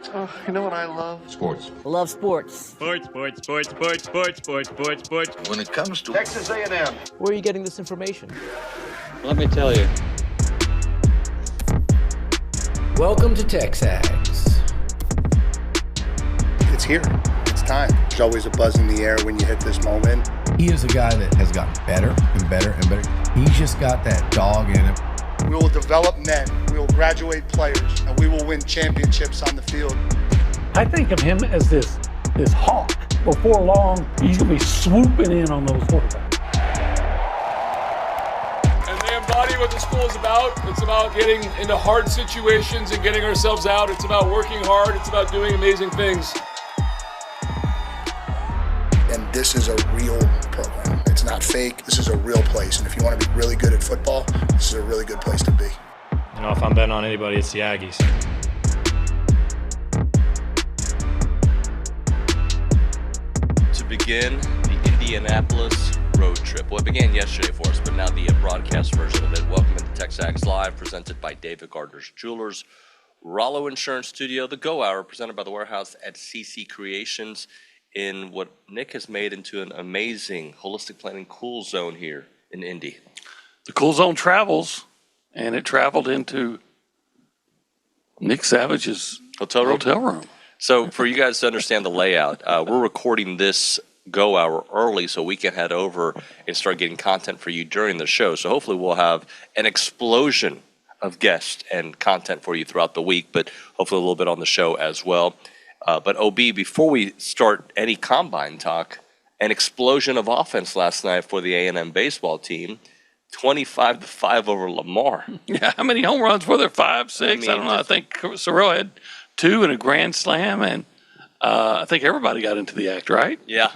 Oh, you know what I love? Sports. Love sports. Sports. When it comes to Texas A&M. Where are you getting this information? Let me tell you. Welcome to TexAgs. It's here. It's time. There's always a buzz in the air when you hit this moment. He is a guy that has gotten better and better and better. He's just got that dog in him. We will develop men. We will graduate players, and we will win championships on the field. I think of him as this hawk. Before long, he's going to be swooping in on those quarterbacks. And they embody what the school is about. It's about getting into hard situations and getting ourselves out. It's about working hard. It's about doing amazing things. And this is a real program. It's not fake. This is a real place. And if you want to be really good at football, this is a really good place to be. You know, if I'm betting on anybody, it's the Aggies. To begin the Indianapolis road trip. Well, it began yesterday for us, but now the broadcast version of it. Welcome to TexAgs Live, presented by David Gardner's Jewelers, Rollo Insurance Studio, the GO Hour, presented by the Warehouse at CC Creations, in what Nick has made into an amazing holistic planning cool zone here in Indy. The cool zone travels, and it traveled into Nick Savage's Hotel room. So for you guys to understand the layout, we're recording this GO Hour early so we can head over and start getting content for you during the show. So hopefully we'll have an explosion of guests and content for you throughout the week, but hopefully a little bit on the show as well. But OB, before we start any combine talk, an explosion of offense last night for the A&M baseball team, 25-5 over Lamar. Yeah, how many home runs were there? 5, 6? I don't know. I think Sorrell had 2 and a grand slam, and I think everybody got into the act, right? Yeah.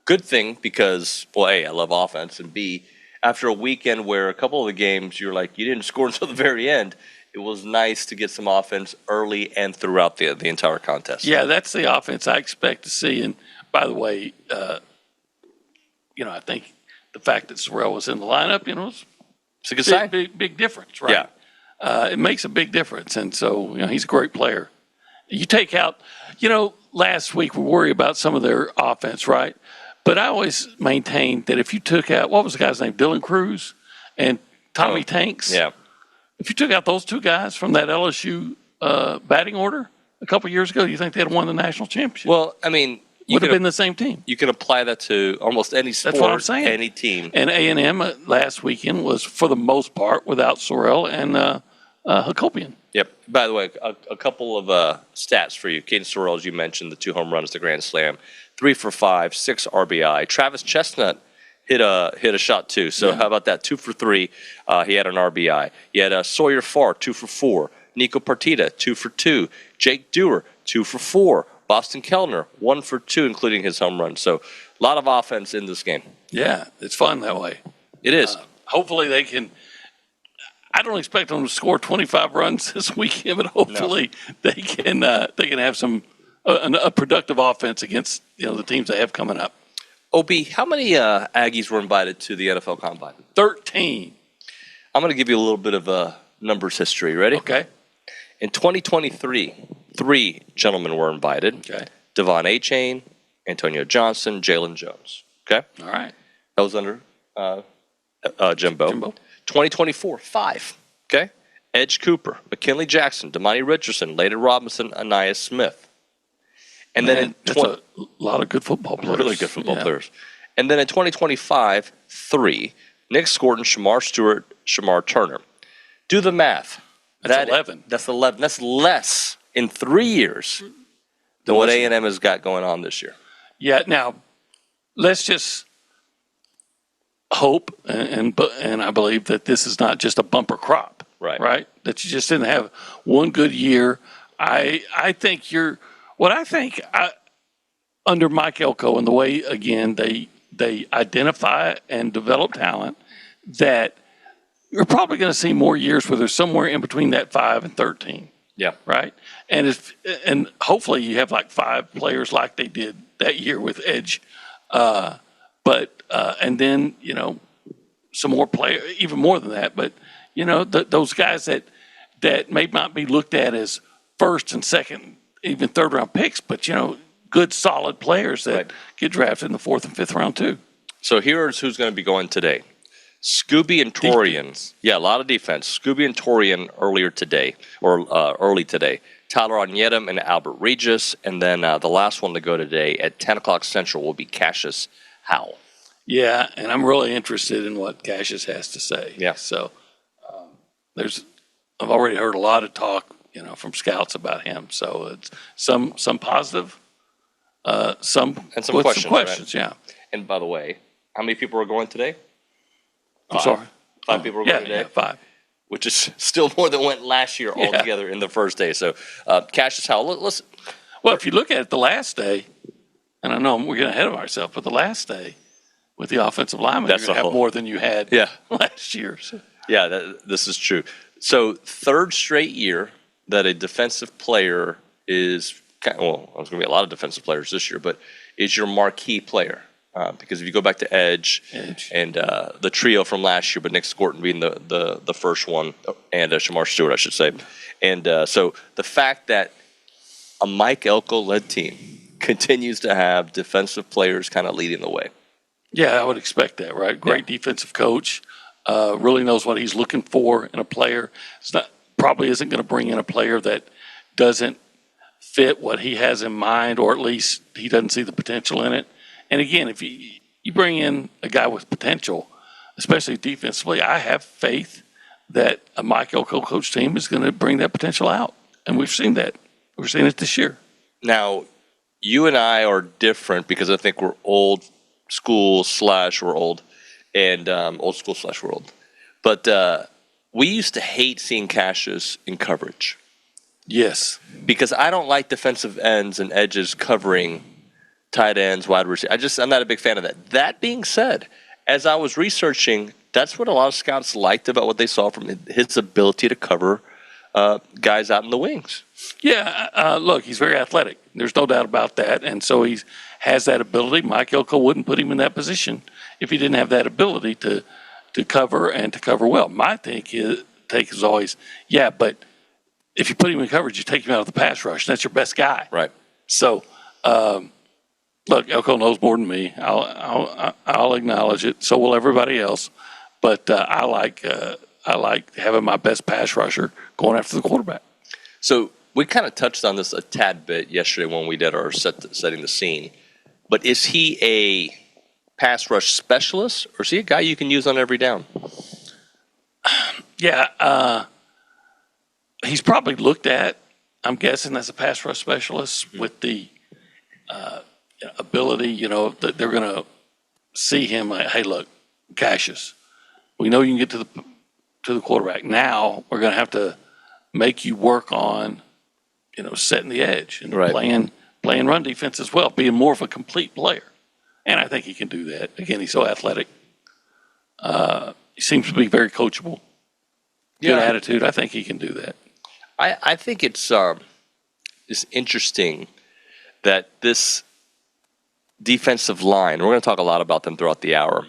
Good thing because, well, A, I love offense, and B, after a weekend where a couple of the games you're like, you didn't score until the very end, it was nice to get some offense early and throughout the entire contest. Yeah, that's the offense I expect to see. And by the way, I think the fact that Sorrell was in the lineup, It's a good sign. Big difference, right? Yeah. It makes a big difference. And so, he's a great player. You take out, last week we worry about some of their offense, right? But I always maintained that if you took out, what was the guy's name? Dylan Cruz and Tommy Tanks. Yeah. If you took out those 2 guys from that LSU batting order a couple years ago, you think they'd have won the national championship? Well, I mean, would have been the same team. You can apply that to almost any sport, That's what I'm saying. Any team. And A&M last weekend was, for the most part, without Sorrell and Hakopian. Yep. By the way, a couple of stats for you. Caden Sorrell, as you mentioned, the 2 home runs, the grand slam, 3 for 5, 6 RBI. Travis Chestnut hit a shot too. So how about that? 2 for 3. He had an RBI. You had Sawyer Farr, 2 for 4. Nico Partita, 2 for 2. Jake Dewar, 2 for 4. Boston Kellner, 1 for 2, including his home run. So a lot of offense in this game. Yeah, it's fun that way. It is. Hopefully they can. I don't expect them to score 25 runs this weekend, but hopefully they can have some a productive offense against the teams they have coming up. OB, how many Aggies were invited to the NFL Combine? 13. I'm going to give you a little bit of numbers history. Ready? Okay. In 2023, 3 gentlemen were invited. Okay. Devon Achane, Antonio Johnson, Jalen Jones. Okay? All right. That was under Jimbo. 2024, 5. Okay? Edge Cooper, McKinley Jackson, Damani Richardson, Layden Robinson, Anaya Smith. And then that's a lot of good football players. Really good football players. And then in 2025, 3. Nick Scorton, Shamar Stewart, Shamar Turner. Do the math. That's 11. That's 11. That's less in 3 years than what A&M has got going on this year. Yeah. Now, let's just hope and I believe that this is not just a bumper crop. Right. Right. That you just didn't have one good year. I think under Mike Elko and the way, again, they identify and develop talent, that you're probably going to see more years where there's somewhere in between that 5 and 13. Yeah. Right. And hopefully you have like 5 players like they did that year with Edge. And then, some more players, even more than that. But, those guys that may not be looked at as first and second, even third round picks, but, good solid players that get drafted in the fourth and fifth round too. So here's who's going to be going today. Scooby and Torian. Defense. Yeah, a lot of defense. Scooby and Torian early today. Tyler Onyetum and Albert Regis. And then the last one to go today at 10 o'clock Central will be Cassius Howell. Yeah, and I'm really interested in what Cassius has to say. Yeah. So I've already heard a lot of talk, from scouts about him. So it's some positive, some And some with questions, some questions, right? yeah. And by the way, how many people are going today? I'm sorry. 5 people are going today? Yeah, 5. Which is still more than went last year altogether in the first day. So Cassius Howell, let's Well, if you look at it the last day, and I know we're getting ahead of ourselves, but the last day with the offensive lineman, That's you're going to a have whole- more than you had last year. So. Yeah, this is true. So third straight year that a defensive player is, there's going to be a lot of defensive players this year, but is your marquee player. Because if you go back to Edge. And the trio from last year, but Nick Scorton being the first one, and Shamar Stewart, I should say. And so the fact that a Mike Elko-led team continues to have defensive players kind of leading the way. Yeah, I would expect that, right? Great defensive coach, really knows what he's looking for in a player. Probably isn't going to bring in a player that doesn't fit what he has in mind, or at least he doesn't see the potential in it. And again, if you bring in a guy with potential, especially defensively, I have faith that a Mike Elko coach team is going to bring that potential out. And we've seen that. We're seeing it this year. Now, you and I are different because I think we're old school / we're old, and old school / we're old. But we used to hate seeing Cassius in coverage. Yes. Because I don't like defensive ends and edges covering tight ends, wide receivers. I'm not a big fan of that. That being said, as I was researching, that's what a lot of scouts liked about what they saw from his ability to cover guys out in the wings. Yeah, look, he's very athletic. There's no doubt about that. And so he has that ability. Mike Elko wouldn't put him in that position if he didn't have that ability to cover and to cover well. My take is always, but if you put him in coverage, you take him out of the pass rush. That's your best guy. Right. So, look, Elko knows more than me. I'll acknowledge it. So will everybody else. But I like having my best pass rusher going after the quarterback. So we kind of touched on this a tad bit yesterday when we did our setting the scene. But is he a pass rush specialist, or is he a guy you can use on every down? Yeah, he's probably looked at, I'm guessing, as a pass rush specialist with the ability, that they're going to see him like, hey, look, Cassius, we know you can get to the quarterback. Now we're going to have to make you work on, setting the edge and playing run defense as well, being more of a complete player. And I think he can do that. Again, he's so athletic. He seems to be very coachable. Good attitude. I think he can do that. I think it's interesting that this defensive line, we're going to talk a lot about them throughout the hour.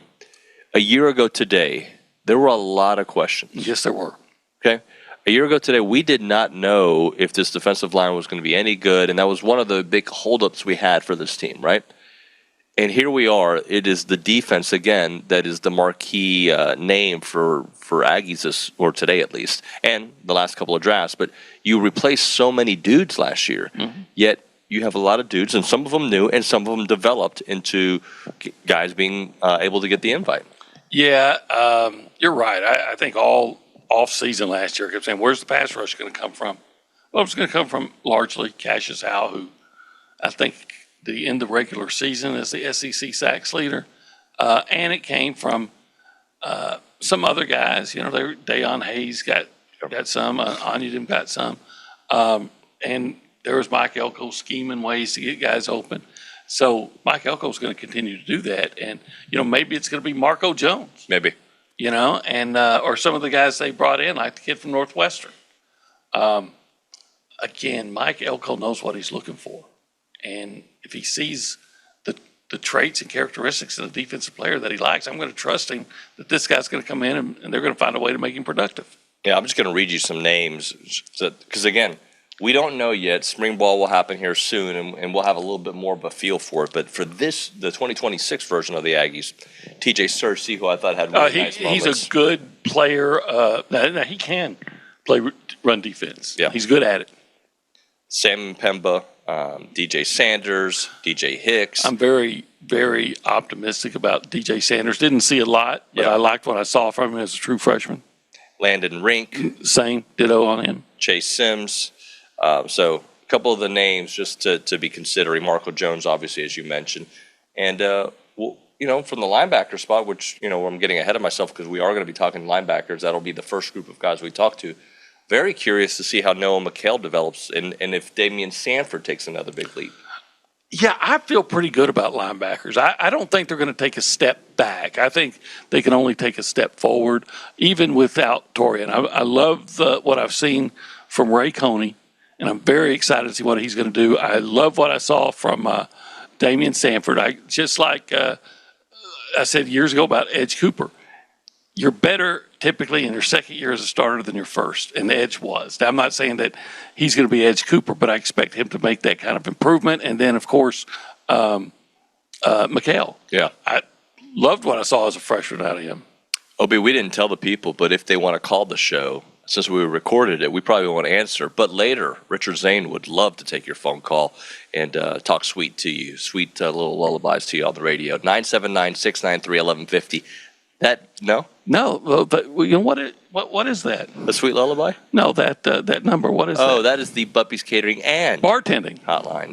A year ago today, there were a lot of questions. Yes, there were. Okay? A year ago today, we did not know if this defensive line was going to be any good, and that was one of the big holdups we had for this team, right? And here we are. It is the defense, again, that is the marquee name for Aggies, or today at least, and the last couple of drafts. But you replaced so many dudes last year, yet you have a lot of dudes, and some of them new, and some of them developed into guys being able to get the invite. Yeah, you're right. I think all off-season last year, I kept saying, where's the pass rush going to come from? Well, it's going to come from largely Cassius Howell, who I think the end of regular season as the SEC sacks leader. And it came from some other guys. Dayon Hayes got some. Onyetum got some. And there was Mike Elko scheming ways to get guys open. So Mike Elko is going to continue to do that. And, maybe it's going to be Marco Jones. Maybe. And or some of the guys they brought in, like the kid from Northwestern. Again, Mike Elko knows what he's looking for. And if he sees the traits and characteristics of the defensive player that he likes, I'm going to trust him that this guy's going to come in and they're going to find a way to make him productive. Yeah, I'm just going to read you some names because, again, We don't know yet. Spring ball will happen here soon, and we'll have a little bit more of a feel for it. But for the 2026 version of the Aggies, TJ Searcy, who I thought had really nice moments. He's a good player. He can play run defense. Yeah. He's good at it. Sam Pemba, DJ Sanders, DJ Hicks. I'm very, very optimistic about DJ Sanders. Didn't see a lot, but I liked what I saw from him as a true freshman. Landon Rink. Same, ditto on him. Chase Sims. So a couple of the names just to be considering. Marco Jones, obviously, as you mentioned. And, from the linebacker spot, which, I'm getting ahead of myself because we are going to be talking linebackers. That'll be the first group of guys we talk to. Very curious to see how Noah McHale develops and if Damian Sanford takes another big leap. Yeah, I feel pretty good about linebackers. I don't think they're going to take a step back. I think they can only take a step forward, even without Torian. I love what I've seen from Ray Coney, and I'm very excited to see what he's going to do. I love what I saw from Damian Sanford. I said years ago about Edge Cooper. You're better typically in your second year as a starter than your first, and Edge was. Now, I'm not saying that he's going to be Edge Cooper, but I expect him to make that kind of improvement. And then, of course, McHale. Yeah. I loved what I saw as a freshman out of him. Obi, we didn't tell the people, but if they want to call the show, since we recorded it, we probably won't answer. But later, Richard Zane would love to take your phone call and talk sweet to you, sweet little lullabies to you on the radio. 979-693-1150. No, but you know what is that? A sweet lullaby? No, that number. What is that? Oh, that is the Buppy's Catering and Bartending hotline.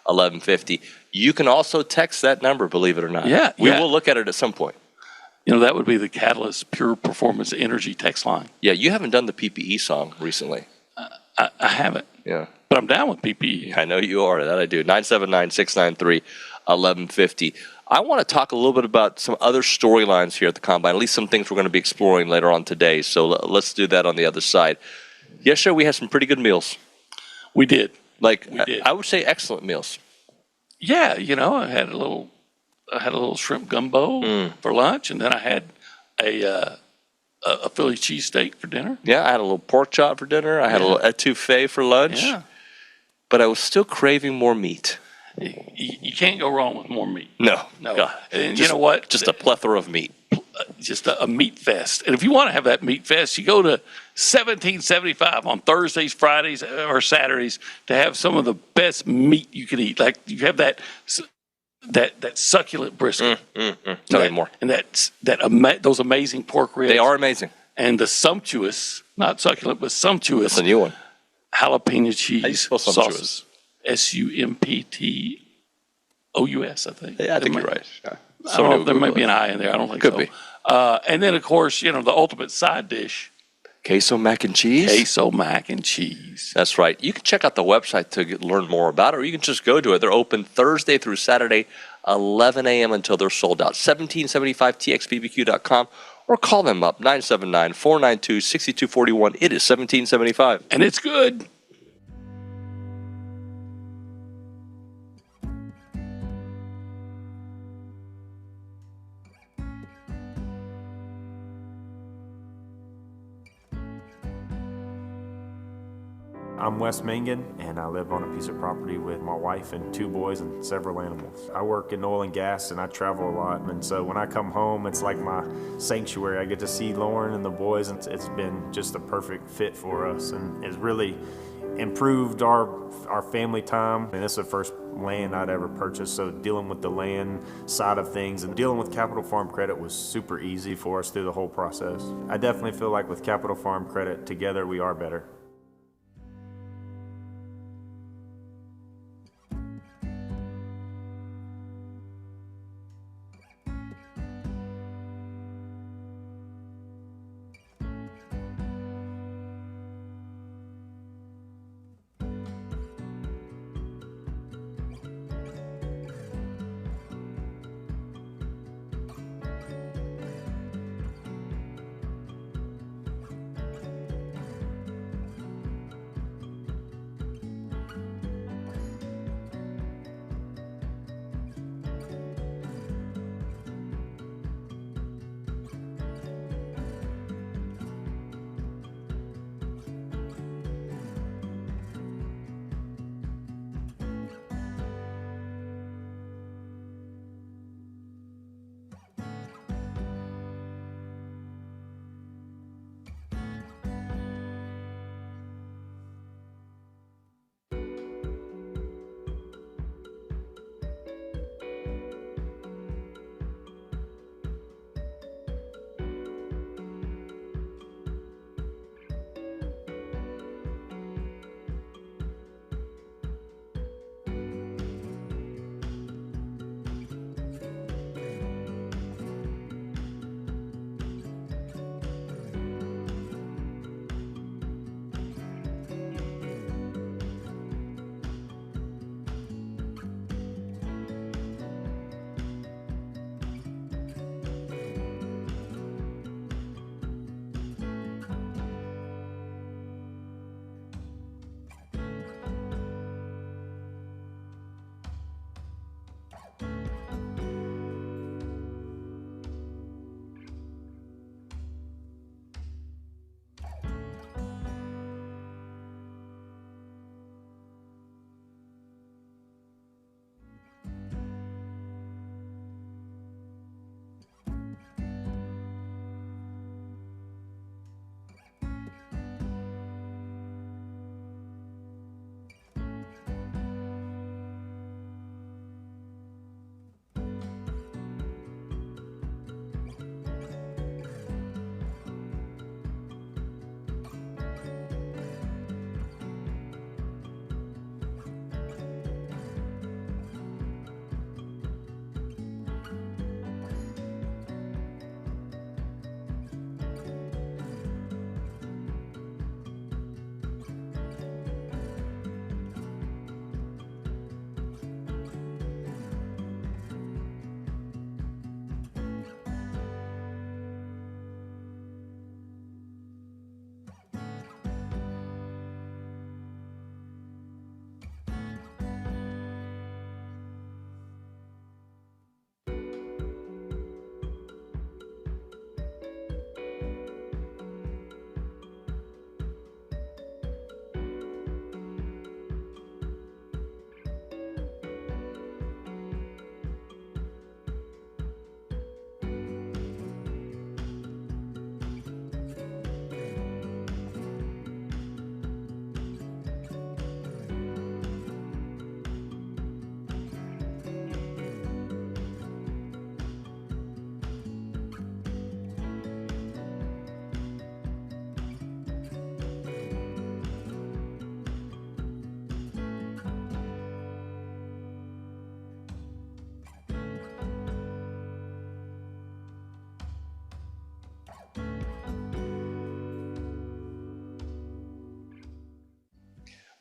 979-693-1150. You can also text that number, believe it or not. Yeah, we will look at it at some point. That would be the Catalyst Pure Performance Energy text line. Yeah, you haven't done the PPE song recently. I haven't. Yeah, but I'm down with PPE. I know you are. That I do. 979-693-1150. I want to talk a little bit about some other storylines here at the Combine, at least some things we're going to be exploring later on today. So let's do that on the other side. Yesterday, we had some pretty good meals. We did. We did. I would say excellent meals. Yeah, I had a little shrimp gumbo for lunch, and then I had a Philly cheesesteak for dinner. Yeah, I had a little pork chop for dinner. I had a little etouffee for lunch. Yeah. But I was still craving more meat. You can't go wrong with more meat. No. And you know what? Just a plethora of meat. Just a meat fest. And if you want to have that meat fest, you go to 1775 on Thursdays, Fridays, or Saturdays to have some of the best meat you can eat. Like you have that succulent brisket. Tell me more. And those amazing pork ribs. They are amazing. And the sumptuous, not succulent, but sumptuous. That's a new one. Jalapeno cheese How do you spell sumptuous? sauces. SUMPTOUS, I think. Yeah, I think you're right. Yeah. I don't know. There might be an I in there. I don't think so. Could be. And then, of course, the ultimate side dish. Queso mac and cheese? Queso mac and cheese. That's right. You can check out the website to learn more about it, or you can just go to it. They're open Thursday through Saturday, 11 a.m. until they're sold out. 1775txbbq.com, or call them up, 979-492-6241. It is 1775. And it's good. I'm Wes Mangan, and I live on a piece of property with my wife and 2 boys and several animals. I work in oil and gas, and I travel a lot, and so when I come home, it's like my sanctuary. I get to see Lauren and the boys, and it's been just a perfect fit for us, and it's really improved our family time. And this is the first land I'd ever purchased, so dealing with the land side of things and dealing with Capital Farm Credit was super easy for us through the whole process. I definitely feel like with Capital Farm Credit, together we are better.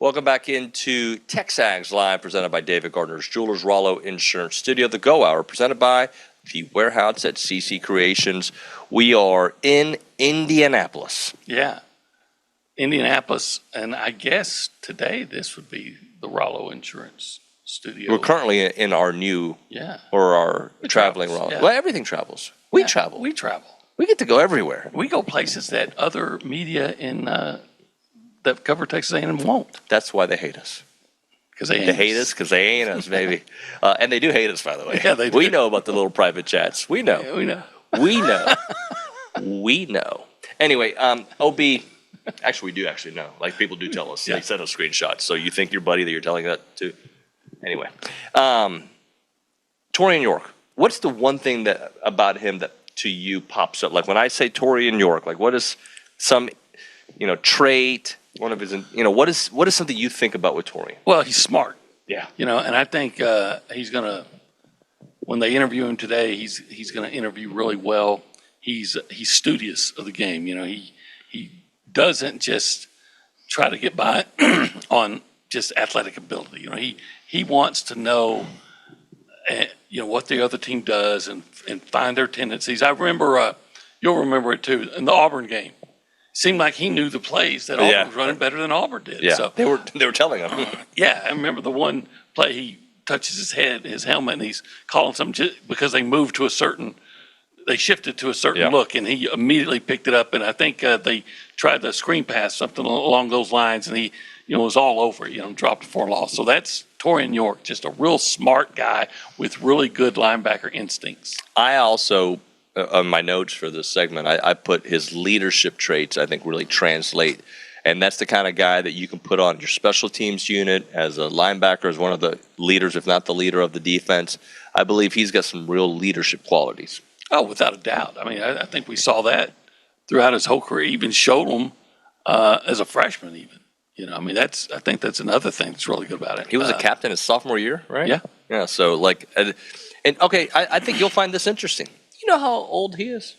Welcome back into TexAgs Live, presented by David Gardner's Jewelers, Rollo Insurance Studio. The Go Hour, presented by the warehouse at CC Creations. We are in Indianapolis. Yeah. Indianapolis, and I guess today this would be the Rollo Insurance Studio. We're currently in our new, or our traveling Rollo. Yeah. Well, everything travels. We travel. We travel. We get to go everywhere. We go places that other media in that cover Texas A&M won't. That's why they hate us. Because they hate us because they ain't us, baby. And they do hate us, by the way. Yeah, they do. We know about the little private chats. We know. Yeah, we know. We know. We know. Anyway, OB, actually, we do actually know. Like, people do tell us. They send us screenshots. So you think your buddy that you're telling that to? Anyway. Torian York, what's the one thing that about him that to you pops up? Like, when I say Torian York, like, what is some, trait, one of his, what is something you think about with Torian? Well, he's smart. Yeah. And I think he's going to, when they interview him today, he's going to interview really well. He's studious of the game. He doesn't just try to get by on just athletic ability. He wants to know, what the other team does and find their tendencies. I remember, you'll remember it too, in the Auburn game. Seemed like he knew the plays that Auburn was running better than Auburn did. Yeah, so, they were telling him. Yeah, I remember the one play he touches his helmet, and he's calling something because they moved to they shifted to a certain look, and he immediately picked it up. And I think they tried the screen pass, something along those lines, and he, was all over it, dropped before loss. So that's Torian York, just a real smart guy with really good linebacker instincts. I also, on my notes for this segment, I put his leadership traits, I think, really translate. And that's the kind of guy that you can put on your special teams unit as a linebacker, as one of the leaders, if not the leader of the defense. I believe he's got some real leadership qualities. Oh, without a doubt. I mean, I think we saw that throughout his whole career. Even showed him as a freshman even. I think that's another thing that's really good about it. He was a captain his sophomore year, right? Yeah. Yeah, so okay, I think you'll find this interesting. You know how old he is?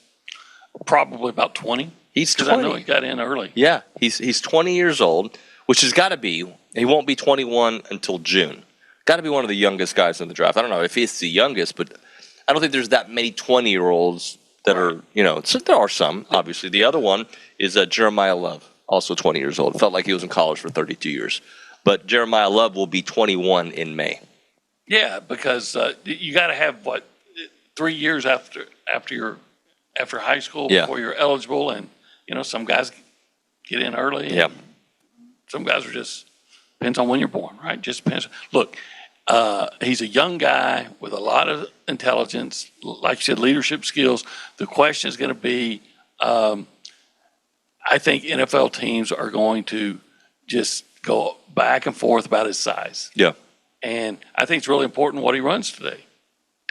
Probably about 20. He's 20. I know he got in early. Yeah, he's 20 years old, which has got to be, he won't be 21 until June. Got to be one of the youngest guys in the draft. I don't know if he's the youngest, but I don't think there's that many 20-year-olds that are, so there are some, obviously. The other one is Jeremiah Love, also 20 years old. Felt like he was in college for 32 years. But Jeremiah Love will be 21 in May. Yeah, because you got to have, 3 years after high school before you're eligible, and some guys get in early. Yeah. Some guys are just depends on when you're born, right? Just depends. Look, he's a young guy with a lot of intelligence, like you said, leadership skills. The question is going to be, I think NFL teams are going to just go back and forth about his size. Yeah. And I think it's really important what he runs today.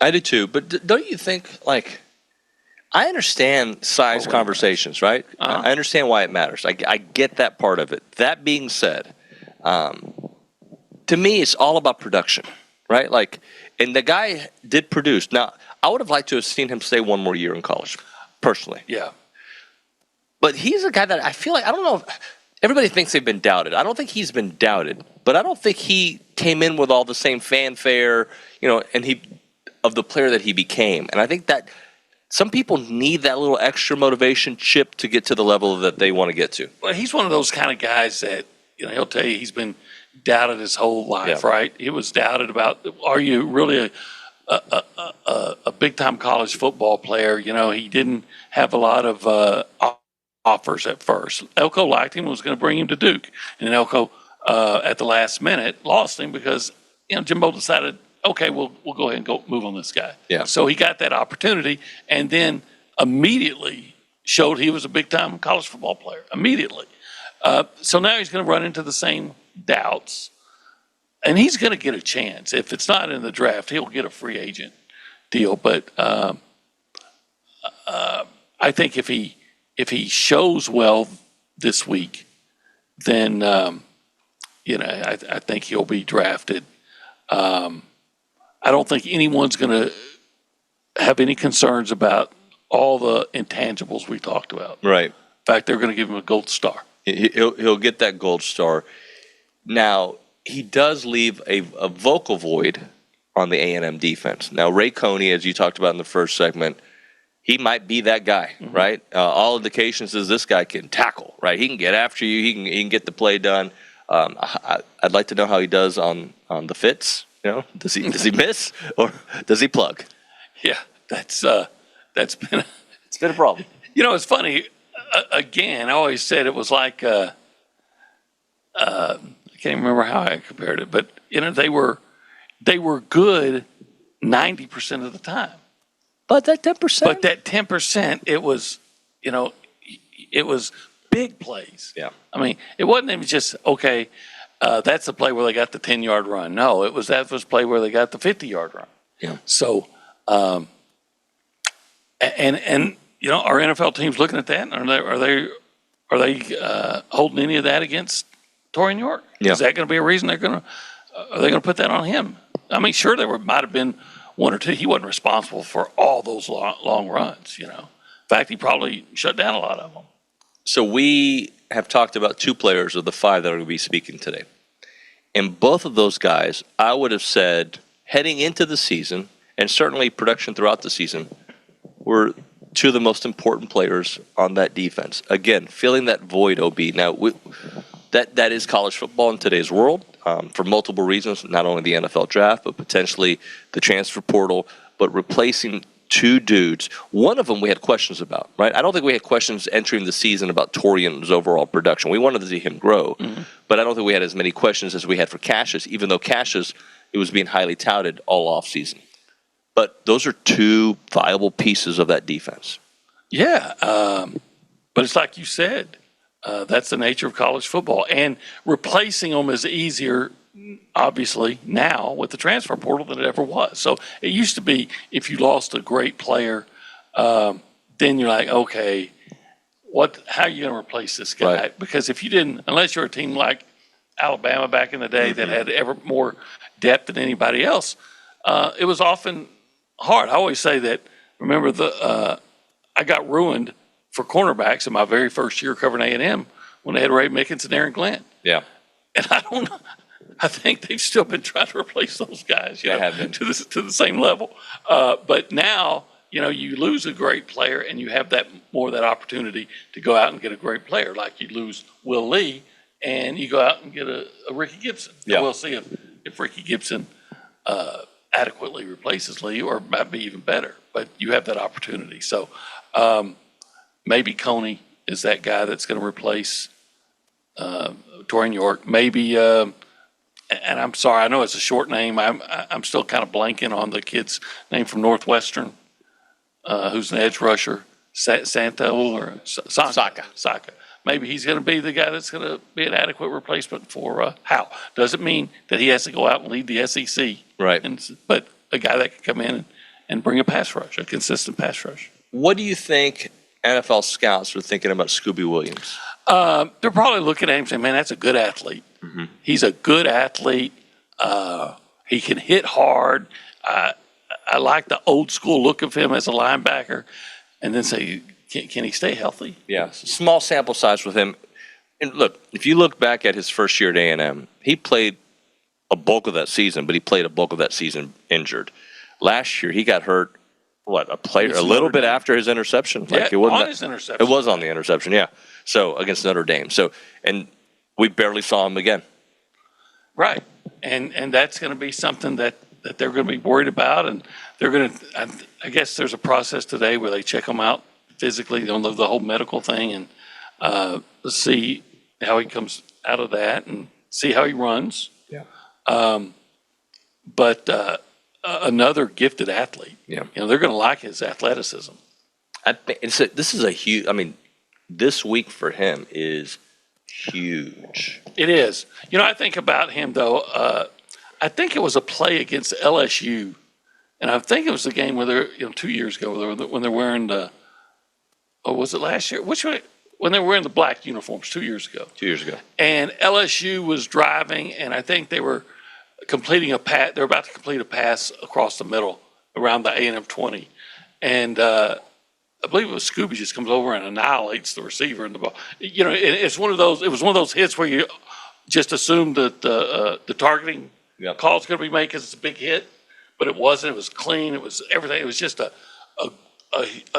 I do too, but don't you think, I understand size conversations, right? Uh-huh. I understand why it matters. I get that part of it. That being said, to me, it's all about production, right? And the guy did produce. Now, I would have liked to have seen him stay one more year in college, personally. Yeah. But he's a guy that I feel like, I don't know if everybody thinks they've been doubted. I don't think he's been doubted, but I don't think he came in with all the same fanfare, and of the player that he became. And I think that some people need that little extra motivation chip to get to the level that they want to get to. Well, he's one of those kind of guys that, he'll tell you he's been doubted his whole life, right? He was doubted about, are you really a big-time college football player? He didn't have a lot of offers at first. Elko liked him, was going to bring him to Duke. And Elko, at the last minute, lost him because, Jimbo decided, okay, we'll go ahead and move on this guy. Yeah. So he got that opportunity and then immediately showed he was a big-time college football player, immediately. So now he's going to run into the same doubts, and he's going to get a chance. If it's not in the draft, he'll get a free agent deal. But I think if he shows well this week, then I think he'll be drafted. I don't think anyone's going to have any concerns about all the intangibles we talked about. Right. In fact, they're going to give him a gold star. He'll get that gold star. Now, he does leave a vocal void on the A&M defense. Now, Ray Coney, as you talked about in the first segment, he might be that guy, right? All indications is this guy can tackle, right? He can get after you. He can get the play done. I'd like to know how he does on the fits. You know, does he miss or does he plug? Yeah, that's been It's been a problem. You know, it's funny. Again, I always said it was like I can't remember how I compared it, but you know they were good 90% of the time. But that 10%. But that 10%, it was big plays. Yeah. I mean, it wasn't even just okay. That's the play where they got the 10-yard run. No, that was play where they got the 50-yard run. Yeah. So, and you know, our NFL teams looking at that? Are they holding any of that against Torrey York? Yeah. Is that going to be a reason are they going to put that on him? I mean, sure, might have been one or two. He wasn't responsible for all those long runs. You know, in fact, he probably shut down a lot of them. So we have talked about 2 players of the 5 that are going to be speaking today. And both of those guys, I would have said, heading into the season, and certainly production throughout the season, were 2 of the most important players on that defense. Again, filling that void, OB. Now, that is college football in today's world for multiple reasons, not only the NFL draft, but potentially the transfer portal, but replacing 2 dudes. One of them we had questions about, right? I don't think we had questions entering the season about Torian's overall production. We wanted to see him grow, but I don't think we had as many questions as we had for Cassius, even though Cassius, it was being highly touted all off season. But those are 2 viable pieces of that defense. Yeah, but it's like you said, that's the nature of college football. And replacing them is easier, obviously, now with the transfer portal than it ever was. So it used to be if you lost a great player, then you're like, okay, how are you going to replace this guy? Right. Because if you didn't, unless you're a team like Alabama back in the day that had ever more depth than anybody else, it was often hard. I always say that, remember, I got ruined for cornerbacks in my very first year covering A&M when they had Ray Mickens and Aaron Glenn. Yeah. And I don't know. I think they've still been trying to replace those guys, They have been. to the same level. But now, you know, you lose a great player and you have that opportunity to go out and get a great player. Like you lose Will Lee and you go out and get a Ricky Gibson. Yeah. We'll see if Ricky Gibson adequately replaces Lee, or might be even better. But you have that opportunity. So maybe Coney is that guy that's going to replace Torian York. Maybe, and I'm sorry, I know it's a short name. I'm still kind of blanking on the kid's name from Northwestern, who's an edge rusher, Santa or Saka. Maybe he's going to be the guy that's going to be an adequate replacement for Howell. Doesn't mean that he has to go out and lead the SEC. Right. But a guy that can come in and bring a pass rush, a consistent pass rush. What do you think NFL scouts are thinking about Scooby Williams? They're probably looking at him saying, man, that's a good athlete. Mm-hmm. He's a good athlete. He can hit hard. I like the old school look of him as a linebacker. And then say, can he stay healthy? Yeah, small sample size with him. And look, if you look back at his first year at A&M, he played a bulk of that season, but he played a bulk of that season injured. Last year, he got hurt, a little bit after his interception. Yeah, it wasn't on his interception. It was on the interception, yeah. So, against Notre Dame. So, and we barely saw him again. Right. And that's going to be something that they're going to be worried about. And they're going to, I guess there's a process today where they check him out physically on the whole medical thing and see how he comes out of that and see how he runs. Yeah. But another gifted athlete. Yeah. You know, they're going to like his athleticism. This is a huge, this week for him is huge. It is. You know, I think about him, though. I think it was a play against LSU, and I think it was the game where they're, 2 years ago, when they're wearing the, or was it last year? Which way? When they were wearing the black uniforms 2 years ago. 2 years ago. And LSU was driving, and I think they were completing a pass. They're about to complete a pass across the middle around the A&M 20. And I believe it was Scooby just comes over and annihilates the receiver in the ball. You know, it was one of those hits where you just assumed that the targeting Yep. call is going to be made because it's a big hit, but it wasn't. It was clean. It was everything. It was just a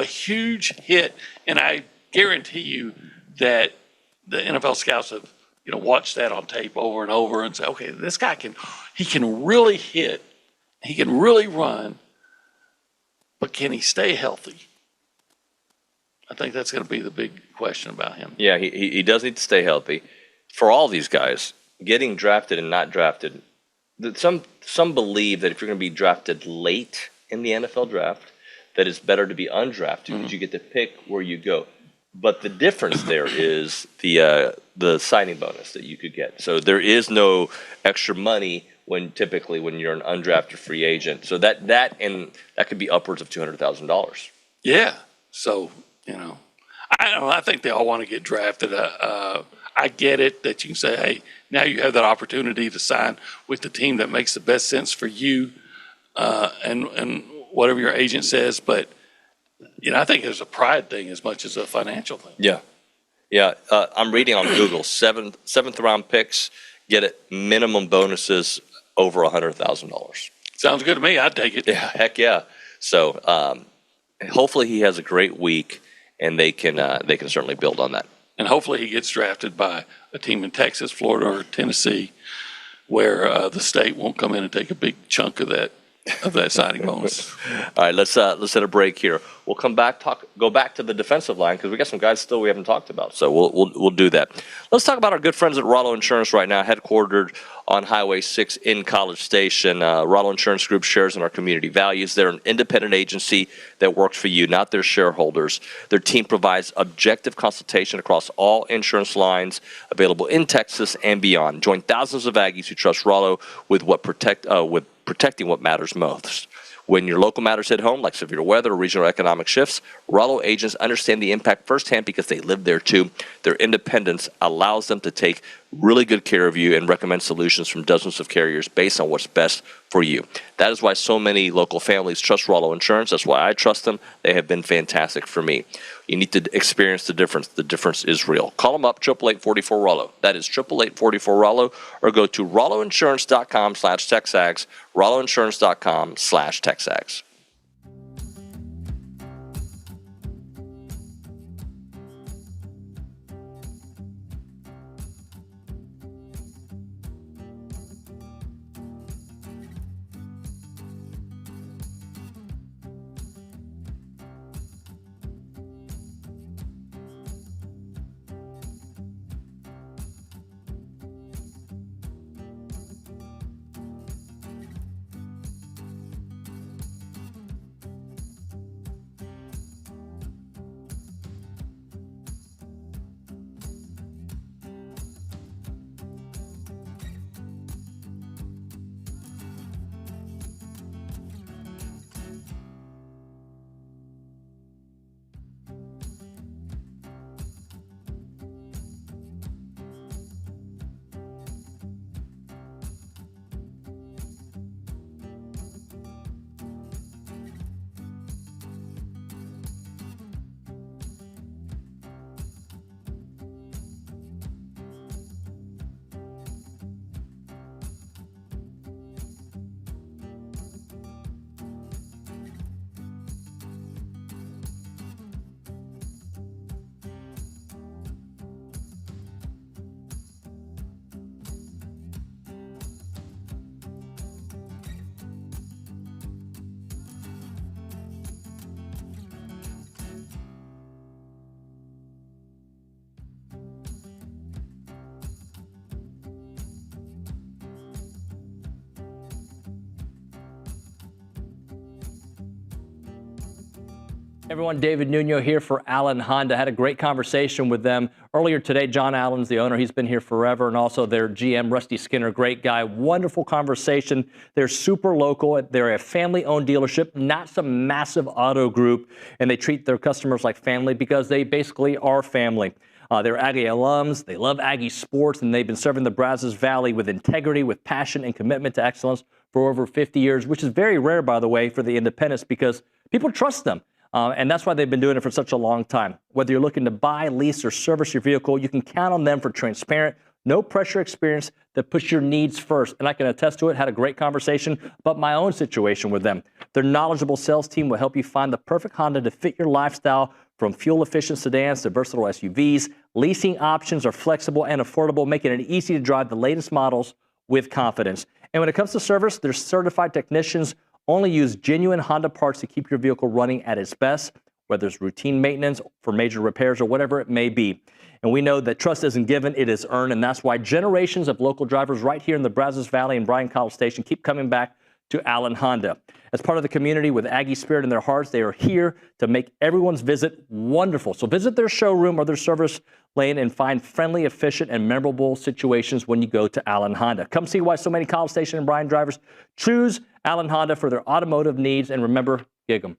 huge hit, and I guarantee you that the NFL scouts have watched that on tape over and over and say, okay, this guy can really hit, he can really run, but can he stay healthy? I think that's going to be the big question about him. Yeah, he does need to stay healthy. For all these guys, getting drafted and not drafted, some believe that if you're going to be drafted late in the NFL draft, that it's better to be undrafted because you get to pick where you go. But the difference there is the signing bonus that you could get. So there is no extra money typically when you're an undrafted free agent. So that could be upwards of $200,000. Yeah. So I think they all want to get drafted. I get it that you can say, hey, now you have that opportunity to sign with the team that makes the best sense for you, and whatever your agent says. But I think it's a pride thing as much as a financial thing. Yeah. I'm reading on Google, seventh round picks get it minimum bonuses over $100,000. Sounds good to me. I'd take it. Yeah, heck yeah. So hopefully he has a great week, and they can certainly build on that. And hopefully he gets drafted by a team in Texas, Florida, or Tennessee, where the state won't come in and take a big chunk of that signing bonus. All right, let's hit a break here. We'll come back, go back to the defensive line because we got some guys still we haven't talked about. So we'll do that. Let's talk about our good friends at Rollo Insurance right now, headquartered on Highway 6 in College Station. Rollo Insurance Group shares in our community values. They're an independent agency that works for you, not their shareholders. Their team provides objective consultation across all insurance lines available in Texas and beyond. Join thousands of Aggies who trust Rollo with protecting what matters most. When your local matters hit home, like severe weather or regional economic shifts, Rollo agents understand the impact firsthand because they live there too. Their independence allows them to take really good care of you and recommend solutions from dozens of carriers based on what's best for you. That is why so many local families trust Rollo Insurance. That's why I trust them. They have been fantastic for me. You need to experience the difference. The difference is real. Call them up, 888-44-ROLLO. That is 888-44-ROLLO, or go to rolloinsurance.com/TexAgs, rolloinsurance.com/TexAgs. Everyone, David Nuño here for Allen Honda. Had a great conversation with them earlier today. John Allen's the owner. He's been here forever, and also their GM, Rusty Skinner, great guy. Wonderful conversation. They're super local. They're a family-owned dealership, not some massive auto group, and they treat their customers like family because they basically are family. They're Aggie alums. They love Aggie sports, and they've been serving the Brazos Valley with integrity, with passion, and commitment to excellence for over 50 years, which is very rare, by the way, for the independents because people trust them. And that's why they've been doing it for such a long time. Whether you're looking to buy, lease, or service your vehicle, you can count on them for transparent, no pressure experience that puts your needs first. And I can attest to it, had a great conversation about my own situation with them. Their knowledgeable sales team will help you find the perfect Honda to fit your lifestyle, from fuel-efficient sedans to versatile SUVs. Leasing options are flexible and affordable, making it easy to drive the latest models with confidence. And when it comes to service, their certified technicians only use genuine Honda parts to keep your vehicle running at its best, whether it's routine maintenance for major repairs or whatever it may be. And we know that trust isn't given, it is earned, and that's why generations of local drivers right here in the Brazos Valley and Bryan College Station keep coming back to Allen Honda. As part of the community with Aggie spirit in their hearts, they are here to make everyone's visit wonderful. So visit their showroom or their service lane and find friendly, efficient, and memorable situations when you go to Allen Honda. Come see why so many College Station and Bryan drivers choose Allen Honda for their automotive needs, and remember, gig 'em.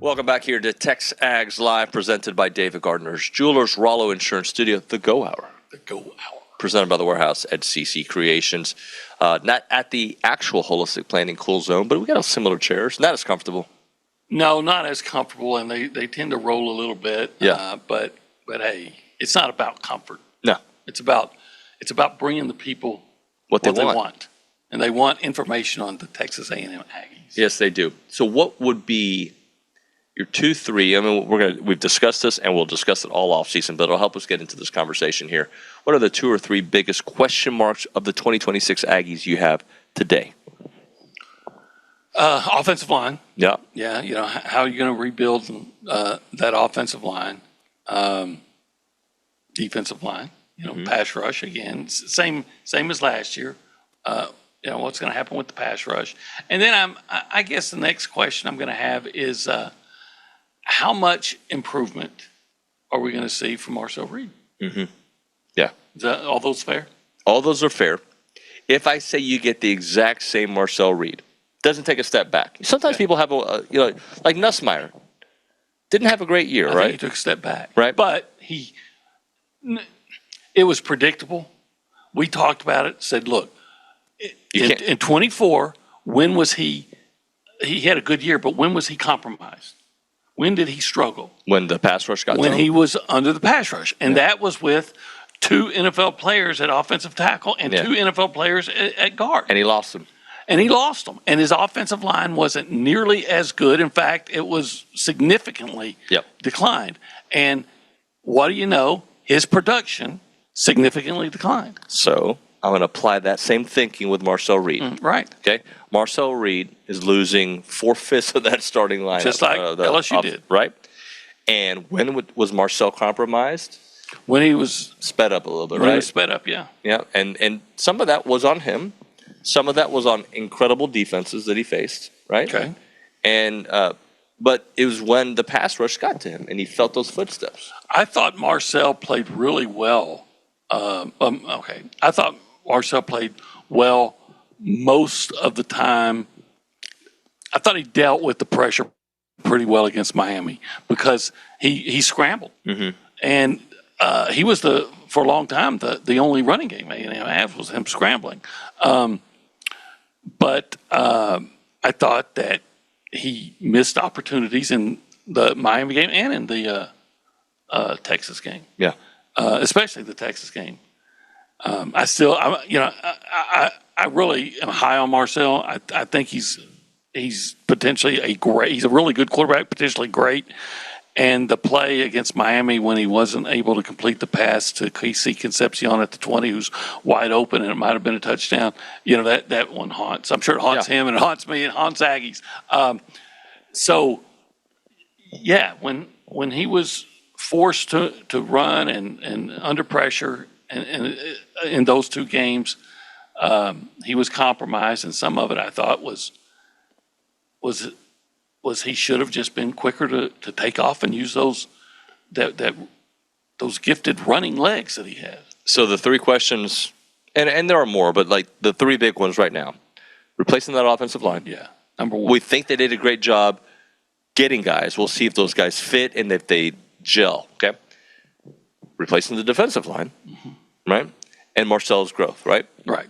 Welcome back here to TexAgs Live, presented by David Gardner's Jewelers, Rollo Insurance Studio, the GO Hour. The GO Hour. Presented by the Warehouse at CC Creations. Not at the actual Holistic Planning Cool Zone, but we got similar chairs. Not as comfortable. No, not as comfortable, and they tend to roll a little bit. Yeah. But hey, it's not about comfort. No. It's about bringing the people what they want. And they want information on the Texas A&M Aggies. Yes, they do. So what would be your 2-3? I mean, we've discussed this, and we'll discuss it all offseason, but it'll help us get into this conversation here. What are the 2 or 3 biggest question marks of the 2026 Aggies you have today? Offensive line. Yeah. Yeah, how are you going to rebuild that offensive line? Defensive line, pass rush again, same as last year. What's going to happen with the pass rush? And then I guess the next question I'm going to have is how much improvement are we going to see from Marcel Reed? Mm-hmm. Yeah. Is that all those fair? All those are fair. If I say you get the exact same Marcel Reed, doesn't take a step back. Sometimes people have like Nussmeier didn't have a great year, I right? think he took a step back, right? But it was predictable. We talked about it. Said, look, in 24, when was he? He had a good year, but when was he compromised? When did he struggle? When the pass rush got When to him? he was under the pass rush. And that was with 2 NFL players at offensive tackle and 2 NFL players at guard. And he lost them. And he lost them. And his offensive line wasn't nearly as good. In fact, it was significantly declined. And what do you know? His production significantly declined. So I'm going to apply that same thinking with Marcel Reed. Right. Okay. Marcel Reed is losing 4/5 of that starting lineup. Just like LSU did. Right. And when was Marcel compromised? When he was sped up a little bit, when right? He was sped up, yeah. Yeah. And some of that was on him. Some of that was on incredible defenses that he faced, right? Okay. And but it was when the pass rush got to him and he felt those footsteps. I thought Marcel played really well. I thought Marcel played well most of the time. I thought he dealt with the pressure pretty well against Miami because he scrambled. Mm-hmm. And he was for a long time, the only running game A&M had was him scrambling. But I thought that he missed opportunities in the Miami game and in the Texas game. Yeah. Especially the Texas game. I really am high on Marcel. I think he's potentially he's a really good quarterback, potentially great. And the play against Miami when he wasn't able to complete the pass to Casey Concepcion at the 20, who's wide open, and it might have been a touchdown. That one haunts. I'm sure it haunts him, and it haunts me, and haunts Aggies. When he was forced to run and under pressure and in those 2 games, he was compromised, and some of it I thought was he should have just been quicker to take off and use those gifted running legs that he has. So the 3 questions, and there are more, but like the 3 big ones right now: replacing that offensive line. Yeah, number 1. We think they did a great job getting guys. We'll see if those guys fit and if they gel. Okay. Replacing the defensive line, right? And Marcel's growth, right? Right.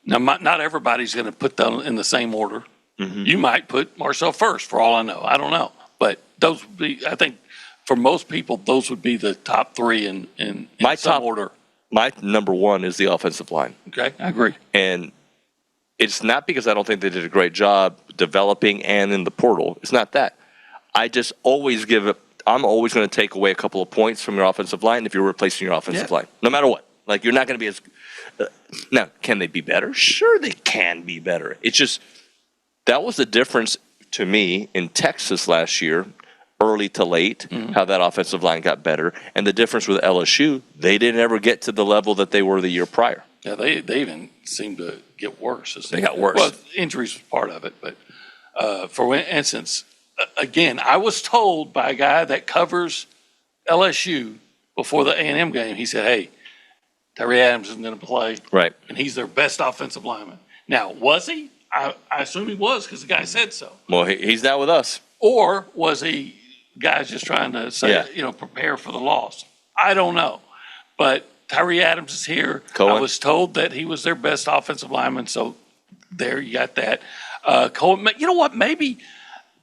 Now, not everybody's going to put them in the same order. Mm-hmm. You might put Marcel first, for all I know. I don't know, but those would be. I think for most people, those would be the top 3 in some order. My number 1 is the offensive line. Okay, I agree. And it's not because I don't think they did a great job developing and in the portal. It's not that. I just always I'm always going to take away a couple of points from your offensive line if you're replacing your offensive line, no matter what. Like, you're not going to be as. Now, can they be better? Sure, they can be better. It's just. That was the difference to me in Texas last year, early to late, how that offensive line got better. And the difference with LSU, they didn't ever get to the level that they were the year prior. Yeah, they even seemed to get worse. They got worse. Well, injuries was part of it. But for instance, again, I was told by a guy that covers LSU before the A&M game, he said, hey, Tyree Adams isn't going to play. Right. And he's their best offensive lineman. Now, was he? I assume he was because the guy said so. Well, he's not with us. Or was he guys just trying to say, prepare for the loss? I don't know. But Tyree Adams is here. Cohen. I was told that he was their best offensive lineman, so there you got that. Cohen, you know what? Maybe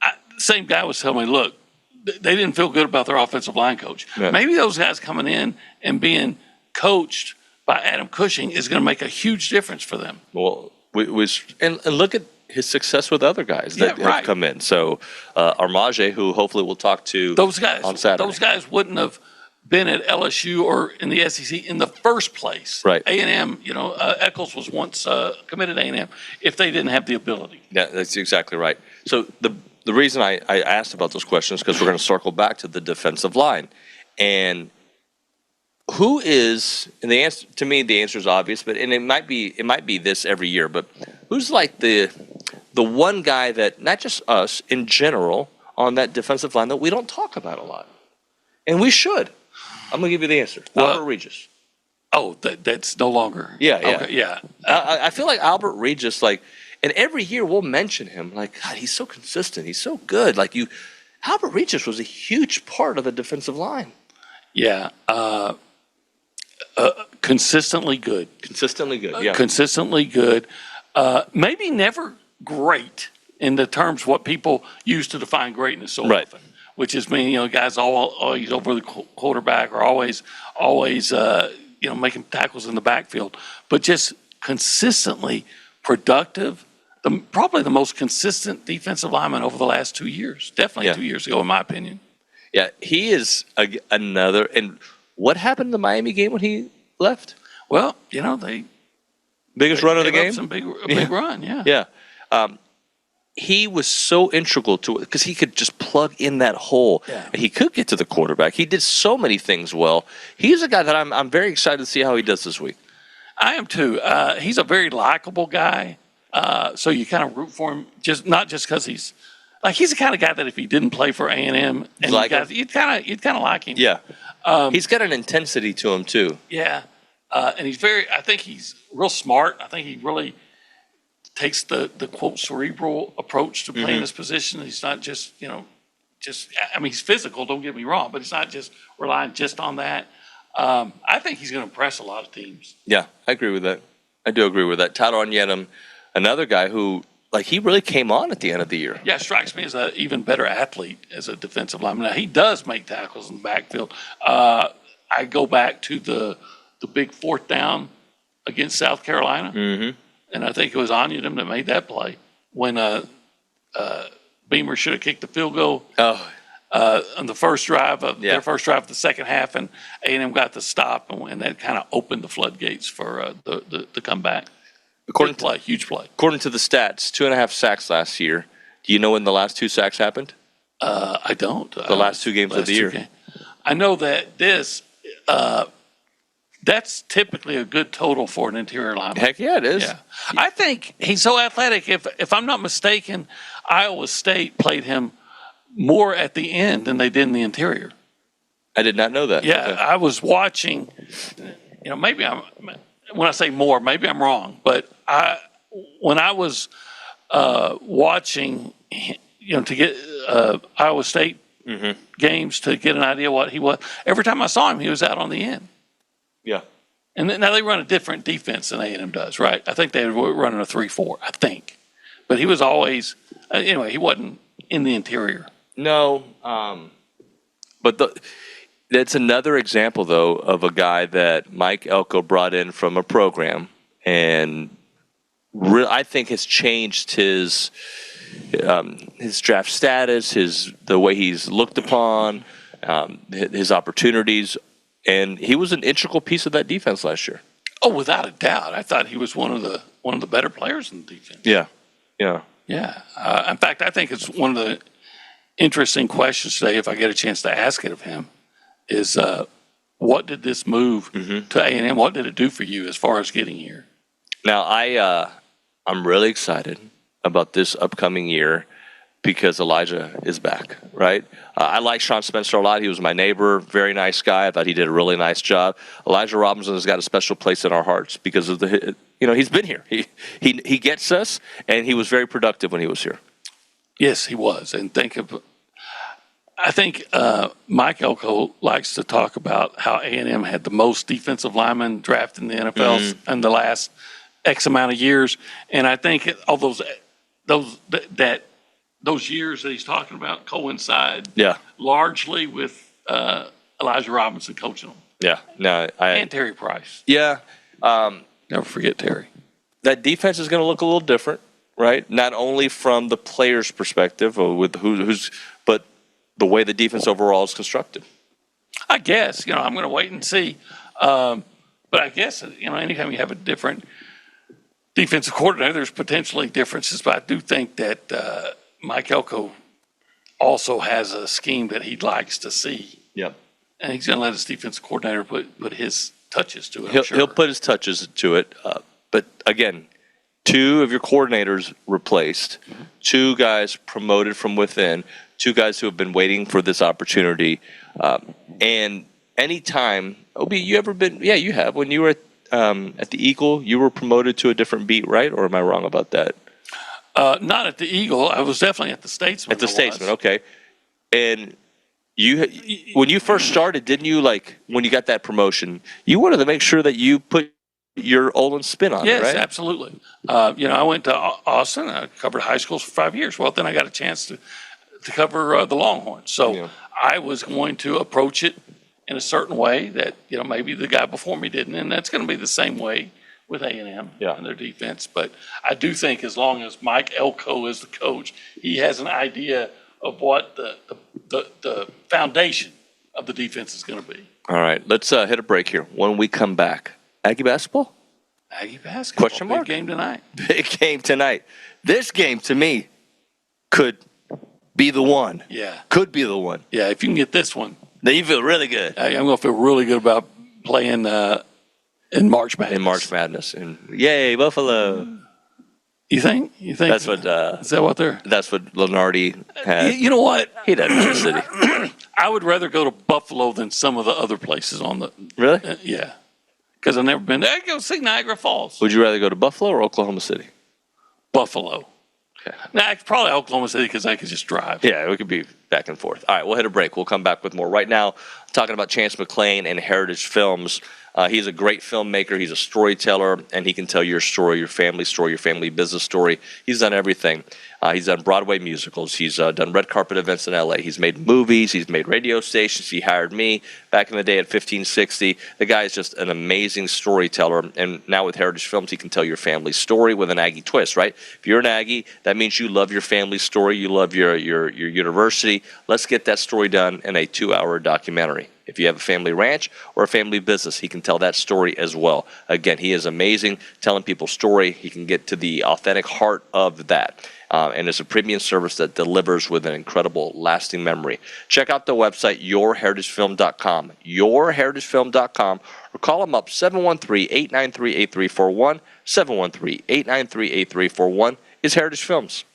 the same guy was telling me, look, they didn't feel good about their offensive line coach. Yeah. Maybe those guys coming in and being coached by Adam Cushing is going to make a huge difference for them. Well, and look at his success with other guys that have come in. So Armage, who hopefully we'll talk to those guys on Saturday. Those guys wouldn't have been at LSU or in the SEC in the first place. Right. A&M, Eccles was once committed to A&M if they didn't have the ability. Yeah, that's exactly right. So the reason I asked about those questions because we're going to circle back to the defensive line. And who is, and the answer to me, the answer is obvious, but and it might be this every year, but who's like the one guy that not just us in general on that defensive line that we don't talk about a lot, and we should. I'm gonna give you the answer. Albert Regis. Oh, that's no longer. Yeah. Okay, yeah. I feel like Albert Regis, and every year we'll mention him. Like, God, he's so consistent. He's so good. Albert Regis was a huge part of the defensive line. Yeah. Consistently good. Yeah. Consistently good. Maybe never great in the terms what people use to define greatness so often. which is mean, guys always over the quarterback or always making tackles in the backfield, but just consistently productive. Probably the most consistent defensive lineman over the last 2 years. Definitely 2 years ago, in my opinion. Yeah, he is another. And what happened in the Miami game when he left? Well, they biggest run of the game. Some big run. Yeah. Yeah. He was so integral to it because he could just plug in that hole. Yeah. And he could get to the quarterback. He did so many things well. He's a guy that I'm very excited to see how he does this week. I am too. He's a very likable guy. So you kind of root for him, not just because he's the kind of guy that if he didn't play for A&M, you'd kind of like him. Yeah, he's got an intensity to him too. Yeah, and I think he's real smart. I think he really takes the quote cerebral approach to playing this position. He's not just he's physical. Don't get me wrong, but he's not just relying just on that. I think he's going to impress a lot of teams. Yeah, I agree with that. I do agree with that. Tyler Onyedim, another guy who, he really came on at the end of the year. Yeah, strikes me as an even better athlete as a defensive lineman. Now, he does make tackles in the backfield. I go back to the big fourth down against South Carolina, and I think it was Onyedim that made that play when Beamer should have kicked the field goal on the first drive of their first drive of the second half, and A&M got the stop, and that kind of opened the floodgates for the comeback. Huge play. According to the stats, 2.5 sacks last year. Do you know when the last 2 sacks happened? I don't. The last 2 games of the year. I know that that's typically a good total for an interior lineman. Heck yeah, it is. Yeah. I think he's so athletic. If I'm not mistaken, Iowa State played him more at the end than they did in the interior. I did not know that. Yeah, okay. I was watching. Maybe when I say more, maybe I'm wrong, but when I was watching, to get Iowa State games to get an idea what he was, every time I saw him, he was out on the end. Yeah. And now they run a different defense than A&M does, right? I think they were running a 3-4, I think. But he was always, anyway, he wasn't in the interior. No, but that's another example, though, of a guy that Mike Elko brought in from a program and I think has changed his draft status, the way he's looked upon, his opportunities, and he was an integral piece of that defense last year. Oh, without a doubt. I thought he was one of the better players in the defense. Yeah. In fact, I think it's one of the interesting questions today, if I get a chance to ask it of him, is what did this move to A&M, what did it do for you as far as getting here? Now, I'm really excited about this upcoming year because Elijah is back, right? I like Sean Spencer a lot. He was my neighbor, very nice guy. I thought he did a really nice job. Elijah Robinson has got a special place in our hearts because of he's been here. He gets us, and he was very productive when he was here. Yes, he was. And I think Mike Elko likes to talk about how A&M had the most defensive linemen drafted in the NFL in the last X amount of years. And I think all those years that he's talking about coincide largely with Elijah Robinson coaching them. Yeah. And Terry Price. Yeah. Never forget Terry. That defense is going to look a little different, right? Not only from the player's perspective or with but the way the defense overall is constructed. I guess, I'm going to wait and see. But I guess, anytime you have a different defensive coordinator, there's potentially differences. But I do think that Mike Elko also has a scheme that he likes to see. Yep. And he's going to let his defensive coordinator put his touches to it. He'll put his touches to it. But again, 2 of your coordinators replaced, 2 guys promoted from within, 2 guys who have been waiting for this opportunity. And anytime, Obi, you ever been? Yeah, you have. When you were at the Eagle, you were promoted to a different beat, right? Or am I wrong about that? Not at the Eagle. I was definitely at the Statesman. At the Statesman, okay. And when you first started, didn't you, when you got that promotion, you wanted to make sure that you put your Olin spin on it, right? Yes, absolutely. I went to Austin. I covered high schools for 5 years. Well, then I got a chance the Longhorns. So I was going to approach it in a certain way that, maybe the guy before me didn't. And that's going to be the same way with A&M and their defense. But I do think as long as Mike Elko is the coach, he has an idea of what the foundation of the defense is going to be. All right, let's hit a break here. When we come back, Aggie basketball? Aggie basketball. Question mark? Big game tonight. Big game tonight. This game, to me, could be the one. Yeah. Could be the one. Yeah, if you can get this one. Then you feel really good. I'm going to feel really good about playing in March Madness. In March Madness. And yay, Buffalo. You think? That's what. Is that what they're? That's what Lenardi had. You know what? He doesn't know the city. I would rather go to Buffalo than some of the other places on the. Really? Yeah. Because I've never been there. Go see Niagara Falls. Would you rather go to Buffalo or Oklahoma City? Buffalo. Okay. Nah, it's probably Oklahoma City because I could just drive. Yeah, we could be back and forth. All right, we'll hit a break. We'll come back with more. Right now, talking about Chance McClain and Heritage Films. He's a great filmmaker. He's a storyteller, and he can tell your story, your family business story. He's done everything. He's done Broadway musicals. He's done red carpet events in L.A. He's made movies. He's made radio stations. He hired me back in the day at 1560. The guy is just an amazing storyteller, and now with Heritage Films, he can tell your family story with an Aggie twist, right? If you're an Aggie, that means you love your family story. You love your university. Let's get that story done in a 2-hour documentary. If you have a family ranch or a family business, he can tell that story as well. Again, he is amazing telling people's story. He can get to the authentic heart of that. And it's a premium service that delivers with an incredible, lasting memory. Check out the website, yourheritagefilm.com, yourheritagefilm.com, or call them up, 713-893-8341, 713-893-8341 is Heritage Films.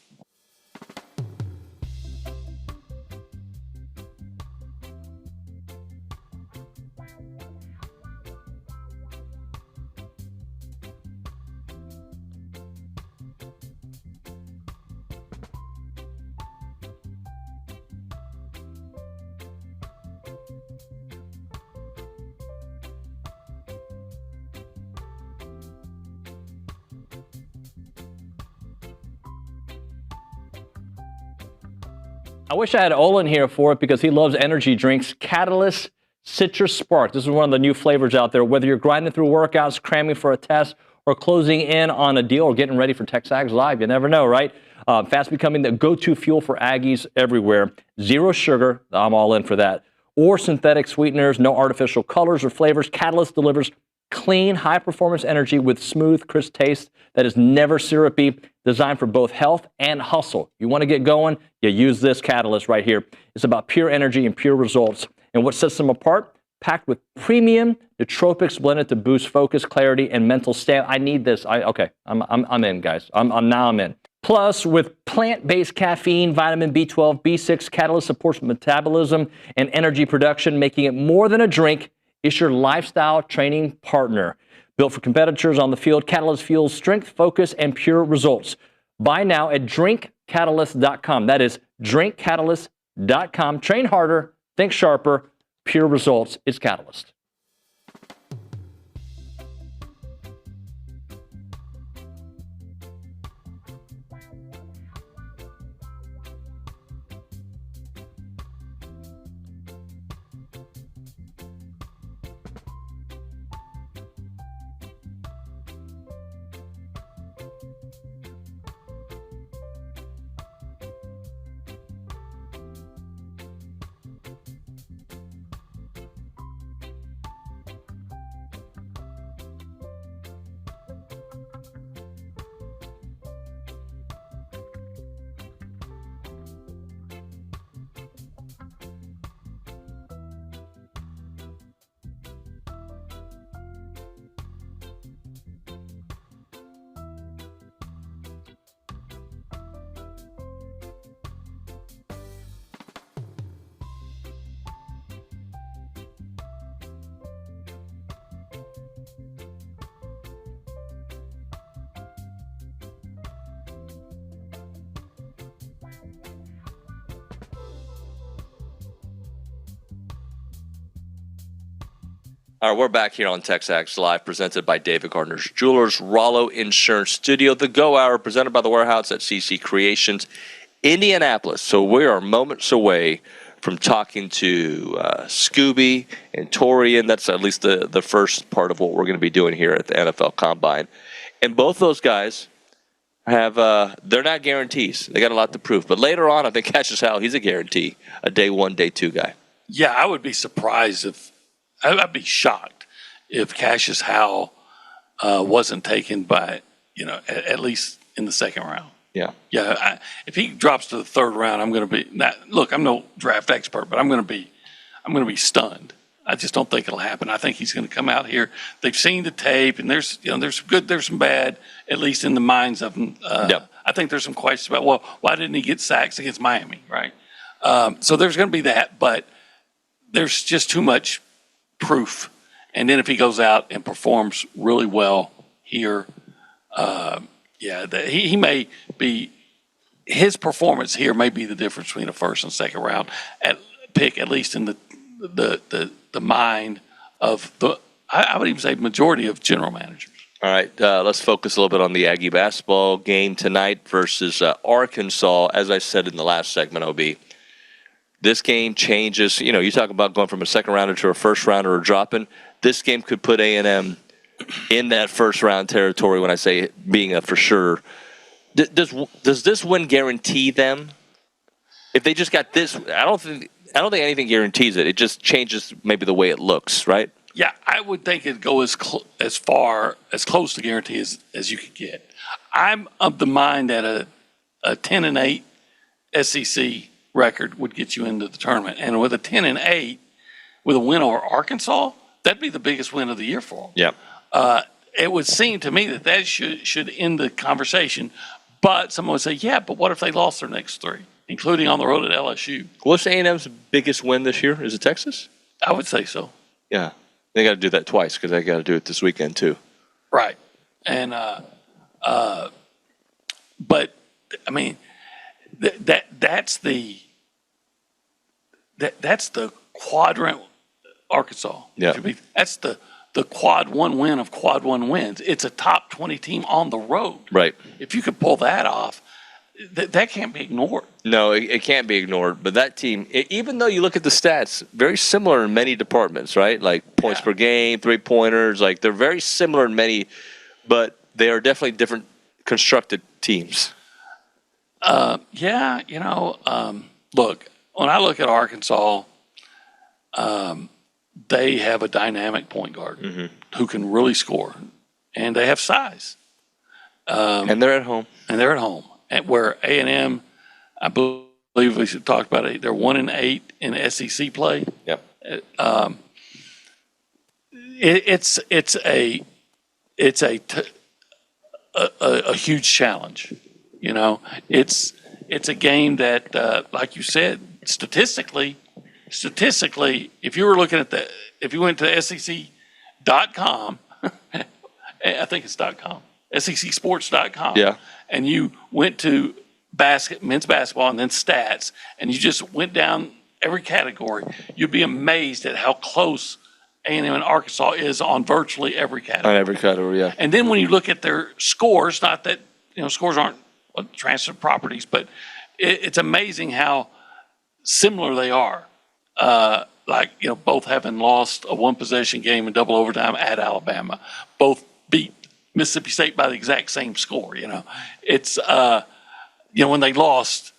I wish I had Olin here for it because he loves energy drinks. Catalyst Citrus Spark. This is one of the new flavors out there. Whether you're grinding through workouts, cramming for a test, or closing in on a deal or getting ready for TexAgs Live, you never know, right? Fast becoming the go-to fuel for Aggies everywhere. Zero sugar. I'm all in for that. Or synthetic sweeteners, no artificial colors or flavors. Catalyst delivers clean, high-performance energy with smooth, crisp taste that is never syrupy, designed for both health and hustle. You want to get going, you use this Catalyst right here. It's about pure energy and pure results. And what sets them apart? Packed with premium nootropics blended to boost focus, clarity, and mental stamina. I need this. I'm in, guys. I'm in. Plus, with plant-based caffeine, vitamin B12, B6, Catalyst supports metabolism and energy production, making it more than a drink. It's your lifestyle training partner. Built for competitors on the field, Catalyst fuels strength, focus, and pure results. Buy now at drinkcatalyst.com. That is drinkcatalyst.com. Train harder, think sharper, pure results. It's Catalyst. All right, we're back here on TexAgs Live, presented by David Gardner's Jewelers, Rollo Insurance Studio, the GO Hour, presented by the Warehouse at CC Creations. Indianapolis. So we are moments away from talking to Scooby and Torian. That's at least the first part of what we're going to be doing here at the NFL Combine. And both those guys have they're not guarantees. They got a lot to prove. But later on, I think Cassius Howell, he's a guarantee, a day one, day two guy. Yeah, I would be surprised I'd be shocked if Cassius Howell wasn't taken by, at least in the second round. Yeah. Yeah, if he drops to the third round, I'm going to be look, I'm no draft expert, but I'm going to be stunned. I just don't think it'll happen. I think he's going to come out here. They've seen the tape, and there's some good, there's some bad, at least in the minds of them. I think there's some questions about, well, why didn't he get sacks against Miami, right? So there's going to be that, but there's just too much proof. And then if he goes out and performs really well here, he may be. His performance here may be the difference between a first and second round pick, at least in the mind of I would even say majority of general managers. All right, let's focus a little bit on the Aggie basketball game tonight versus Arkansas. As I said in the last segment, OB, this game changes. You talk about going from a second rounder to a first rounder or dropping. This game could put A&M in that first round territory when I say being a for sure. Does this win guarantee them? If they just got this, I don't think anything guarantees it. It just changes maybe the way it looks, right? Yeah, I would think it'd go as close to guarantee as you could get. I'm of the mind that a 10-8 SEC record would get you into the tournament, and with a 10-8 with a win over Arkansas, that'd be the biggest win of the year for them. Yeah. It would seem to me that should end the conversation. But someone would say, yeah, but what if they lost their next three, including on the road at LSU? What's A&M's biggest win this year? Is it Texas? I would say so. Yeah. They got to do that twice because they got to do it this weekend too. Right. And but I mean that's the quadrant Arkansas. Yeah. That's the quad one win of quad one wins. It's a top 20 team on the road. Right. If you could pull that off, that can't be ignored. No, it can't be ignored. But that team, even though you look at the stats, very similar in many departments, right? Like points per game, three-pointers, like they're very similar in many, but they are definitely different constructed teams. Look, when I look at Arkansas, they have a dynamic point guard who can really score, and they have size. And they're at home. And where A&M, I believe we should talk about it. They're 1-8 in SEC play. Yep. It's a huge challenge. It's a game that, like you said, statistically, if you were looking at if you went to SEC.com, I think it's .com, SECsports.com, yeah, and you went to men's basketball and then stats, and you just went down every category, you'd be amazed at how close A&M and Arkansas is on virtually every category. On every category, yeah. And then when you look at their scores, not that scores aren't transitive properties, but it's amazing how similar they are. Both having lost a one-possession game in double overtime at Alabama, both beat Mississippi State by the exact same score. It's when they lost,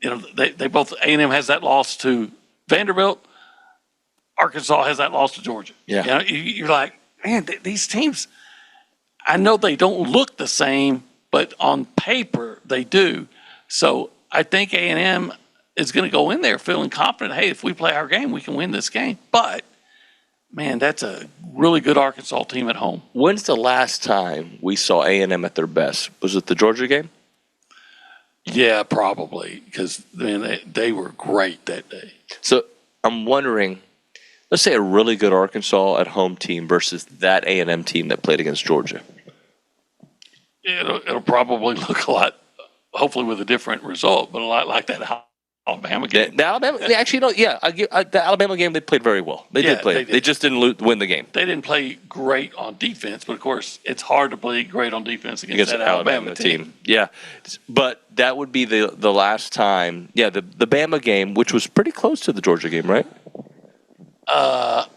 they both A&M has that loss to Vanderbilt, Arkansas has that loss to Georgia. Yeah, you're like, man, these teams. I know they don't look the same, but on paper they do. So I think A&M is going to go in there feeling confident, hey, if we play our game, we can win this game. But, man, that's a really good Arkansas team at home. When's the last time we saw A&M at their best? Was it the Georgia game? Yeah, probably, because they were great that day. So I'm wondering, let's say a really good Arkansas at home team versus that A&M team that played against Georgia. It'll probably look a lot, hopefully with a different result, but a lot like that Alabama game. The Alabama, they actually don't. Yeah, the Alabama game they played very well. They did play. They did. They just didn't win the game. They didn't play great on defense, but of course, it's hard to play great on defense against that Alabama team. Yeah, but that would be the last time. Yeah, the Bama game, which was pretty close to the Georgia game, right?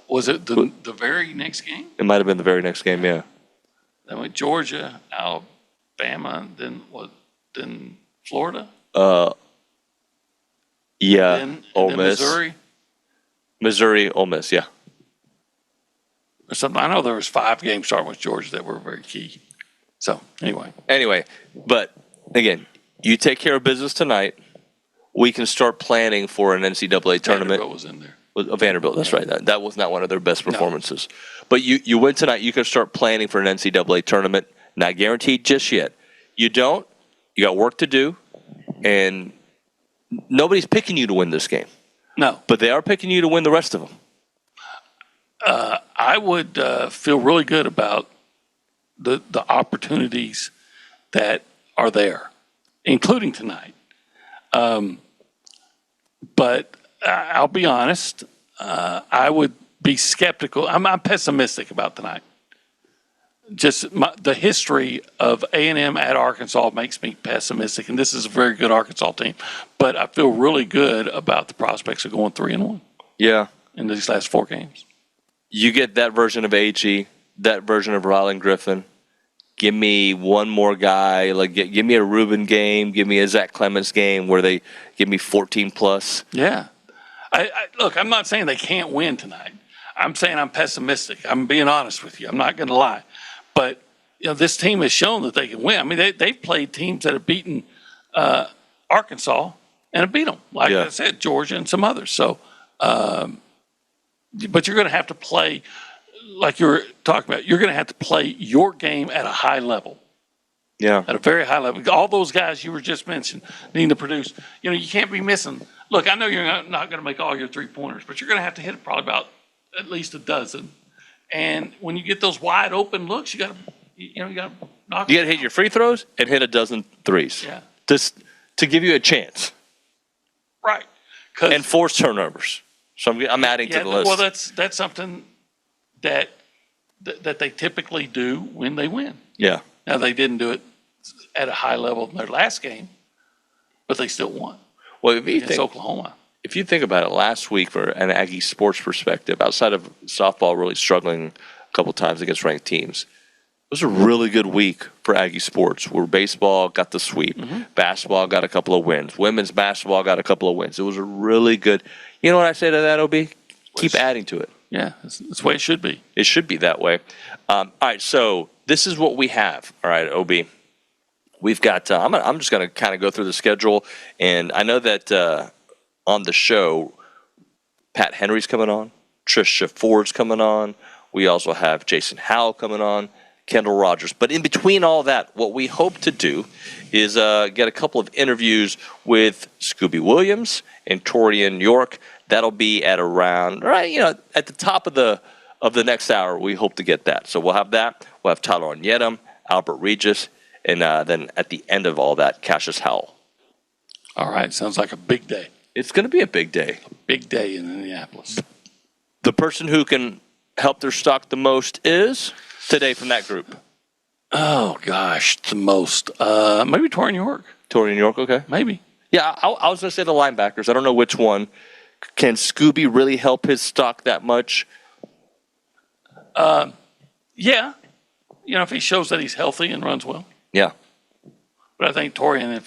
Was it the very next game? It might have been the very next game. Yeah. Then with Georgia, Alabama, then Florida. Yeah, then Ole Miss. Missouri, Ole Miss, yeah. Or something. I know there was 5 games starting with Georgia that were very key. So, anyway. But, again, you take care of business tonight. We can start planning for an NCAA tournament. Vanderbilt was in there. Vanderbilt, that's right. That was not one of their best performances. No. But you win tonight, you can start planning for an NCAA tournament. Not guaranteed just yet. You don't, you got work to do, and nobody's picking you to win this game. No. But they are picking you to win the rest of them. I would feel really good about the opportunities that are there, including tonight. But I'll be honest, I would be skeptical. I'm pessimistic about tonight. Just the history of A&M at Arkansas makes me pessimistic, and this is a very good Arkansas team. But I feel really good about the prospects of going 3-1. Yeah, in these last 4 games. You get that version of Aggie, that version of Rylan Griffin. Give me one more guy. Like give me a Reuben game. Give me a Zach Clemens game where they give me 14 plus. Yeah, look, I'm not saying they can't win tonight. I'm saying I'm pessimistic. I'm being honest with you. I'm not going to lie. But this team has shown that they can win. I mean, they've played teams that have beaten Arkansas and have beat them. Like I said, Georgia and some others. So, but you're going to have to play, like you were talking about, you're going to have to play your game at a high level. Yeah. At a very high level. All those guys you were just mentioning need to produce. You can't be missing. Look, I know you're not going to make all your 3-pointers, but you're going to have to hit probably about at least a dozen. And when you get those wide open looks, you got to knock. You got to hit your free throws and hit a dozen threes. Yeah. Just to give you a chance. Right. And force turnovers. So I'm adding to the list. Well, that's something that they typically do when they win. Yeah. Now they didn't do it at a high level in their last game, but they still won. Well, if you think Oklahoma. If you think about it, last week for an Aggie sports perspective, outside of softball really struggling a couple times against ranked teams, it was a really good week for Aggie sports where baseball got the sweep, basketball got a couple of wins, women's basketball got a couple of wins. It was a really good. You know what I say to that, OB? Keep adding to it. Yeah, that's the way it should be. It should be that way. All right, so this is what we have. All right, OB. We've got. I'm just going to kind of go through the schedule, and I know that. On the show, Pat Henry's coming on, Trisha Ford's coming on. We also have Jason Howell coming on, Kendall Rogers. But in between all that, what we hope to do is get a couple of interviews with Scooby Williams and Torian York. That'll be at around at the top of the next hour. We hope to get that. So we'll have that. We'll have Tyler Onyetam, Albert Regis, and then at the end of all that, Cassius Howell. All right, sounds like a big day. It's going to be a big day. A big day in Indianapolis. The person who can help their stock the most is today from that group. Oh, gosh, the most. Maybe Torian York. Torian York, okay. Maybe. Yeah, I was going to say the linebackers. I don't know which one. Can Scooby really help his stock that much? Yeah. If he shows that he's healthy and runs well. Yeah. But I think Torian,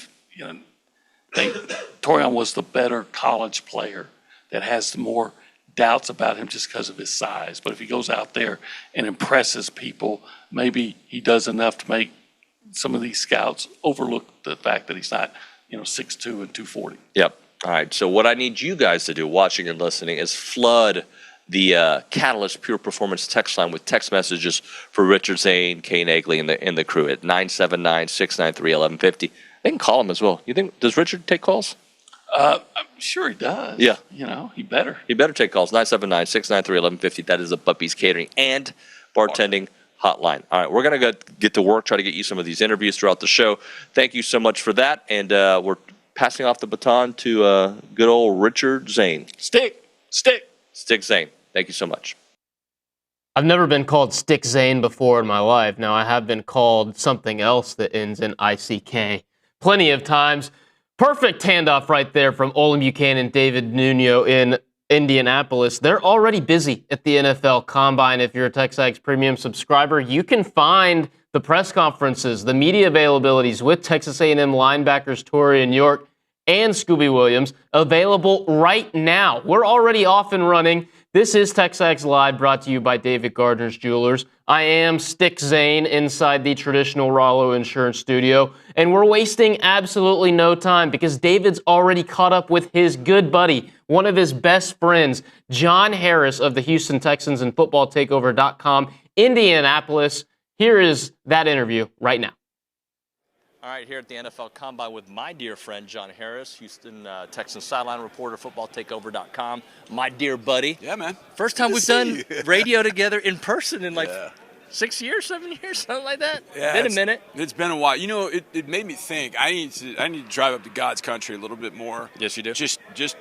Torian was the better college player that has more doubts about him just because of his size. But if he goes out there and impresses people, maybe he does enough to make some of these scouts overlook the fact that he's not, 6'2" and 240. Yep. All right. So what I need you guys to do, watching and listening, is flood the Catalyst Pure Performance text line with text messages for Richard Zane, Kane Agley, and the crew at 979-693-1150. They can call him as well. You think, does Richard take calls? I'm sure he does. Yeah. He better. He better take calls. 979-693-1150. That is the Puppies Catering and Bartending Hotline. All right, we're going to go get to work, try to get you some of these interviews throughout the show. Thank you so much for that. And we're passing off the baton to good old Richard Zane. Stick. Stick Zane. Thank you so much. I've never been called Stick Zane before in my life. Now, I have been called something else that ends in ICK plenty of times. Perfect handoff right there from Olin Buchanan, David Nuño in Indianapolis. They're already busy at the NFL Combine. If you're a TexAgs Premium subscriber, you can find the press conferences, the media availabilities with Texas A&M linebackers Torian York and Scooby Williams available right now. We're already off and running. This is TexAgs Live, brought to you by David Gardner's Jewelers. I am Stick Zane inside the traditional Rollo Insurance Studio, and we're wasting absolutely no time because David's already caught up with his good buddy, one of his best friends, John Harris of the Houston Texans and FootballTakeover.com, Indianapolis. Here is that interview right now. All right, here at the NFL Combine with my dear friend John Harris, Houston Texans sideline reporter, FootballTakeover.com. My dear buddy. Yeah, man. First time we've done radio together in person in 6 years, 7 years, something like that. Yeah, been a minute. It's been a while. You know, it made me think. I need to drive up to God's country a little bit more. Yes, you do. Just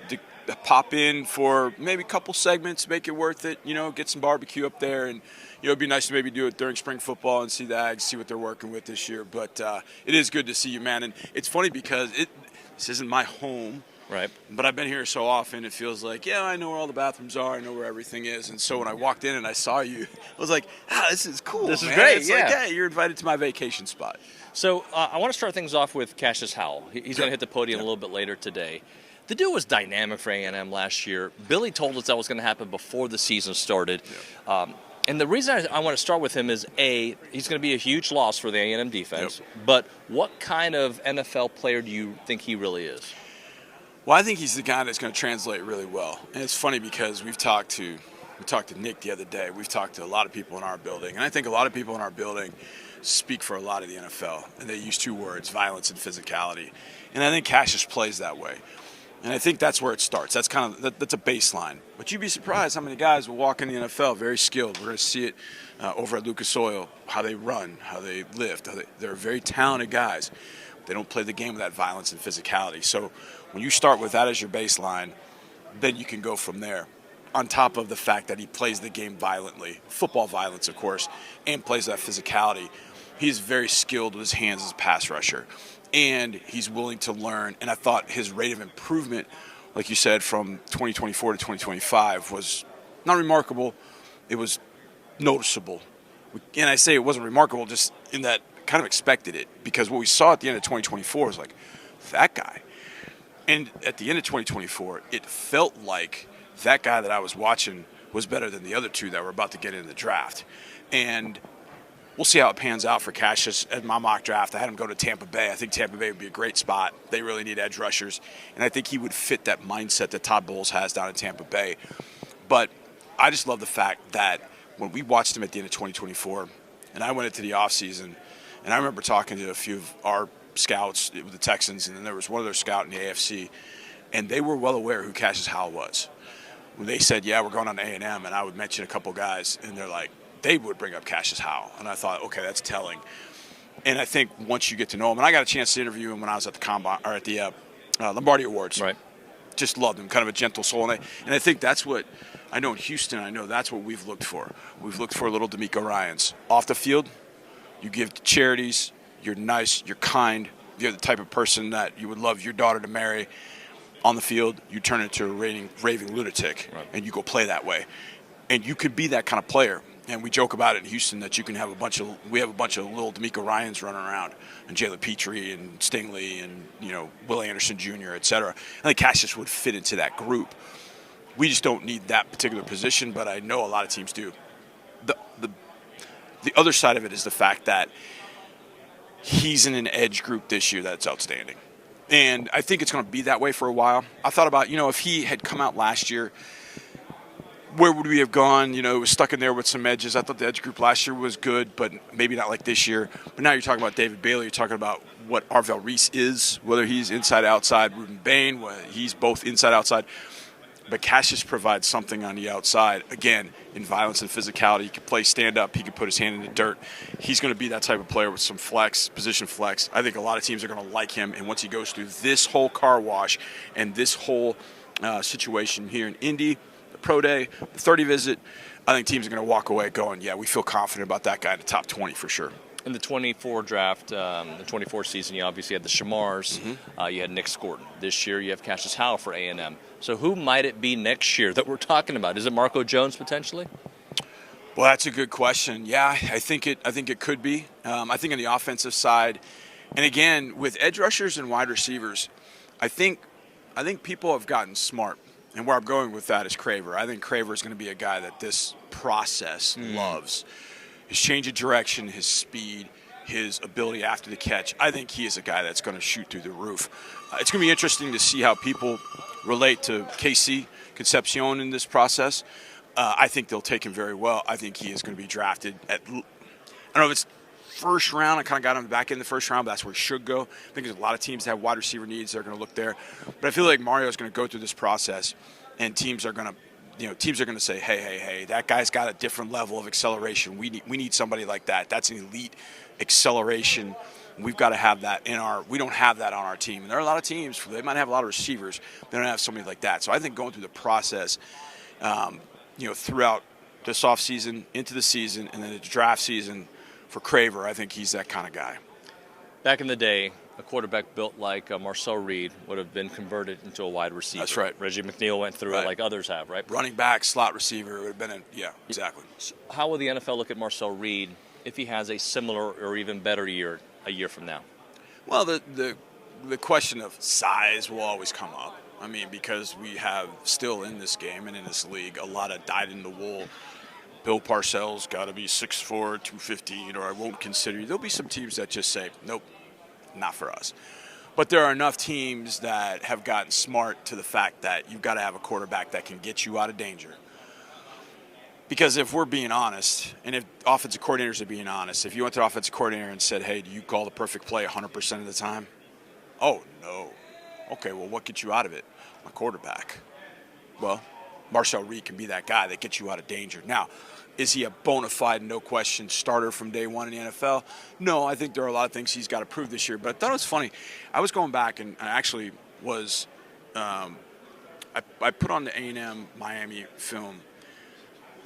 to pop in for maybe a couple segments, make it worth it. You know, get some barbecue up there, and it'd be nice to maybe do it during spring football and see the Ags, see what they're working with this year. But it is good to see you, man. And it's funny because this isn't my home. Right. But I've been here so often, it feels like, I know where all the bathrooms are, I know where everything is. And so when I walked in and I saw you, I was like, this is cool. This is man. great. It's yeah. like, you're invited to my vacation spot. So I want to start things off with Cassius Howell. He's going to hit the podium a little bit later today. The dude was dynamic for A&M last year. Billy told us that was going to happen before the season started. Yeah. And the reason I want to start with him is, A, he's going to be a huge loss for the A&M defense. But what kind of NFL player do you think he really is? Well, I think he's the guy that's going to translate really well. And it's funny because we talked to Nick the other day. We've talked to a lot of people in our building. And I think a lot of people in our building speak for a lot of the NFL. And they use two words, violence and physicality. And I think Cassius plays that way. And I think that's where it starts. That's that's a baseline. But you'd be surprised how many guys will walk in the NFL very skilled. We're going to see it over at Lucas Oil, how they run, how they lift. They're very talented guys. They don't play the game with that violence and physicality. So when you start with that as your baseline, then you can go from there. On top of the fact that he plays the game violently, football violence, of course, and plays that physicality. He's very skilled with his hands as a pass rusher. And he's willing to learn. And I thought his rate of improvement, like you said, from 2024 to 2025 was not remarkable. It was noticeable. And I say it wasn't remarkable just in that I kind of expected it. Because what we saw at the end of 2024 was like, that guy. And at the end of 2024, it felt like that guy that I was watching was better than the other two that were about to get in the draft. And we'll see how it pans out for Cassius. At my mock draft, I had him go to Tampa Bay. I think Tampa Bay would be a great spot. They really need edge rushers. And I think he would fit that mindset that Todd Bowles has down in Tampa Bay. But I just love the fact that when we watched him at the end of 2024, and I went into the offseason, and I remember talking to a few of our scouts with the Texans, and then there was one other scout in the AFC, and they were well aware who Cassius Howell was. When they said, we're going on to A&M, and I would mention a couple guys, and they're like, they would bring up Cassius Howell. And I thought, okay, that's telling. And I think once you get to know him, and I got a chance to interview him when I was at the Combine, or at the Lombardi Awards. Right. Just loved him, kind of a gentle soul. And I think that's what, I know in Houston, I know that's what we've looked for. We've looked for little D'Amico Ryans. Off the field, you give to charities, you're nice, you're kind, you're the type of person that you would love your daughter to marry. On the field, you turn into a raving lunatic, and you go play that way. And you could be that kind of player. And we joke about it in Houston that you can have we have a bunch of little D'Amico Ryans running around, and Jalen Petrie and Stingley and Will Anderson Jr., et cetera. I think Cassius would fit into that group. We just don't need that particular position, but I know a lot of teams do. The other side of it is the fact that he's in an edge group this year that's outstanding. And I think it's going to be that way for a while. I thought about, if he had come out last year, where would we have gone? It was stuck in there with some edges. I thought the edge group last year was good, but maybe not like this year. But now you're talking about David Bailey. You're talking about what Arvell Reese is, whether he's inside, outside. Ruben Bain, whether he's both inside, outside. But Cassius provides something on the outside. Again, in violence and physicality, he can play stand-up. He can put his hand in the dirt. He's going to be that type of player with some flex, position flex. I think a lot of teams are going to like him. And once he goes through this whole car wash and this whole situation here in Indy, the pro day, the 30 visit, I think teams are going to walk away going, yeah, we feel confident about that guy in the top 20 for sure. In the 24 draft, the 24 season, you obviously had the Shamars. You had Nick Scorton. This year, you have Cassius Howell for A&M. So who might it be next year that we're talking about? Is it Marco Jones potentially? Well, that's a good question. Yeah, I think it could be. I think on the offensive side, and again with edge rushers and wide receivers, I think people have gotten smart. And where I'm going with that is Craver. I think Craver is going to be a guy that this process loves. His change of direction, his speed, his ability after the catch. I think he is a guy that's going to shoot through the roof. It's going to be interesting to see how people relate to KC Concepcion in this process. I think they'll take him very well. I think he is going to be drafted at, I don't know if it's first round. I kind of got him back in the first round, but that's where he should go. I think there's a lot of teams that have wide receiver needs. They're going to look there. But I feel like Mario is going to go through this process, and teams are going to say, hey, that guy's got a different level of acceleration. We need somebody like that. That's an elite acceleration. We've got to have that we don't have that on our team. And there are a lot of teams, they might have a lot of receivers, they don't have somebody like that. So I think going through the process, throughout this offseason, into the season, and then the draft season for Craver, I think he's that kind of guy. Back in the day, a quarterback built like Marcel Reed would have been converted into a wide receiver. That's right. Reggie McNeil went through it like others have, right? Running back, slot receiver, would have been exactly. How will the NFL look at Marcel Reed if he has a similar or even better year a year from now? Well, the question of size will always come up. I mean, because we have still in this game and in this league a lot of dyed-in-the-wool. Bill Parcells got to be 6'4", 215, or I won't consider you. There'll be some teams that just say, nope, not for us. But there are enough teams that have gotten smart to the fact that you've got to have a quarterback that can get you out of danger. Because if we're being honest, and if offensive coordinators are being honest, if you went to the offensive coordinator and said, hey, do you call the perfect play 100% of the time? Oh, no. Okay, well, what gets you out of it? My quarterback. Well, Marcel Reed can be that guy that gets you out of danger. Now, is he a bona fide, no question starter from day one in the NFL? No, I think there are a lot of things he's got to prove this year. But I thought it was funny. I was going back and I actually was I put on the A&M Miami film,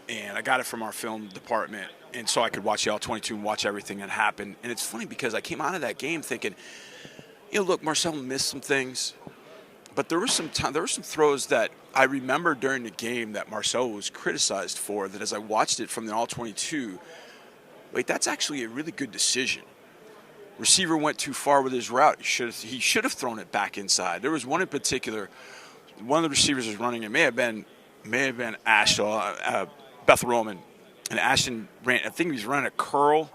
and I got it from our film department, and so I could watch the All-22 and watch everything that happened. And it's funny because I came out of that game thinking, look, Marcel missed some things, but there were some throws that I remember during the game that Marcel was criticized for, that as I watched it from the All-22, wait, that's actually a really good decision. Receiver went too far with his route. He should have thrown it back inside. There was one in particular, one of the receivers was running, it may have been Ashton, Beth Roman, and Ashton ran, I think he was running a curl,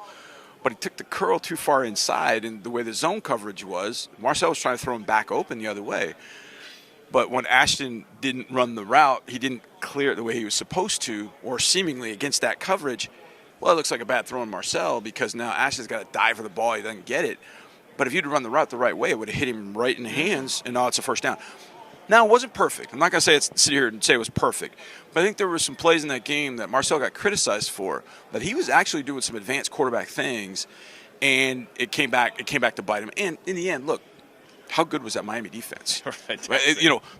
but he took the curl too far inside, and the way the zone coverage was, Marcel was trying to throw him back open the other way. But when Ashton didn't run the route, he didn't clear it the way he was supposed to, or seemingly against that coverage. Well, it looks like a bad throw on Marcel because now Ashton's got to dive for the ball. He doesn't get it. But if he'd run the route the right way, it would have hit him right in the hands, and now it's a first down. Now, it wasn't perfect. I'm not going to sit here and say it was perfect. But I think there were some plays in that game that Marcel got criticized for, that he was actually doing some advanced quarterback things, and it came back to bite him. And in the end, look, how good was that Miami defense?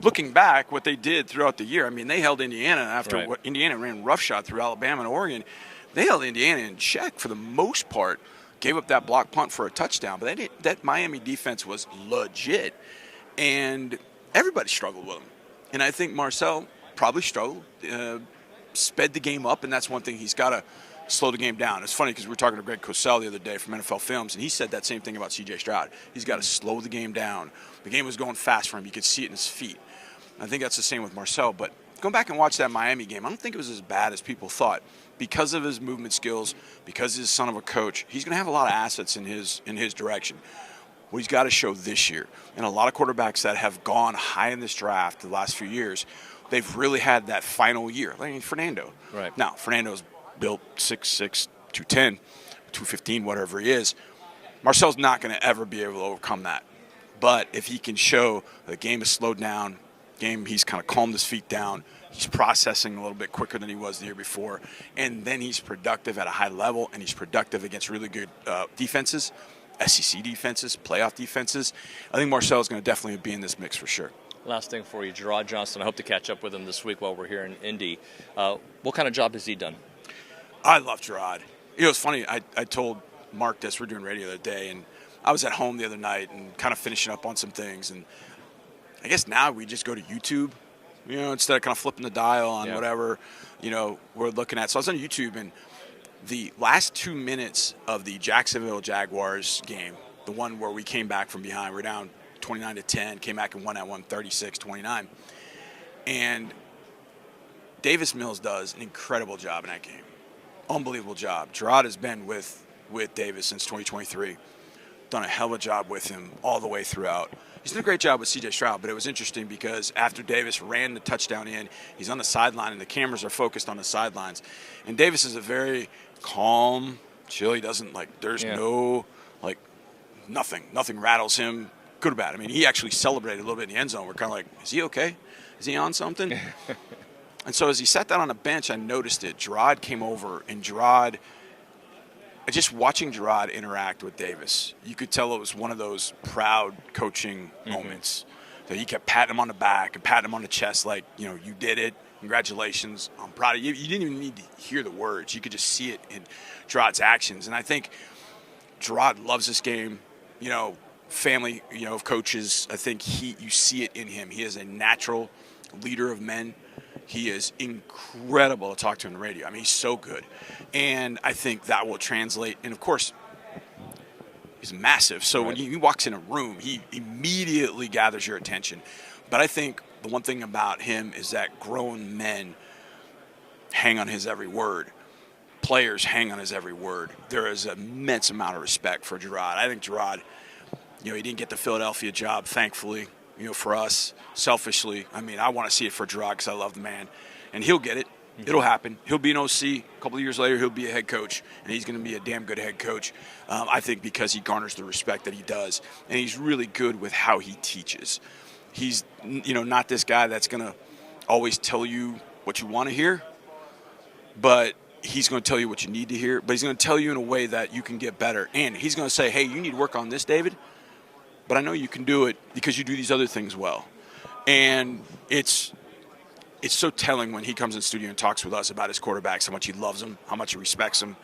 Looking back, what they did throughout the year, I mean, they held Indiana after what Indiana ran roughshod through Alabama and Oregon. They held Indiana in check for the most part, gave up that block punt for a touchdown. But that Miami defense was legit, and everybody struggled with them. And I think Marcel probably struggled, sped the game up, and that's one thing he's got to slow the game down. It's funny because we were talking to Greg Cosell the other day from NFL Films, and he said that same thing about C.J. Stroud. He's got to slow the game down. The game was going fast for him. You could see it in his feet. I think that's the same with Marcel. But going back and watch that Miami game, I don't think it was as bad as people thought. Because of his movement skills, because he's the son of a coach, he's going to have a lot of assets in his direction. What he's got to show this year, and a lot of quarterbacks that have gone high in this draft the last few years, they've really had that final year. Like Fernando. Right. Now, Fernando's built 6'6", 210, 215, whatever he is. Marcel's not going to ever be able to overcome that. But if he can show the game is slowed down, game, he's kind of calmed his feet down. He's processing a little bit quicker than he was the year before. And then he's productive at a high level, and he's productive against really good defenses, SEC defenses, playoff defenses. I think Marcel is going to definitely be in this mix for sure. Last thing for you, Gerard Johnson. I hope to catch up with him this week while we're here in Indy. What kind of job has he done? I love Gerard. You know, it's funny. I told Mark this. We're doing radio the other day, and I was at home the other night and kind of finishing up on some things. And I guess now we just go to YouTube, you know, instead of kind of flipping the dial on whatever, you know, we're looking at. So I was on YouTube, and the last 2 minutes of the Jacksonville Jaguars game, the one where we came back from behind, we're down 29-10, came back and won that one 36-29. And Davis Mills does an incredible job in that game. Unbelievable job. Gerard has been with Davis since 2023. Done a hell of a job with him all the way throughout. He's done a great job with C.J. Stroud, but it was interesting because after Davis ran the touchdown in, he's on the sideline, and the cameras are focused on the sidelines. And Davis is a very calm, chill. He doesn't, like, there's no, like, nothing rattles him, good or bad. I mean, he actually celebrated a little bit in the end zone. We're kind of like, is he okay? Is he on something? And so as he sat down on the bench, I noticed it. Gerard came over, and Gerard, just watching Gerard interact with Davis, you could tell it was one of those proud coaching moments. That he kept patting him on the back and patting him on the chest like, you know, you did it. Congratulations. I'm proud of you. You didn't even need to hear the words. You could just see it in Gerard's actions. And I think Gerard loves this game. You know, family, you know, of coaches, I think you see it in him. He is a natural leader of men. He is incredible to talk to on the radio. I mean, he's so good. And I think that will translate. And, of course, he's massive. So when he walks in a room, he immediately gathers your attention. But I think the one thing about him is that grown men hang on his every word. Players hang on his every word. There is an immense amount of respect for Gerard. I think Gerard, you know, he didn't get the Philadelphia job, thankfully. You know, for us, selfishly, I mean, I want to see it for Gerard because I love the man. And he'll get it. It'll happen. He'll be an OC. A couple of years later, he'll be a head coach, and he's going to be a damn good head coach, I think, because he garners the respect that he does. And he's really good with how he teaches. He's, you know, not this guy that's going to always tell you what you want to hear, but he's going to tell you what you need to hear. But he's going to tell you in a way that you can get better. And he's going to say, hey, you need to work on this, David. But I know you can do it because you do these other things well. And it's so telling when he comes in the studio and talks with us about his quarterbacks, how much he loves them, how much he respects them.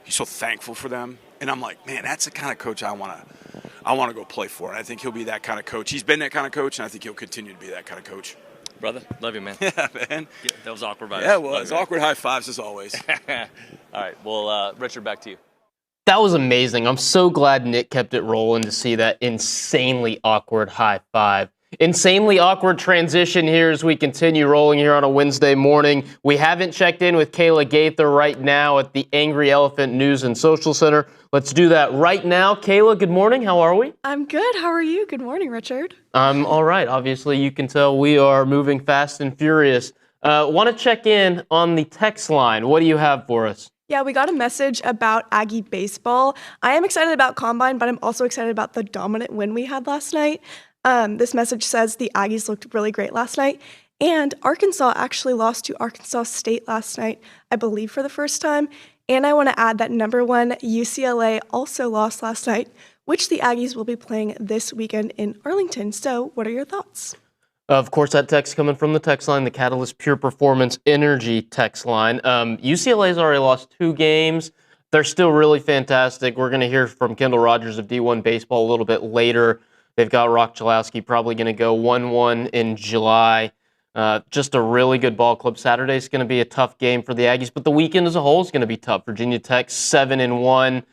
He's so thankful for them. And I'm like, man, that's the kind of coach I want to go play for. And I think he'll be that kind of coach. He's been that kind of coach, and I think he'll continue to be that kind of coach. Brother, love you, man. Yeah, man. Yeah, that was awkward vibes. Yeah, well, it's awkward high fives as always. All right, well, Richard, back to you. That was amazing. I'm so glad Nick kept it rolling to see that insanely awkward high five. Insanely awkward transition here as we continue rolling here on a Wednesday morning. We haven't checked in with Kayla Gaither right now at the Angry Elephant News and Social Center. Let's do that right now. Kayla, good morning. How are we? I'm good. How are you? Good morning, Richard. I'm all right. Obviously, you can tell we are moving fast and furious. Want to check in on the text line. What do you have for us? Yeah, we got a message about Aggie baseball. I am excited about Combine, but I'm also excited about the dominant win we had last night. This message says the Aggies looked really great last night, and Arkansas actually lost to Arkansas State last night, I believe for the first time. And I want to add that number one, UCLA also lost last night, which the Aggies will be playing this weekend in Arlington. So what are your thoughts? Of course, that text coming from the text line, the Catalyst Pure Performance Energy text line. UCLA's already lost 2 games. They're still really fantastic. We're going to hear from Kendall Rogers of D1Baseball a little bit later. They've got Rock Chalowski probably going to go 1-1 in July. Just a really good ball club. Saturday's going to be a tough game for the Aggies, but the weekend as a whole is going to be tough. Virginia Tech 7-1.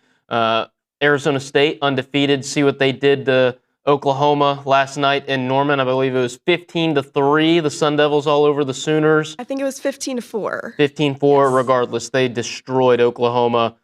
Arizona State undefeated. See what they did to Oklahoma last night in Norman. I believe it was 15-3. The Sun Devils all over the Sooners. I think it was 15-4. 15-4. Yes. Regardless, they destroyed Oklahoma.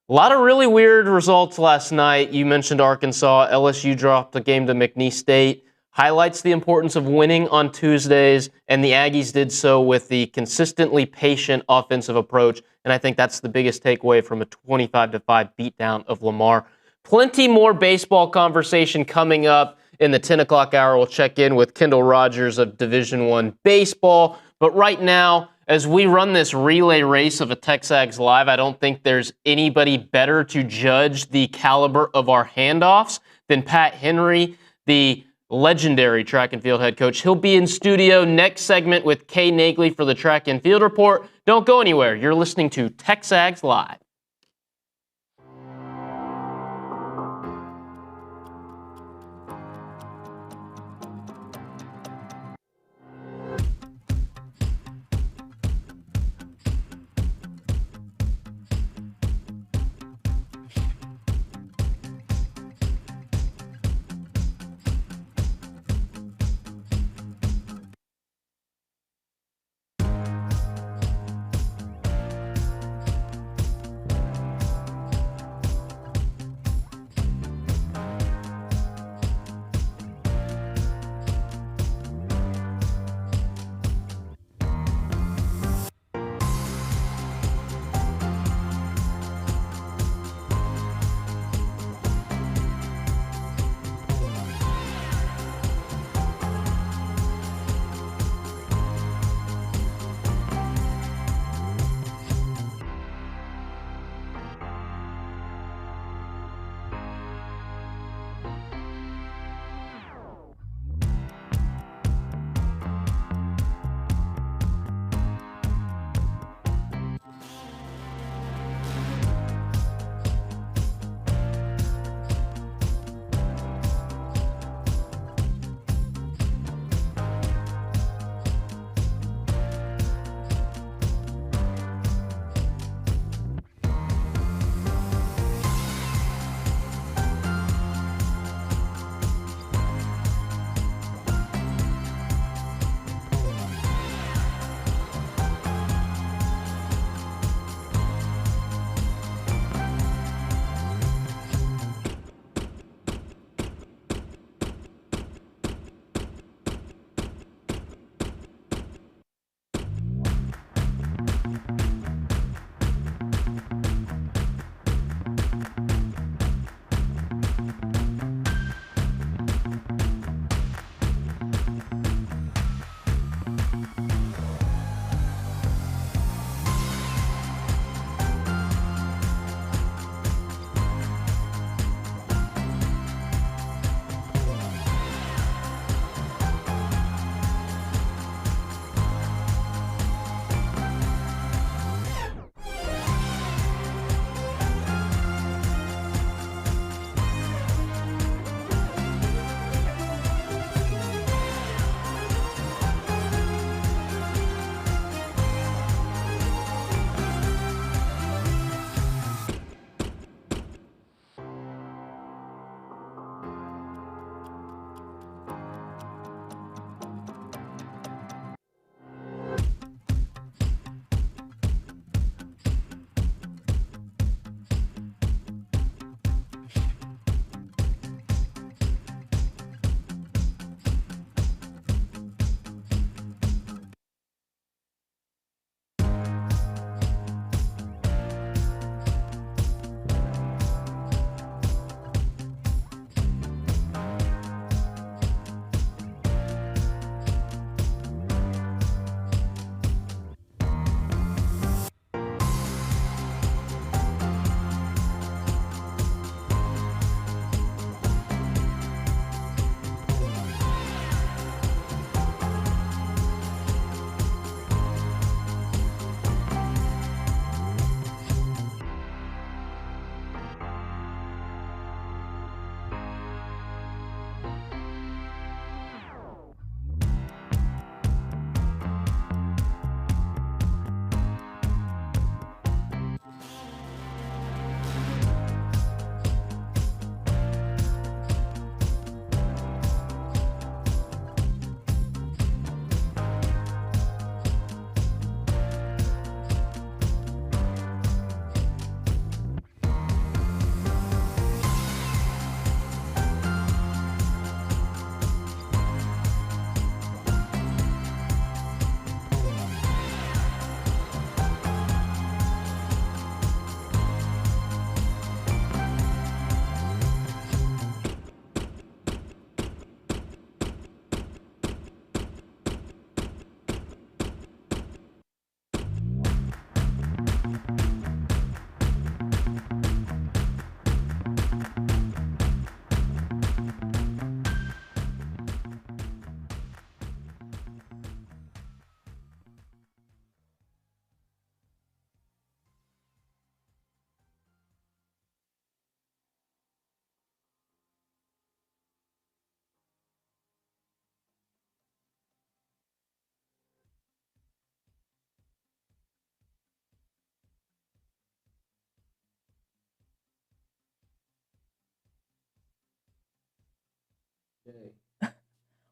A lot of really weird results last night. You mentioned Arkansas. LSU dropped a game to McNeese State. Highlights the importance of winning on Tuesdays, and the Aggies did so with the consistently patient offensive approach, and I think that's the biggest takeaway from a 25-5 beatdown of Lamar. Plenty more baseball conversation coming up In the 10 o'clock hour, we'll check in with Kendall Rogers of D1Baseball. But right now, as we run this relay race of a TexAgs Live, I don't think there's anybody better to judge the caliber of our handoffs than Pat Henry, the legendary track and field head coach. He'll be in studio next segment with Kay Nagley for the track and field report. Don't go anywhere. You're listening to TexAgs Live.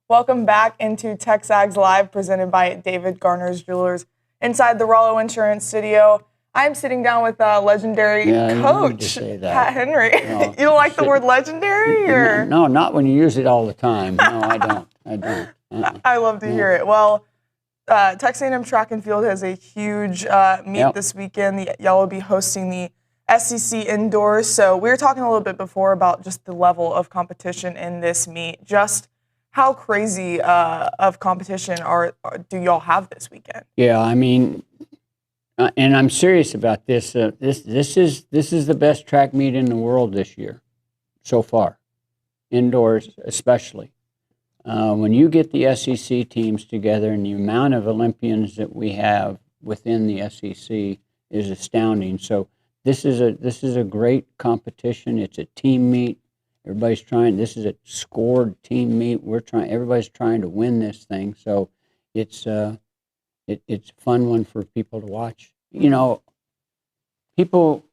Welcome back into TexAgs Live, presented by David Garner's Jewelers, inside the Rollo Insurance Studio. I'm sitting down with legendary coach Pat Henry. No, you don't like the word legendary, or no, not when you use it all the time. No, I don't. I don't. I love to hear it. Well, Texas A&M Track and Field has a huge meet this weekend. Y'all will be hosting the SEC indoors. So we were talking a little bit before about just the level of competition in this meet. Just how crazy of competition do y'all have this weekend? Yeah, I mean, and I'm serious about this. This is the best track meet in the world this year, so far, indoors especially. When you get the SEC teams together, and the amount of Olympians that we have within the SEC is astounding. So this is a great competition. It's a team meet. Everybody's trying. This is a scored team meet. Everybody's trying to win this thing. So it's a fun one for people to watch. You know, people.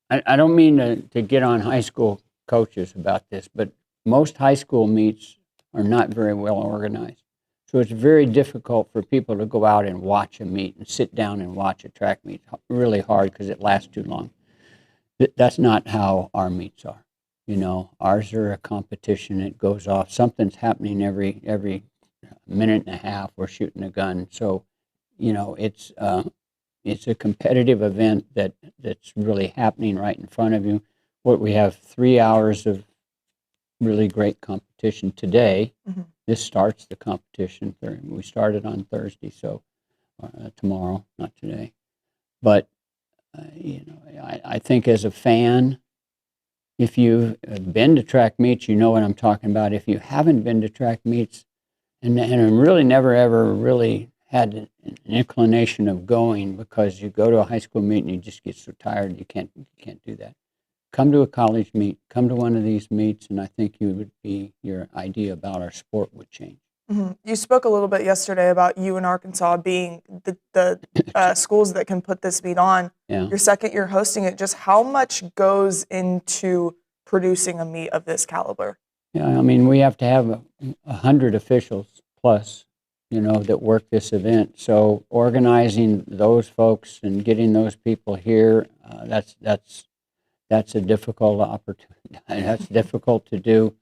I don't mean to get on high school coaches about this, but most high school meets are not very well organized. So it's very difficult for people to go out and watch a meet and sit down and watch a track meet. Really hard because it lasts too long. That's not how our meets are. You know, ours are a competition. It goes off. Something's happening every minute and a half. We're shooting a gun. So, you know, it's a competitive event that's really happening right in front of you. We have 3 hours of really great competition today. Mm-hmm. This starts the competition. We started on Thursday, so tomorrow, not today. But you know, I think as a fan, if you've been to track meets, you know what I'm talking about. If you haven't been to track meets, and really never ever really had an inclination of going, because you go to a high school meet and you just get so tired you can't do that. Come to a college meet, come to one of these meets, and I think your idea about our sport would change. Mm-hmm. You spoke a little bit yesterday about you and Arkansas being the schools that can put this meet on. Yeah. Your second year hosting it. Just how much goes into producing a meet of this caliber? Yeah, I mean, we have to have 100 officials plus, you know, that work this event. So organizing those folks and getting those people here, that's a difficult opportunity. That's difficult to do.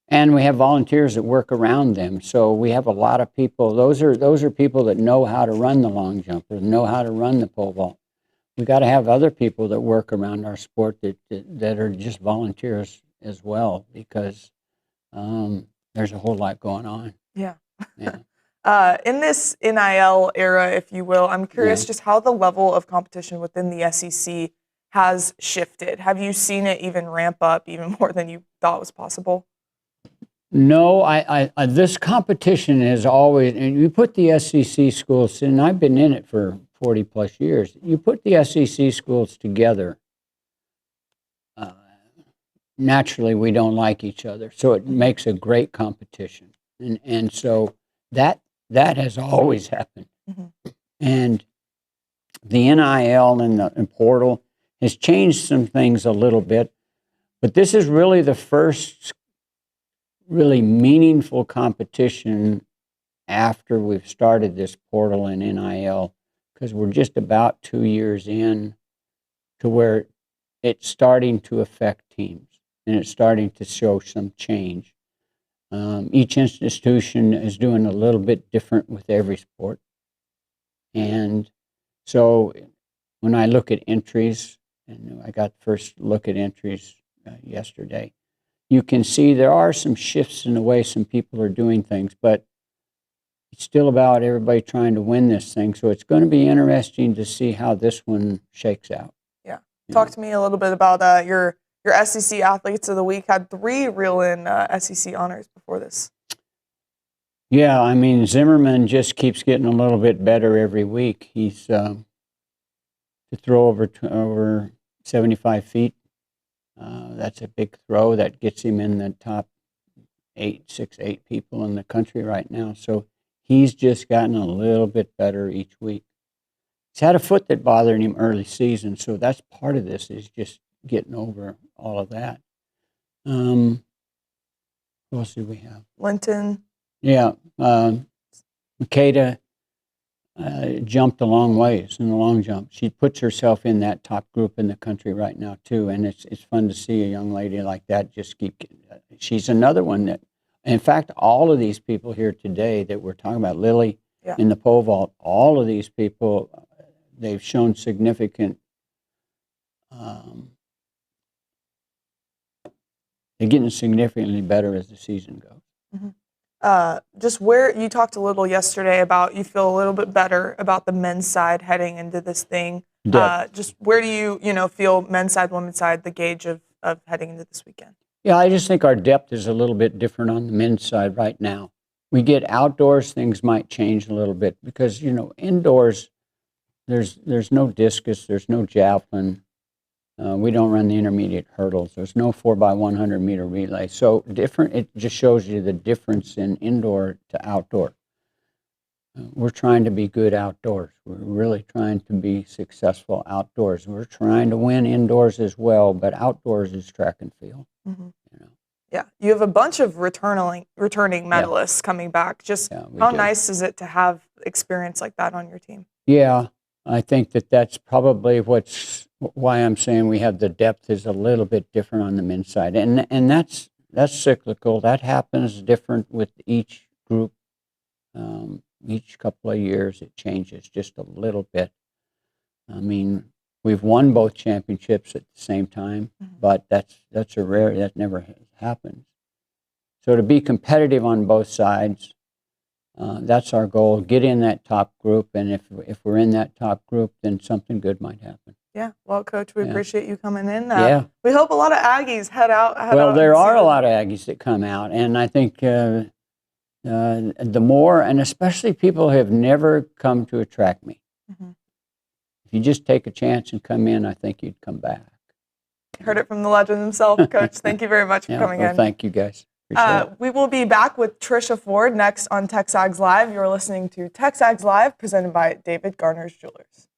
And we have volunteers that work around them. So we have a lot of people. Those are people that know how to run the long jump or know how to run the pole vault. We got to have other people that work around our sport that are just volunteers as well, because there's a whole lot going on. Yeah. Yeah. In this NIL era, if you will, I'm curious just how the level of competition within the SEC has shifted. Have you seen it even ramp up even more than you thought was possible? No, I this competition is always, and you put the SEC schools, and I've been in it for 40 plus years, you put the SEC schools together, naturally we don't like each other, so it makes a great competition. And so that has always happened. Mm-hmm. And the NIL and the portal has changed some things a little bit, but this is really the first really meaningful competition after we've started this portal and NIL, because we're just about 2 years in to where it's starting to affect teams and it's starting to show some change. Each institution is doing a little bit different with every sport. And so when I look at entries, and I got the first look at entries yesterday, you can see there are some shifts in the way some people are doing things, but it's still about everybody trying to win this thing. So it's going to be interesting to see how this one shakes out. Yeah. Talk to me a little bit about your SEC Athletes of the Week. Had 3 real-in SEC honors before this. Yeah, I mean, Zimmerman just keeps getting a little bit better every week. He's to throw over 75 feet. That's a big throw. That gets him in the top 8 people in the country right now. So he's just gotten a little bit better each week. He's had a foot that bothered him early season, so that's part of this, is just getting over all of that. Who else do we have? Linton. Yeah. Makeda jumped a long ways in the long jump. She puts herself in that top group in the country right now, too. And it's fun to see a young lady like that just keep. She's another one that, in fact, all of these people here today that we're talking about, Lily in the pole vault, all of these people, they've shown significant. They're getting significantly better as the season goes. Mm-hmm. Just where you talked a little yesterday about you feel a little bit better about the men's side heading into this thing. Just where do you feel men's side, women's side, the gauge of heading into this weekend? Yeah, I just think our depth is a little bit different on the men's side right now. We get outdoors, things might change a little bit because, indoors, there's no discus, there's no javelin. We don't run the intermediate hurdles. There's no 4x100 meter relay. So different. It just shows you the difference in indoor to outdoor. We're trying to be good outdoors. We're really trying to be successful outdoors. We're trying to win indoors as well, but outdoors is track and field. Mm-hmm. Yeah, you have a bunch of returning medalists coming back. Just how nice is it to have experience like that on your team? Yeah, I think that's probably why I'm saying we have the depth is a little bit different on the men's side, and that's cyclical. That happens different with each group. Each couple of years, it changes just a little bit. I mean, we've won both championships at the same time, but that's a rare. That never happens. So to be competitive on both sides, that's our goal. Get in that top group, and if we're in that top group, then something good might happen. Yeah. Well, Coach, we appreciate you coming in. We hope a lot of Aggies head out. There are a lot of Aggies that come out, and I think the more, and especially people who have never come to a track meet. Mm-hmm. If you just take a chance and come in, I think you'd come back. Heard it from the legend himself, Coach. Thank you very much for coming in. Thank you, guys. We will be back with Trisha Ford next on TexAgs Live. You're listening to TexAgs Live, presented by David Garner's Jewelers.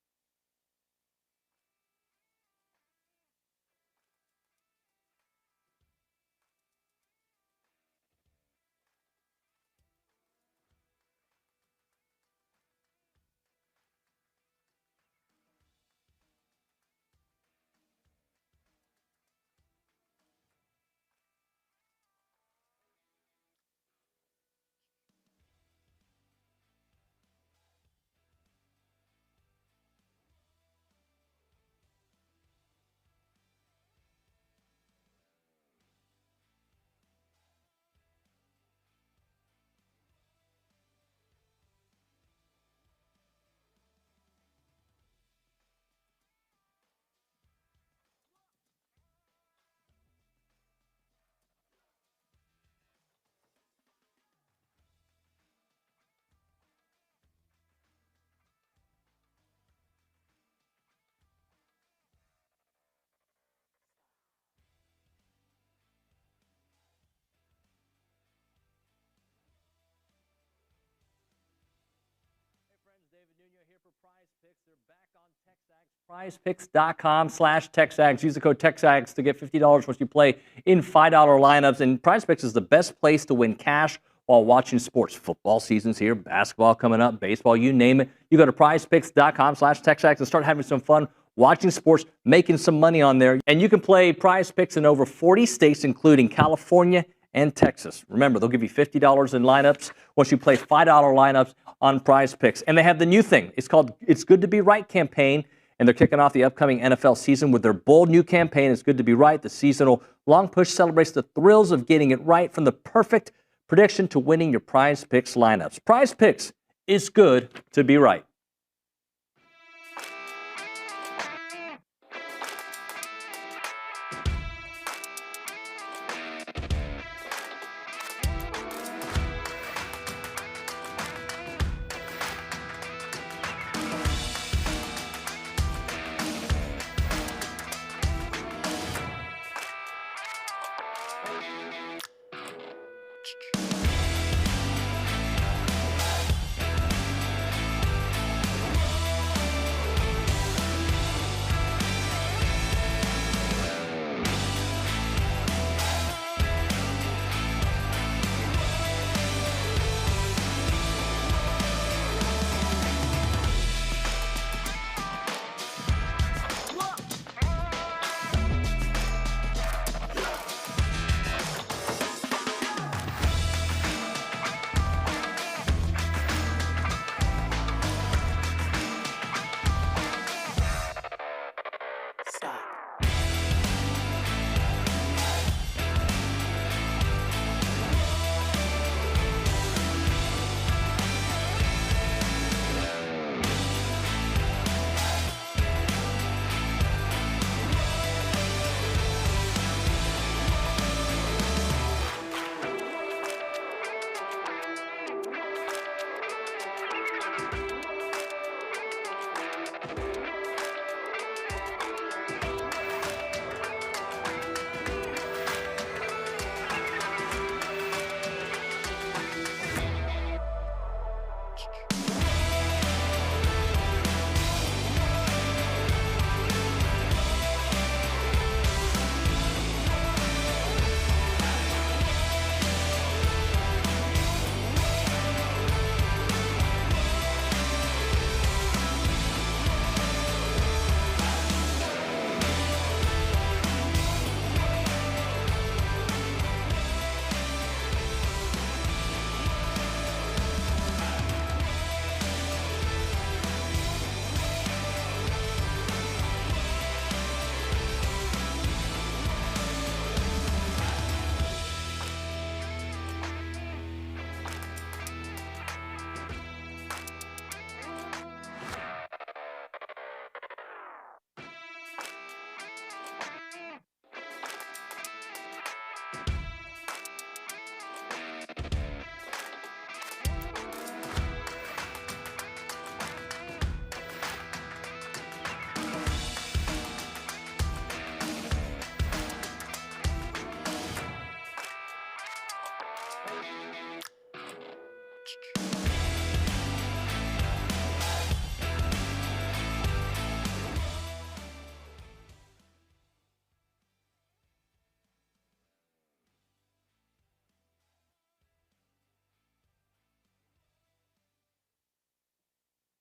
PrizePicks.com/TexAgs. Use the code TexAgs to get $50 once you play in $5 lineups. And PrizePicks is the best place to win cash while watching sports. Football season's here, basketball coming up, baseball, you name it. You go to PrizePicks.com/TexAgs and start having some fun watching sports, making some money on there. And you can play PrizePicks in over 40 states, including California and Texas. Remember, they'll give you $50 in lineups once you play $5 lineups on PrizePicks. And they have the new thing. It's called It's Good to Be Right campaign. And they're kicking off the upcoming NFL season with their bold new campaign, It's Good to Be Right. The seasonal long push celebrates the thrills of getting it right, from the perfect prediction to winning your PrizePicks lineups. PrizePicks is good to be right.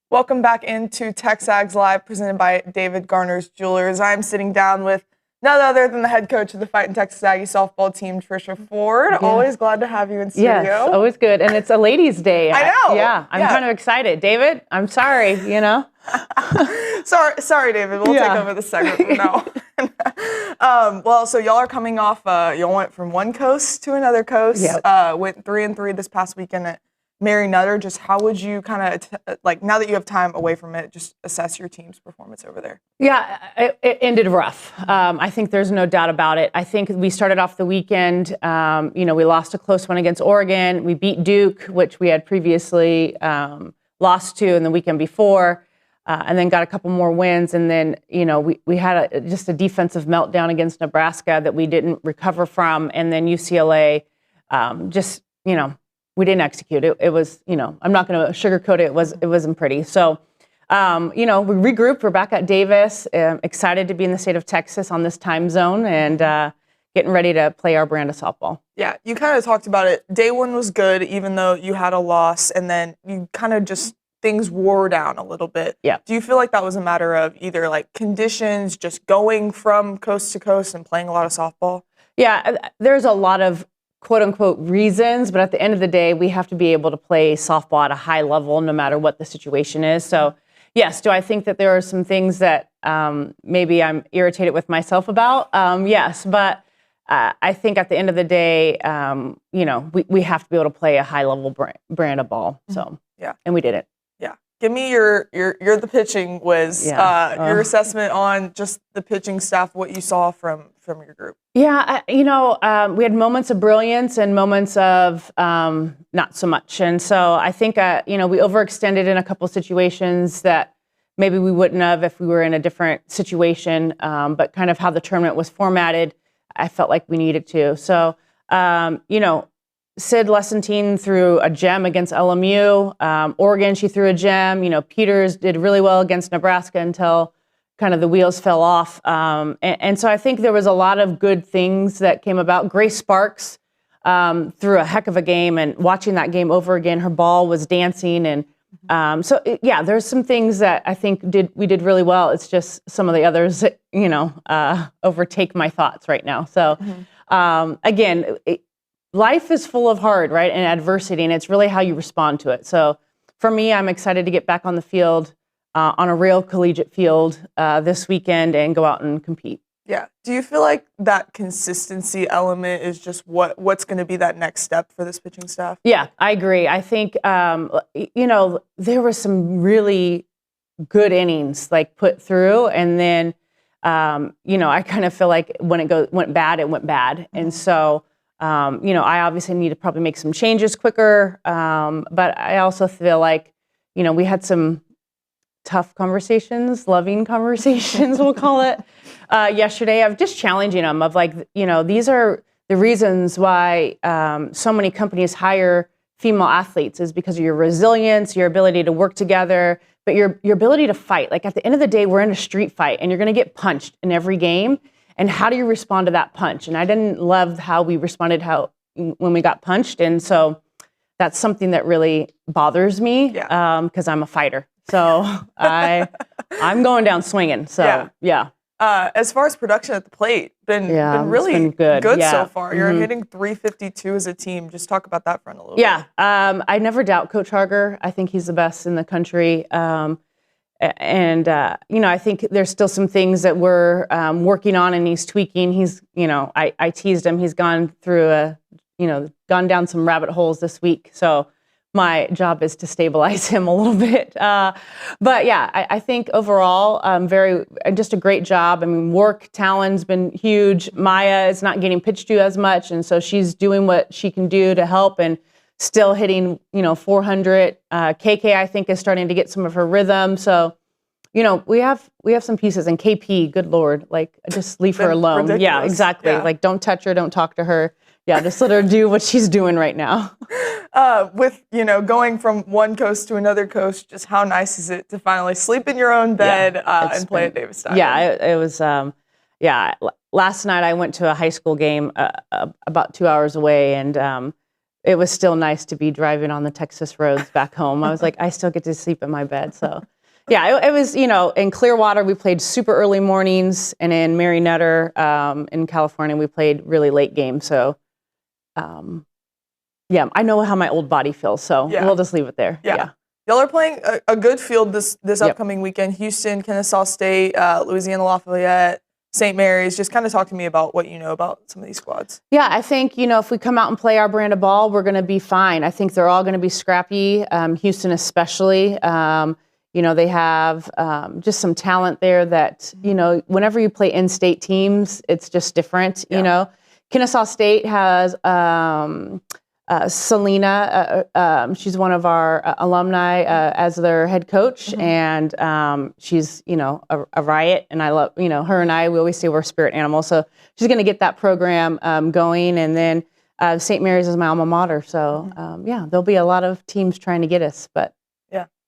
Welcome back into TexAgs Live, presented by David Garner's Jewelers. I'm sitting down with none other than the head coach of the Fighting Texas Aggie softball team, Trisha Ford. Yeah. Always glad to have you in studio. Yes, always good. And it's a ladies' day. I know. I'm kind of excited. David, I'm sorry, sorry, David. We'll take over the segment from now on. Well, so y'all are coming off, y'all went from one coast to another coast. Yep. Went 3-3 this past weekend at Mary Nutter. Just how would you kind of, now that you have time away from it, just assess your team's performance over there? Yeah, it ended rough. I think there's no doubt about it. I think we started off the weekend, we lost a close one against Oregon. We beat Duke, which we had previously lost to in the weekend before, and then got a couple more wins. And then, we had just a defensive meltdown against Nebraska that we didn't recover from. And then UCLA, we didn't execute it. It was, I'm not going to sugarcoat it. It wasn't pretty. So, we regrouped. We're back at Davis. Excited to be in the state of Texas on this time zone and getting ready to play our brand of softball. Yeah, you kind of talked about it. Day one was good, even though you had a loss, and then you kind of just things wore down a little bit. Yeah. Do you feel like that was a matter of either like conditions, just going from coast to coast and playing a lot of softball? Yeah, there's a lot of quote unquote reasons, but at the end of the day, we have to be able to play softball at a high level no matter what the situation is. So yes, do I think that there are some things that maybe I'm irritated with myself about? Yes, but I think at the end of the day, we have to be able to play a high level brand of ball. So yeah, and we did it. Yeah. Give me your the pitching whiz, your assessment on just the pitching staff, what you saw from your group. Yeah, we had moments of brilliance and moments of not so much. And so I think, we overextended in a couple situations that maybe we wouldn't have if we were in a different situation. But kind of how the tournament was formatted, I felt like we needed to. So, Sid Lessentine threw a gem against LMU. Oregon, she threw a gem. Peters did really well against Nebraska until kind of the wheels fell off. And so I think there was a lot of good things that came about. Grace Sparks threw a heck of a game, and watching that game over again, her ball was dancing. And there's some things that I think we did really well. It's just some of the others, overtake my thoughts right now. So life is full of hard, right, and adversity, and it's really how you respond to it. So for me, I'm excited to get back on the field, on a real collegiate field this weekend and go out and compete. Yeah. Do you feel like that consistency element is just what's going to be that next step for this pitching staff? Yeah, I agree. I think, there were some really good innings put through, and then, I kind of feel like when it went bad, it went bad. Mm-hmm. And so, I obviously need to probably make some changes quicker. But I also feel like, we had some tough conversations, loving conversations, we'll call it, yesterday, of just challenging them of these are the reasons why so many companies hire female athletes is because of your resilience, your ability to work together, but your ability to fight. At the end of the day, we're in a street fight and you're going to get punched in every game. And how do you respond to that punch? And I didn't love how we responded when we got punched. And so that's something that really bothers me because I'm a fighter. So I'm going down swinging. So yeah. As far as production at the plate, been really good so far. You're hitting 352 as a team. Just talk about that front a little bit. Yeah. I never doubt Coach Harger. I think he's the best in the country. I think there's still some things that we're working on and he's tweaking. He's, I teased him. He's gone through gone down some rabbit holes this week. So my job is to stabilize him a little bit. But yeah, I think overall, just a great job. I mean, Talon's been huge. Maya is not getting pitched to as much. And so she's doing what she can do to help and still hitting, 400. KK, I think, is starting to get some of her rhythm. So, we have some pieces. And KP, good Lord, just leave her alone. Ridiculous. Yeah, exactly. Yeah. Don't touch her, don't talk to her. Yeah, just let her do what she's doing right now. With, going from one coast to another coast, just how nice is it to finally sleep in your own bed and play at Davis Stadium? Yeah, it was, last night I went to a high school game about 2 hours away, and it was still nice to be driving on the Texas roads back home. I was like, I still get to sleep in my bed. So, yeah, it was, in Clearwater, we played super early mornings, and in Mary Nutter, in California, we played really late games. So, yeah, I know how my old body feels, so we'll just leave it there. Yeah. Y'all are playing a good field this upcoming weekend. Houston, Kennesaw State, Louisiana Lafayette, St. Mary's. Just kind of talk to me about what you know about some of these squads. Yeah, I think, if we come out and play our brand of ball, we're going to be fine. I think they're all going to be scrappy, Houston especially. They have just some talent there that, whenever you play in-state teams, it's just different, Kennesaw State has Selena. She's one of our alumni as their head coach, and she's, a riot. And I love, her and I, we always say we're spirit animals. So she's going to get that program going. And then St. Mary's is my alma mater. So, there'll be a lot of teams trying to get us, but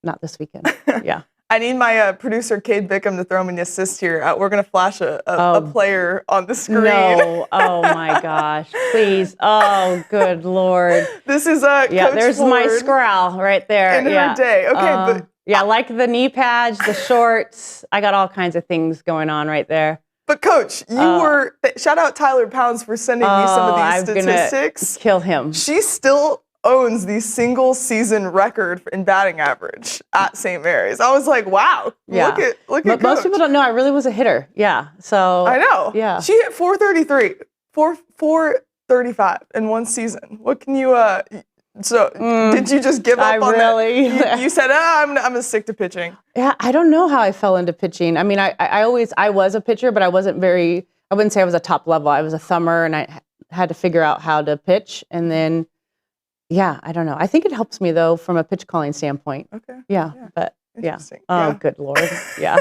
not this weekend. Yeah. I need my producer, Cade Bickham, to throw me an assist here. We're going to flash a player on the screen. No. Oh, my gosh. Please. Oh, good Lord. This is Coach there's Ford my scroll right there. in her day. Okay. But like the knee pads, the shorts. I got all kinds of things going on right there. But, Coach, you were – shout out Tyler Pounds for sending me some of these statistics. Kill him. She still owns the single season record in batting average at St. Mary's. I was like, wow, look at Most Coach. people don't know I really was a hitter. Yeah. So I know. Yeah. She hit 433, 435 in one season. What can you did you just give up on that? You said, I'm gonna stick to pitching. Yeah, I don't know how I fell into pitching. I mean, I was a pitcher, but I wouldn't say I was a top level. I was a thumber, and I had to figure out how to pitch, and then yeah, I don't know. I think it helps me though from a pitch calling standpoint. Okay. Yeah. But interesting. Oh, good Lord. Yeah.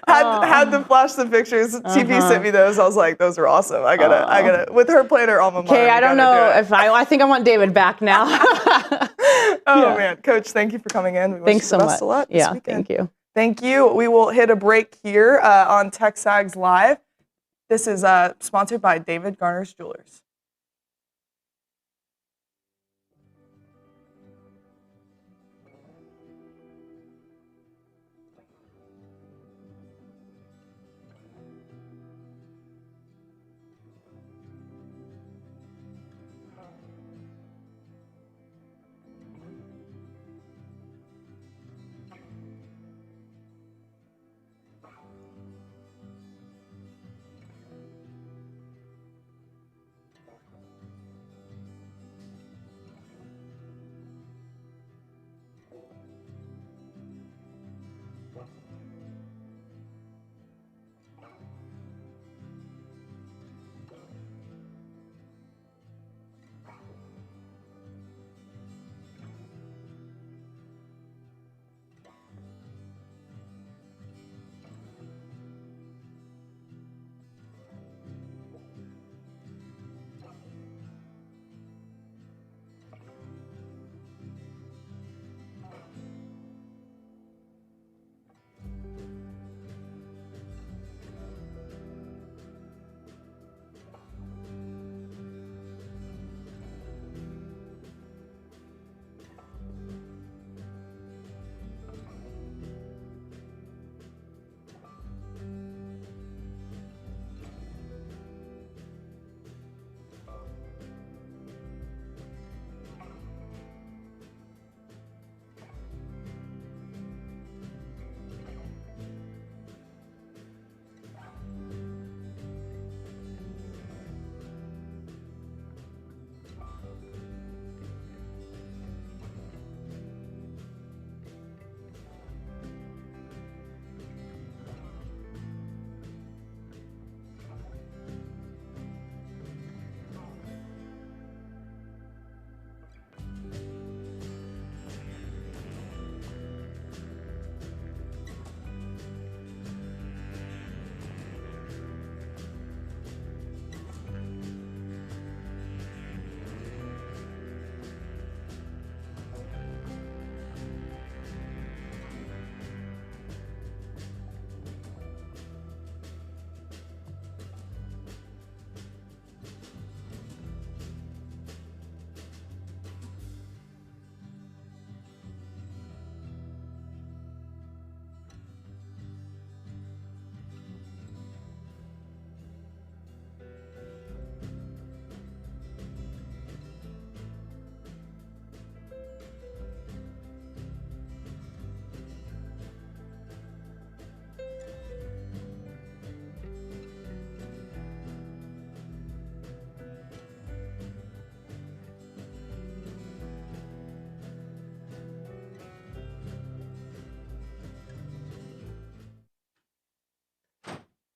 had to flash the pictures. TP sent me those. I was like, those are awesome. I gotta with her playing her alma mater. Okay, I don't know if I think I want David back now. Man, Coach, thank you for coming in. We Thanks so much. Best of luck this weekend. Thank you. Thank you. We will hit a break here on TexAgs Live. This is sponsored by David Garner's Jewelers.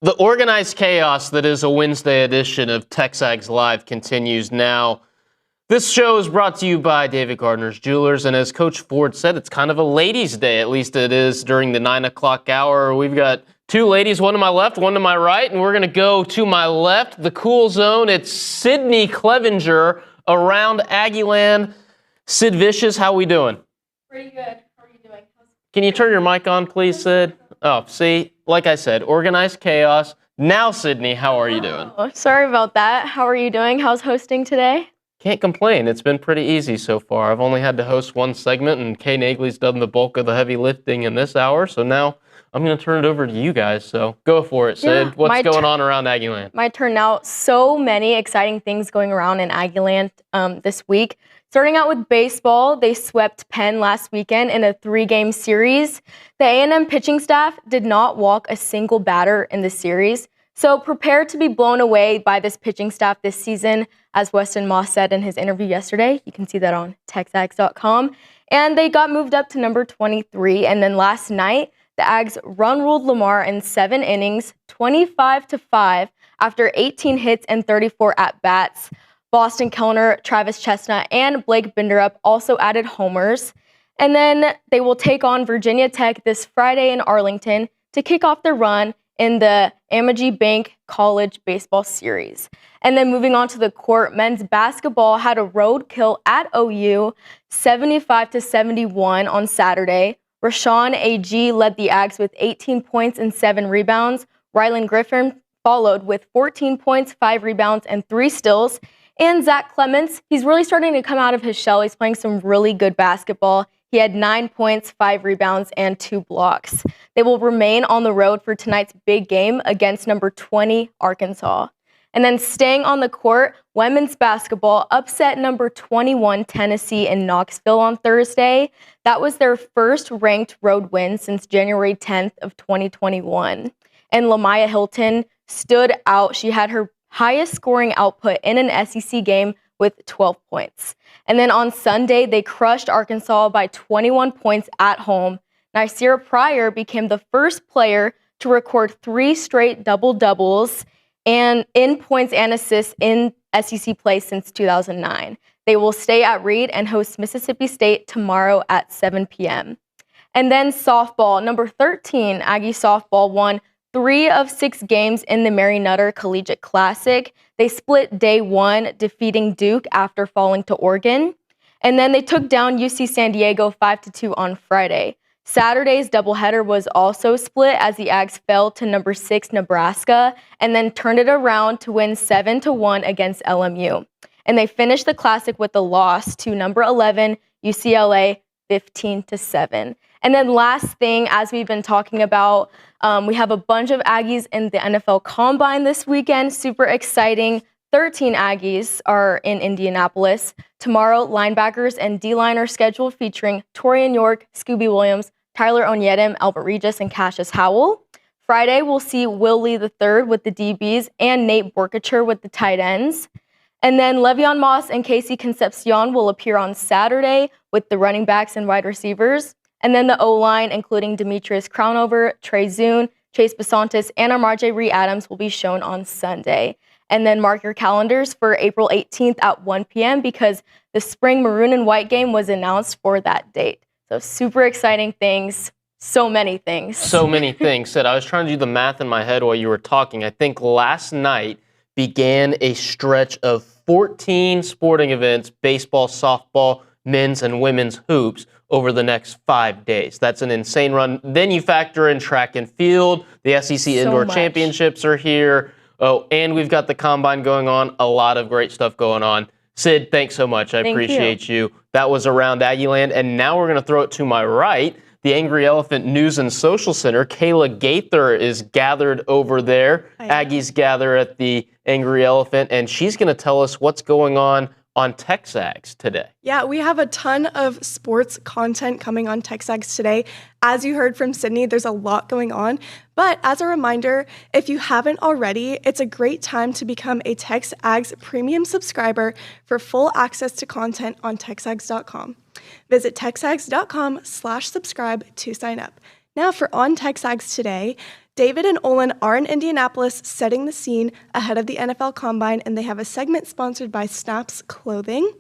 The organized chaos that is a Wednesday edition of TexAgs Live continues now. This show is brought to you by David Gardner's Jewelers, and as Coach Ford said, it's kind of a ladies' day, at least it is during the 9 o'clock hour. We've got two ladies, one to my left, one to my right, and we're going to go to my left, the cool zone. It's Sydney Cleavinger, Around Aggieland. Sid Vicious, how we doing? Pretty good. How are you doing? Can you turn your mic on, please, Sid? Oh, see, like I said, organized chaos. Now, Sydney, how are you doing? Oh, sorry about that. How are you doing? How's hosting today? Can't complain. It's been pretty easy so far. I've only had to host one segment, and Kay Nagley's done the bulk of the heavy lifting in this hour, so now I'm going to turn it over to you guys. So go for it, Sid. Yeah, What's going on around Aggieland? My turn now. So many exciting things going around in Aggieland this week. Starting out with baseball, they swept Penn last weekend in a 3-game series. The A&M pitching staff did not walk a single batter in the series. So prepare to be blown away by this pitching staff this season, as Weston Moss said in his interview yesterday. You can see that on TexAgs.com. And they got moved up to number 23. And then last night, the Ags run-ruled Lamar in 7 innings, 25-5, after 18 hits and 34 at-bats. Boston Kellner, Travis Chestnut, and Blake Binderup also added homers. And then they will take on Virginia Tech this Friday in Arlington to kick off their run in the Aggie Bank College Baseball Series. And then moving on to the court, men's basketball had a roadkill at OU, 75-71 on Saturday. Rashawn Aggie led the Ags with 18 points and 7 rebounds. Rylan Griffin followed with 14 points, 5 rebounds, and 3 steals. And Zach Clements, he's really starting to come out of his shell. He's playing some really good basketball. He had 9 points, 5 rebounds, and 2 blocks. They will remain on the road for tonight's big game against number 20, Arkansas. And then staying on the court, women's basketball upset number 21, Tennessee in Knoxville on Thursday. That was their first ranked road win since January 10th of 2021. And Lamaya Hilton stood out. She had her highest scoring output in an SEC game with 12 points. And then on Sunday, they crushed Arkansas by 21 points at home. Nycera Pryor became the first player to record 3 straight double-doubles and in points and assists in SEC play since 2009. They will stay at Reed and host Mississippi State tomorrow at 7 p.m. And then softball, number 13, Aggie softball won 3 of 6 games in the Mary Nutter Collegiate Classic. They split day 1, defeating Duke after falling to Oregon. And then they took down UC San Diego 5-2 on Friday. Saturday's doubleheader was also split as the Ags fell to number 6 Nebraska and then turned it around to win 7-1 against LMU. And they finished the Classic with a loss to number 11 UCLA 15-7. And then last thing, as we've been talking about, we have a bunch of Aggies in the NFL Combine this weekend. Super exciting. 13 Aggies are in Indianapolis. Tomorrow, linebackers and D-line are scheduled featuring Torian York, Scooby Williams, Tyler Onyedim, Albert Regis, and Cassius Howell. Friday, we'll see Will Lee III with the DBs and Nate Borkacher with the tight ends. And then Le'Veon Moss and Casey Concepcion will appear on Saturday with the running backs and wide receivers. And then the O-line, including Demetrius Crownover, Trey Zune, Chase Basantis, and Amar'e Ree Adams will be shown on Sunday. And then mark your calendars for April 18th at 1 p.m. because the spring maroon and white game was announced for that date. So super exciting things. So many things. So many things. Sid, I was trying to do the math in my head while you were talking. I think last night began a stretch of 14 sporting events, baseball, softball, men's and women's hoops, over the next 5 days. That's an insane run. Then you factor in track and field. The SEC Indoor Championships are here. Oh, and we've got the Combine going on. A lot of great stuff going on. Sid, thanks so much. I appreciate you. That was Around Aggieland. And now we're going to throw it to my right. The Angry Elephant News and Social Center. Kayla Gaither is gathered over there. Aggies gather at the Angry Elephant, and she's going to tell us what's going on TexAgs today. Yeah, we have a ton of sports content coming on TexAgs today. As you heard from Sydney, there's a lot going on. But as a reminder, if you haven't already, it's a great time to become a TexAgs premium subscriber for full access to content on TexAgs.com. Visit TexAgs.com/subscribe to sign up. Now for On TexAgs today, David and Olin are in Indianapolis setting the scene ahead of the NFL Combine, and they have a segment sponsored by Snaps Clothing.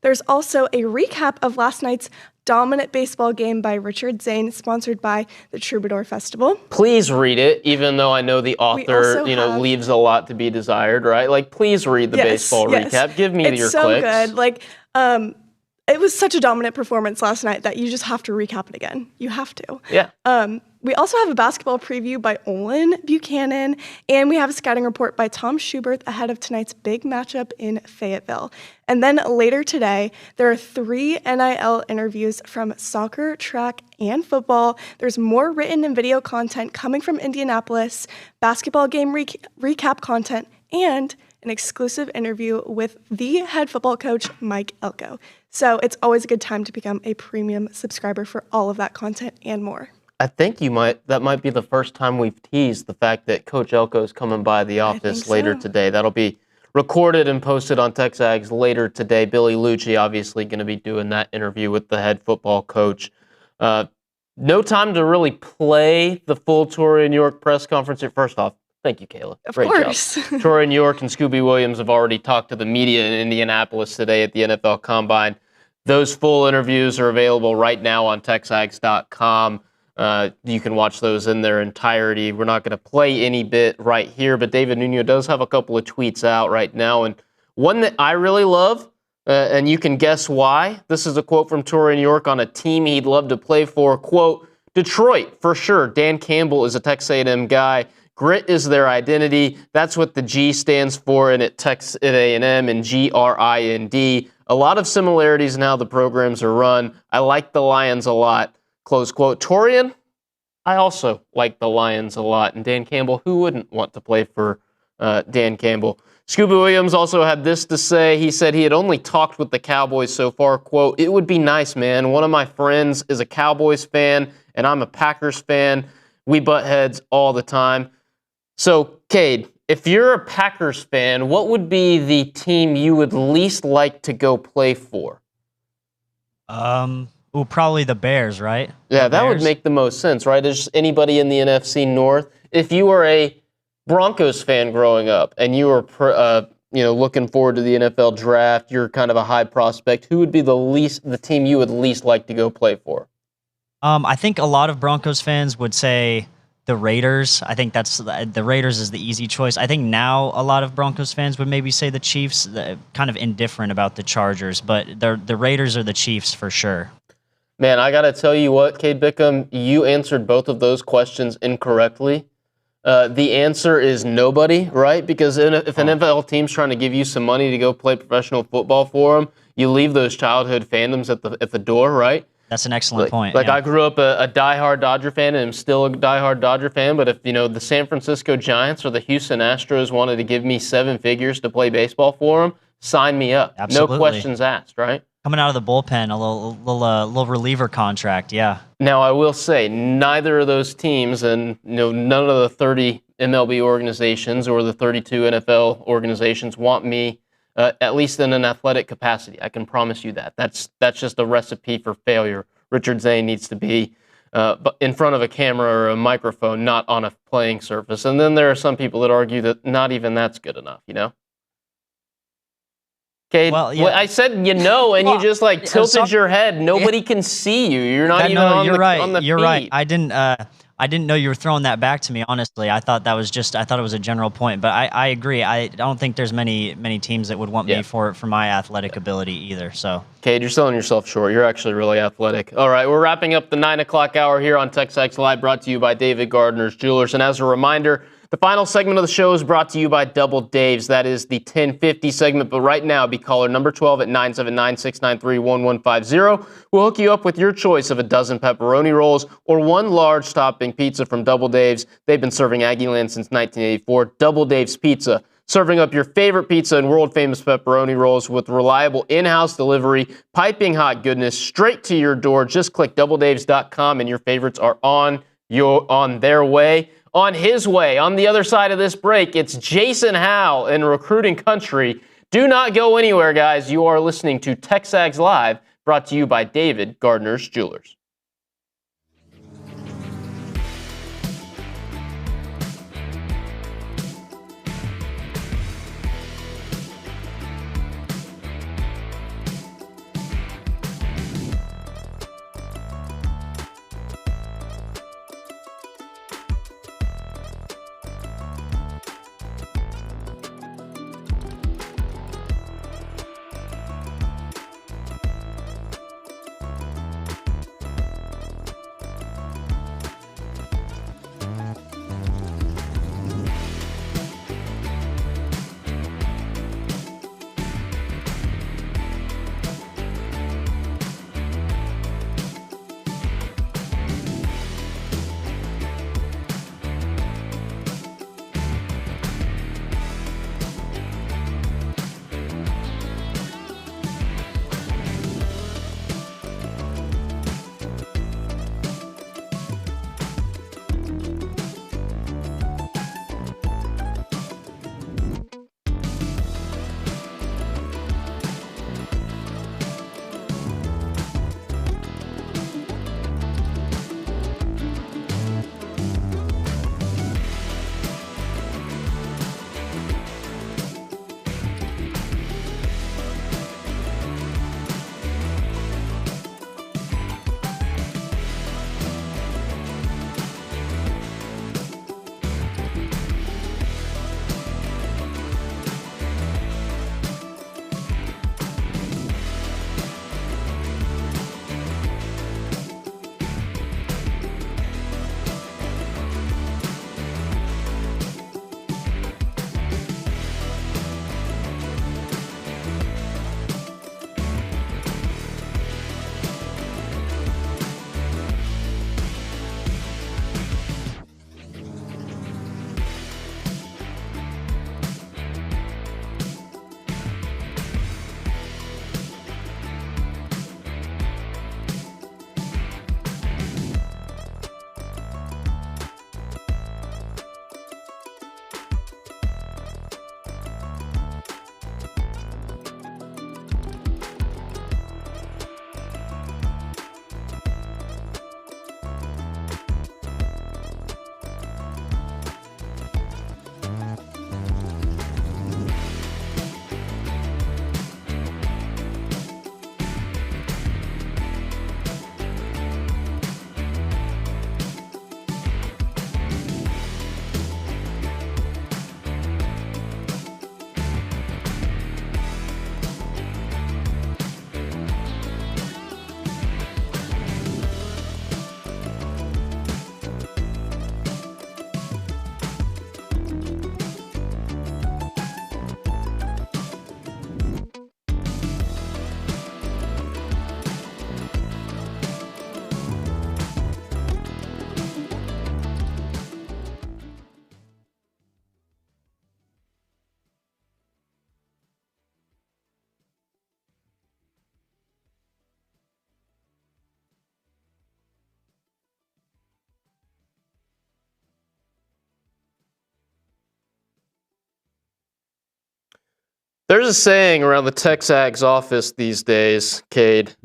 There's also a recap of last night's dominant baseball game by Richard Zane, sponsored by the Troubadour Festival. Please read it, even though I know the author, leaves a lot to be desired, right? Like, please read the baseball recap. Give me your clicks. It's so good. It was such a dominant performance last night that you just have to recap it again. You have to. Yeah. We also have a basketball preview by Olin Buchanan, and we have a scouting report by Tom Schubert ahead of tonight's big matchup in Fayetteville. And then later today, there are 3 NIL interviews from soccer, track, and football. There's more written and video content coming from Indianapolis, basketball game recap content, and an exclusive interview with the head football coach, Mike Elko. So it's always a good time to become a premium subscriber for all of that content and more. I think that might be the first time we've teased the fact that Coach Elko is coming by the office later today. That'll be recorded and posted on TexAgs later today. Billy Lucci obviously going to be doing that interview with the head football coach. No time to really play the full Torian York press conference here. First off, thank you, Kayla. Great course. job. Torian York and Scooby Williams have already talked to the media in Indianapolis today at the NFL Combine. Those full interviews are available right now on TexAgs.com. You can watch those in their entirety. We're not going to play any bit right here, but David Nuño does have a couple of tweets out right now, and one that I really love, and you can guess why. This is a quote from Torian York on a team he'd love to play for. Quote, Detroit, for sure. Dan Campbell is a Texas A&M guy. Grit is their identity. That's what the G stands for, and at Texas A&M and GRIND. A lot of similarities in how the programs are run. I like the Lions a lot. Close quote. Torian, I also like the Lions a lot. And Dan Campbell, who wouldn't want to play for Dan Campbell? Scooby Williams also had this to say. He said he had only talked with the Cowboys so far. Quote, it would be nice, man. One of my friends is a Cowboys fan, and I'm a Packers fan. We butt heads all the time. So, Cade, if you're a Packers fan, what would be the team you would least like to go play for? Well, probably the Bears, right? Yeah, that would make the most sense, right? Is anybody in the NFC North? If you were a Broncos fan growing up and you were, looking forward to the NFL draft, you're kind of a high prospect, who would be the team you would least like to go play for? I think a lot of Broncos fans would say the Raiders. I think the Raiders is the easy choice. I think now a lot of Broncos fans would maybe say the Chiefs, kind of indifferent about the Chargers, but the Raiders or the Chiefs for sure. Man, I got to tell you what, Cade Bickham, you answered both of those questions incorrectly. The answer is nobody, right? Because if an NFL team's trying to give you some money to go play professional football for them, you leave those childhood fandoms at the door, right? That's an excellent point. I grew up a diehard Dodger fan and am still a diehard Dodger fan, but if, the San Francisco Giants or the Houston Astros wanted to give me 7 figures to play baseball for them, sign me up. Absolutely. No questions asked, right? Coming out of the bullpen, a little reliever contract, yeah. Now, I will say, neither of those teams and none of the 30 MLB organizations or the 32 NFL organizations want me, at least in an athletic capacity. I can promise you that. That's just a recipe for failure. Richard Zane needs to be in front of a camera or a microphone, not on a playing surface. And then there are some people that argue that not even that's good enough, Okay, well, yeah. I said and you just tilted your head. Nobody can see you. You're not even on the feed. You're right. I didn't know you were throwing that back to me. Honestly, I thought it was a general point. But I agree. I don't think there's many teams that would want me for my athletic ability either. So, Cade, you're selling yourself short. You're actually really athletic. All right, we're wrapping up the 9 o'clock hour here on TexAgs Live, brought to you by David Gardner's Jewelers. And as a reminder, the final segment of the show is brought to you by Double Dave's. That is the 1050 segment. But right now, be caller number 12 at 979-693-1150. We'll hook you up with your choice of a dozen pepperoni rolls or one large topping pizza from Double Dave's. They've been serving Aggieland since 1984. Double Dave's Pizza, serving up your favorite pizza and world-famous pepperoni rolls with reliable in-house delivery, piping hot goodness straight to your door. Just click doubledaves.com and your favorites are on their way. On his way, on the other side of this break, it's Jason Howell in recruiting country. Do not go anywhere, guys. You are listening to TexAgs Live, brought to you by David Gardner's Jewelers. There's a saying around the TexAgs office these days, Cade.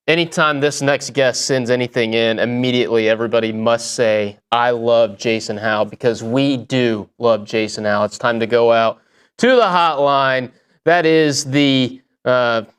Anytime this next guest sends anything in, immediately everybody must say, I love Jason Howell, because we do love Jason Howell. It's time to go out to the hotline. That is the Buppies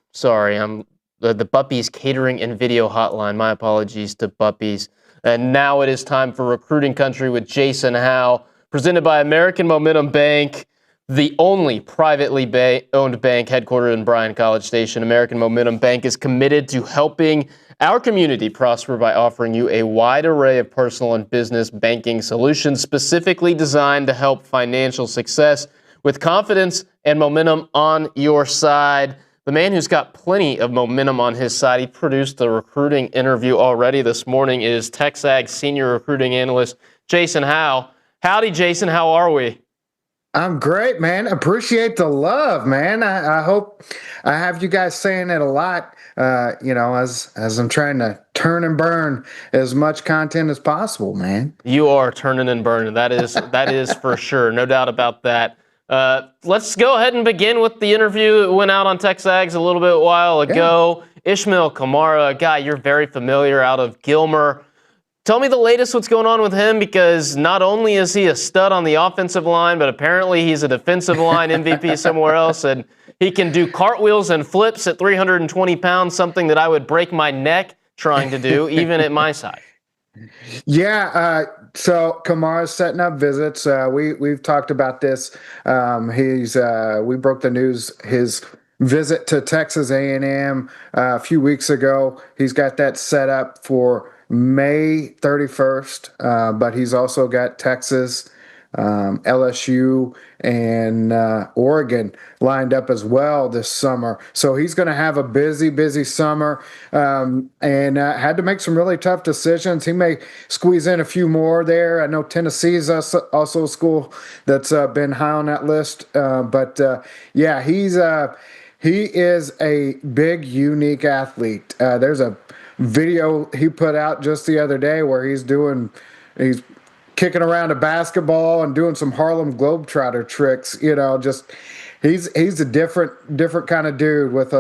Catering and Video Hotline. My apologies to Buppies. And now it is time for Recruiting Country with Jason Howell, presented by American Momentum Bank, the only privately owned bank headquartered in Bryan College Station. American Momentum Bank is committed to helping our community prosper by offering you a wide array of personal and business banking solutions specifically designed to help financial success with confidence and momentum on your side. The man who's got plenty of momentum on his side, he produced the recruiting interview already this morning, is TexAgs senior recruiting analyst Jason Howell. Howdy, Jason. How are we? I'm great, man. Appreciate the love, man. I hope I have you guys saying it a lot, as I'm trying to turn and burn as much content as possible, man. You are turning and burning. That is for sure. No doubt about that. Let's go ahead and begin with the interview. It went out on TexAgs a little bit while ago. Yeah. Ishmael Kamara, a guy you're very familiar out of Gilmer. Tell me the latest what's going on with him, because not only is he a stud on the offensive line, but apparently he's a defensive line MVP somewhere else, and he can do cartwheels and flips at 320 pounds, something that I would break my neck trying to do, even at my size. Yeah, so Kamara's setting up visits. We've talked about this. We broke the news, his visit to Texas A&M a few weeks ago. He's got that set up for May 31st, but he's also got Texas, LSU, and Oregon lined up as well this summer. So he's going to have a busy summer, and had to make some really tough decisions. He may squeeze in a few more there. I know Tennessee is also a school that's been high on that list. Yeah, he is a big, unique athlete. There's a video he put out just the other day where he's kicking around a basketball and doing some Harlem Globetrotter tricks. He's a different kind of dude with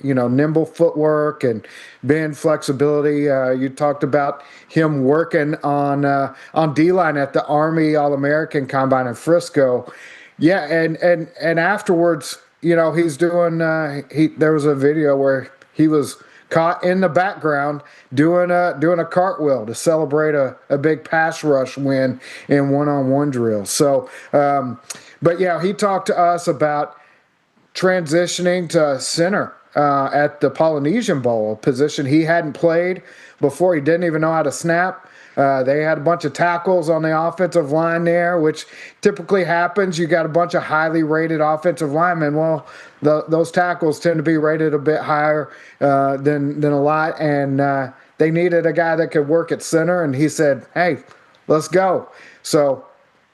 nimble footwork and bend flexibility. You talked about him working on D-line at the Army All-American Combine in Frisco. Yeah, and afterwards, he's doing. There was a video where he was caught in the background doing a cartwheel to celebrate a big pass rush win in one-on-one drills. So, but yeah, he talked to us about transitioning to center at the Polynesian Bowl, a position he hadn't played before. He didn't even know how to snap. They had a bunch of tackles on the offensive line there, which typically happens. You got a bunch of highly rated offensive linemen. Well, those tackles tend to be rated a bit higher than a lot, and they needed a guy that could work at center, and he said, hey, let's go. So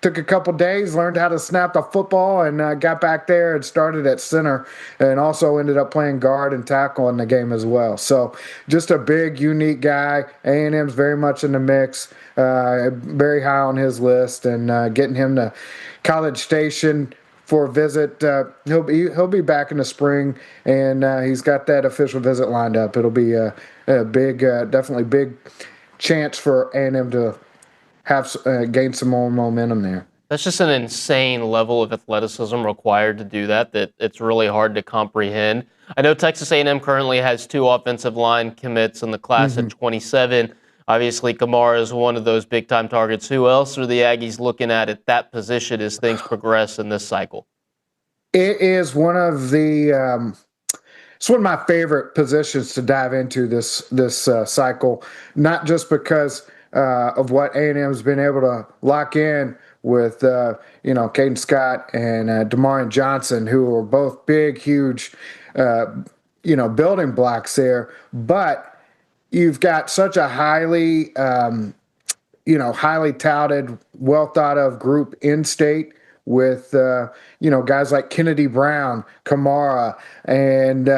took a couple days, learned how to snap the football, and got back there and started at center, and also ended up playing guard and tackle in the game as well. So just a big, unique guy. A&M's very much in the mix, very high on his list, and getting him to College Station for a visit. He'll be back in the spring, and he's got that official visit lined up. It'll be a big, definitely big chance for A&M to have gain some more momentum there. That's just an insane level of athleticism required to do that it's really hard to comprehend. I know Texas A&M currently has 2 offensive line commits in the class of 27. Obviously, Kamara is one of those big-time targets. Who else are the Aggies looking at that position as things progress in this cycle? It is one of the it's one of my favorite positions to dive into this cycle, not just because of what A&M's been able to lock in with, Caden Scott and Damarian Johnson, who are both big, huge, building blocks there. But you've got such a highly touted, well thought of group in state with, guys like Kennedy Brown, Kamara, and,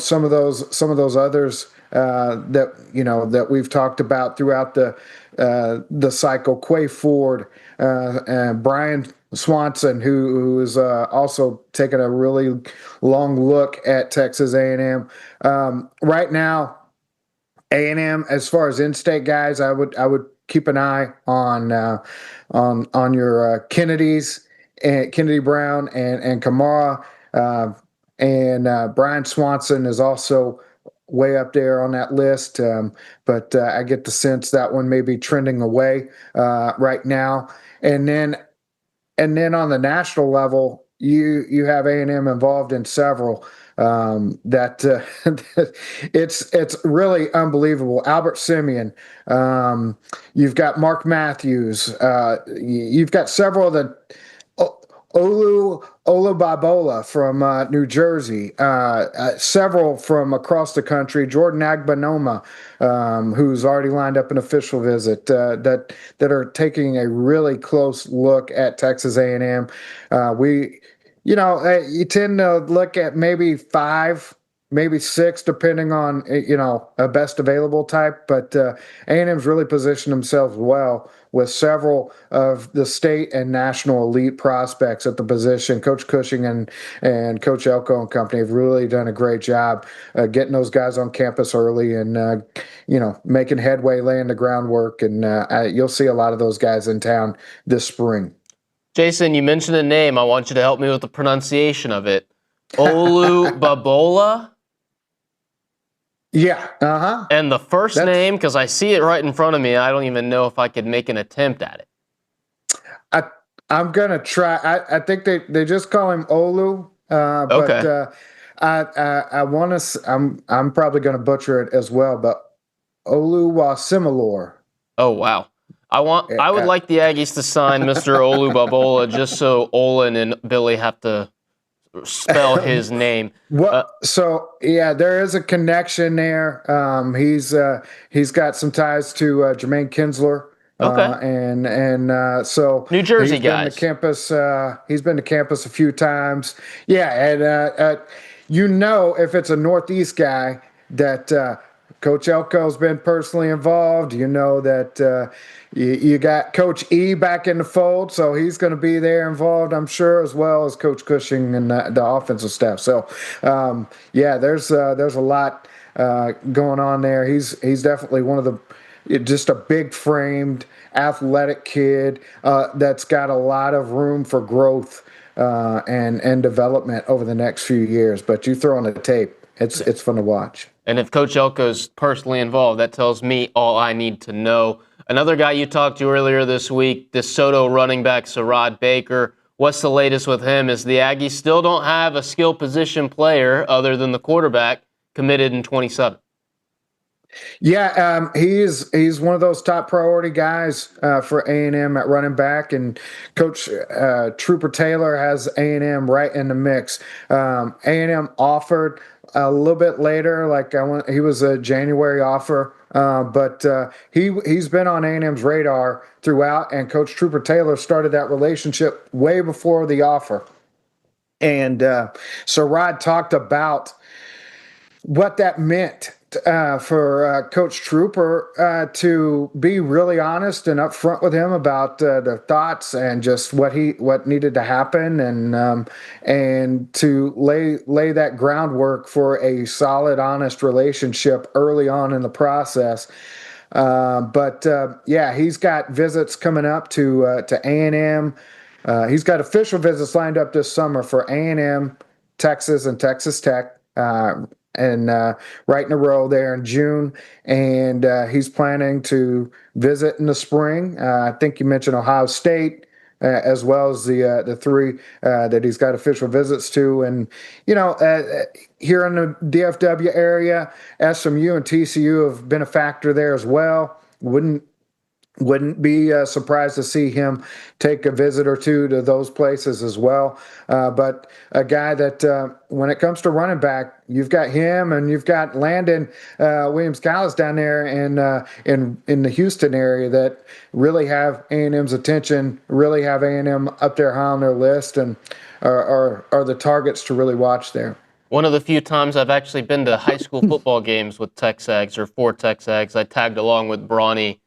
some of those others that we've talked about throughout the cycle. Quay Ford, and Brian Swanson, who is also taking a really long look at Texas A&M. Right now, A&M, as far as in-state guys, I would keep an eye on your Kennedys, and Kennedy Brown and Kamara, and Brian Swanson is also way up there on that list. But I get the sense that one may be trending away right now. And then on the national level, you have A&M involved in several. It's really unbelievable. Albert Simeon, you've got Mark Matthews, you've got several of the Olubabola from New Jersey, several from across the country. Jordan Agbanoma, who's already lined up an official visit, that are taking a really close look at Texas A&M. You tend to look at maybe 5, maybe 6, depending on, a best available type. But A&M's really positioned themselves well with several of the state and national elite prospects at the position. Coach Cushing and Coach Elko and company have really done a great job getting those guys on campus early and, making headway, laying the groundwork. And you'll see a lot of those guys in town this spring. Jason, you mentioned a name. I want you to help me with the pronunciation of it. Olubabola? Yeah, uh-huh. And the first name, because I see it right in front of me, I don't even know if I could make an attempt at it. I'm going to try. I think they just call him Olu. Okay. But I want to, I'm probably going to butcher it as well, but Oluwasimilor. Oh, wow. I would like the Aggies to sign Mr. Olubabola just so Olin and Billy have to spell his name. Well, there is a connection there. He's got some ties to Jermaine Kinsler. Okay. So New Jersey he's guys. He's been to campus a few times. Yeah, and if it's a Northeast guy that Coach Elko's been personally involved, that you got Coach E back in the fold, so he's going to be there involved, I'm sure, as well as Coach Cushing and the offensive staff. So, there's a lot going on there. He's definitely one of just a big framed, athletic kid that's got a lot of room for growth and development over the next few years. But you throw on the tape, it's fun to watch. And if Coach Elko's personally involved, that tells me all I need to know. Another guy you talked to earlier this week, DeSoto running back Sarad Baker. What's the latest with him? As the Aggies still don't have a skill position player other than the quarterback committed in 27. Yeah, he's one of those top priority guys for A&M at running back, and Coach Trooper Taylor has A&M right in the mix. A&M offered a little bit later, he was a January offer, but he's been on A&M's radar throughout, and Coach Trooper Taylor started that relationship way before the offer. And so Rod talked about what that meant for Coach Trooper to be really honest and upfront with him about the thoughts and just what needed to happen, and to lay that groundwork for a solid, honest relationship early on in the process. But he's got visits coming up to A&M. He's got official visits lined up this summer for A&M, Texas, and Texas Tech. And right in a row there in June, and he's planning to visit in the spring. I think you mentioned Ohio State, as well as the 3 that he's got official visits to. And here in the DFW area, SMU and TCU have been a factor there as well. Wouldn't be surprised to see him take a visit or two to those places as well. But a guy that, when it comes to running back, you've got him and you've got Landon Williams-Callis down there in the Houston area that really have A&M's attention, really have A&M up there high on their list, and are the targets to really watch there. One of the few times I've actually been to high school football games with TexAgs or for TexAgs. I tagged along with Brawny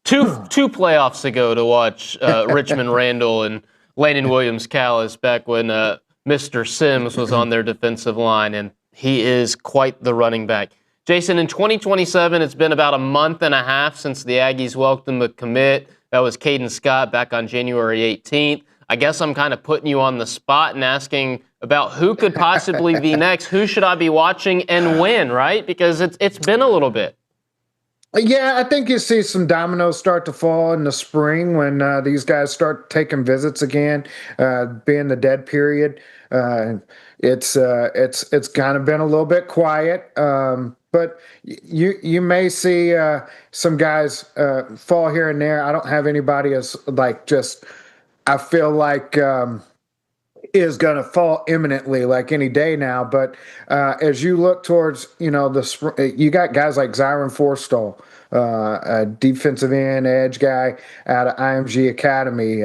two playoffs ago to watch Richmond Randall and Landon Williams-Callis back when Mr. Sims was on their defensive line, and he is quite the running back. Jason, in 2027, it's been about a month and a half since the Aggies welcomed the commit. That was Caden Scott back on January 18th. I guess I'm kind of putting you on the spot and asking about who could possibly be next. Who should I be watching and when, right? Because it's been a little bit. Yeah, I think you see some dominoes start to fall in the spring when these guys start taking visits again, being the dead period. It's kind of been a little bit quiet, but you may see some guys fall here and there. I don't have anybody as I feel like is going to fall imminently like any day now. But as you look towards, you got guys like Zyron Forstall, a defensive end edge guy out of IMG Academy.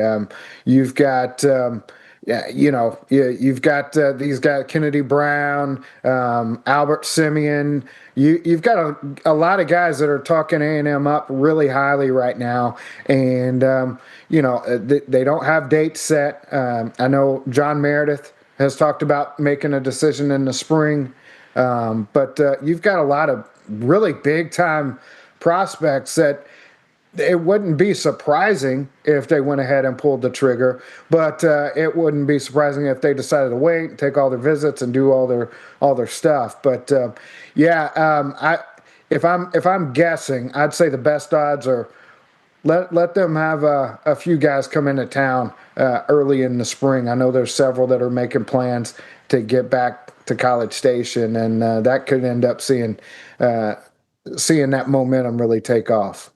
You've got, you've got these guys, Kennedy Brown, Albert Simeon. You've got a lot of guys that are talking A&M up really highly right now. And, they don't have dates set. I know John Meredith has talked about making a decision in the spring. But you've got a lot of really big-time prospects that it wouldn't be surprising if they went ahead and pulled the trigger, but it wouldn't be surprising if they decided to wait and take all their visits and do all their stuff. But if I'm guessing, I'd say the best odds are let them have a few guys come into town early in the spring. I know there's several that are making plans to get back to College Station, and that could end up seeing that momentum really take off.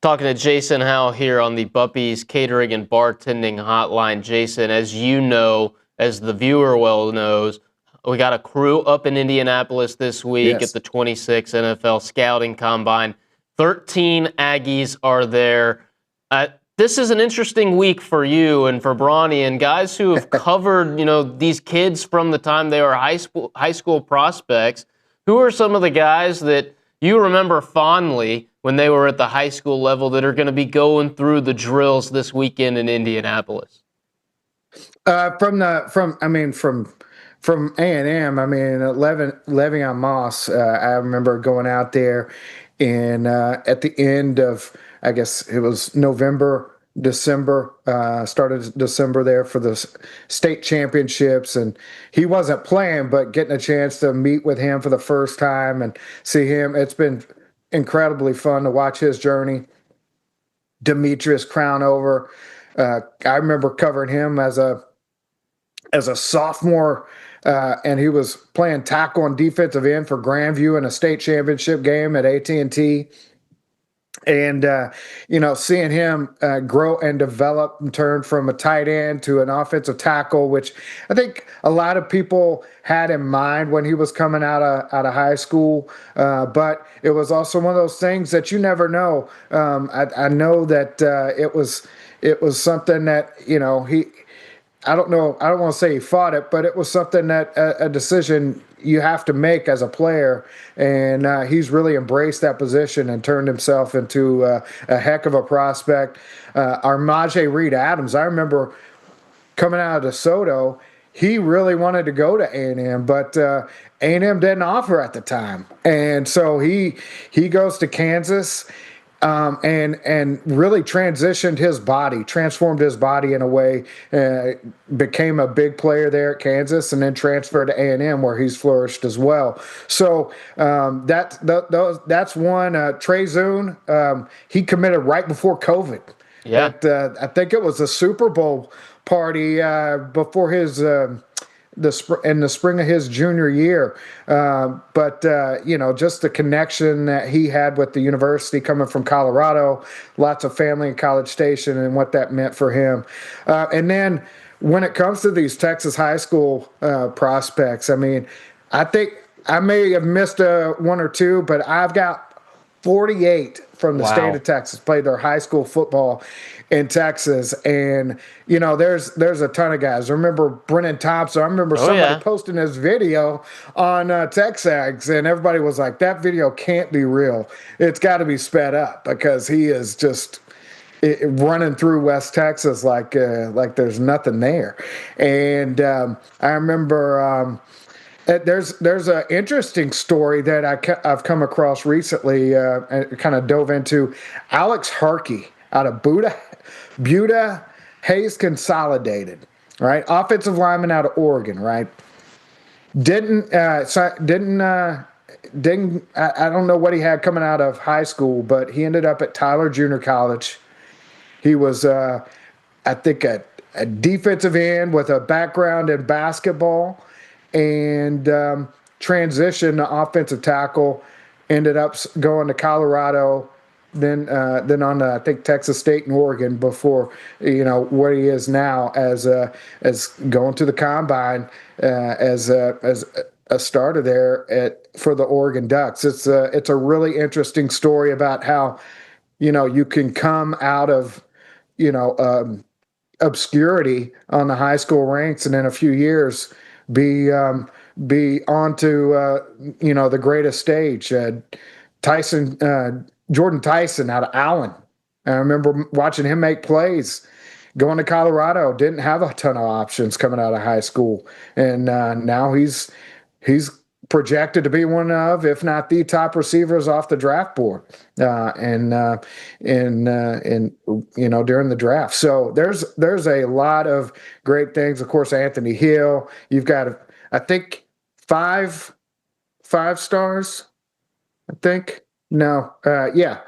Talking to Jason Howell here on the Buppies Catering and Bartending Hotline. Jason, as you know, as the viewer well knows, we got a crew up in Indianapolis this week at the 26th NFL Scouting Combine. 13 Aggies are there. This is an interesting week for you and for Brawny and guys who have covered, these kids from the time they were high school prospects. Who are some of the guys that you remember fondly when they were at the high school level that are going to be going through the drills this weekend in Indianapolis? From A&M, Le'Veon Moss, I remember going out there and at the end of, I guess it was December, started December there for the state championships, and he wasn't playing, but getting a chance to meet with him for the first time and see him, it's been incredibly fun to watch his journey. Demetrius Crownover, I remember covering him as a sophomore, and he was playing tackle on defensive end for Grandview in a state championship game at AT&T. And, seeing him grow and develop and turn from a tight end to an offensive tackle, which I think a lot of people had in mind when he was coming out of high school. But it was also one of those things that you never know. I know that it was something that, I don't know. I don't want to say he fought it, but it was something that a decision you have to make as a player. And he's really embraced that position and turned himself into a heck of a prospect. Armaje Reed-Adams, I remember coming out of DeSoto, he really wanted to go to A&M, but A&M didn't offer at the time. And so he goes to Kansas. And really transformed his body in a way, became a big player there at Kansas, and then transferred to A&M where he's flourished as well. So that's one. Trey Zune, he committed right before COVID. Yeah, I think it was a Super Bowl party before his. In the spring of his junior year. But just the connection that he had with the university coming from Colorado, lots of family in College Station, and what that meant for him. And then when it comes to these Texas high school prospects, I think I may have missed one or two, but I've got 48 from the Wow. state of Texas, played their high school football in Texas. And, you know, there's a ton of guys. I remember Brennan Thompson. I remember somebody posting this video on TexAgs, and everybody was like, that video can't be real. It's got to be sped up because he is just running through West Texas like there's nothing there. And I remember there's an interesting story that I've come across recently and kind of dove into. Alex Harkey out of Buda Hayes Consolidated, right? Offensive lineman out of Oregon, right? Didn't I don't know what he had coming out of high school, but he ended up at Tyler Junior College. He was, I think, a defensive end with a background in basketball, and transitioned to offensive tackle. Ended up going to Colorado, then on to, I think, Texas State and Oregon before, you know, where he is now as going to the combine as a starter there for the Oregon Ducks. It's a really interesting story about how, you know, you can come out of, you know, obscurity on the high school ranks, and in a few years be on to you know, the greatest stage. Jordan Tyson out of Allen. I remember watching him make plays. Going to Colorado, didn't have a ton of options coming out of high school, and now he's projected to be one of, if not the top receivers off the draft board, and you know, during the draft. So there's a lot of great things. Of course, Anthony Hill. You've got, I think, five stars. I think yeah.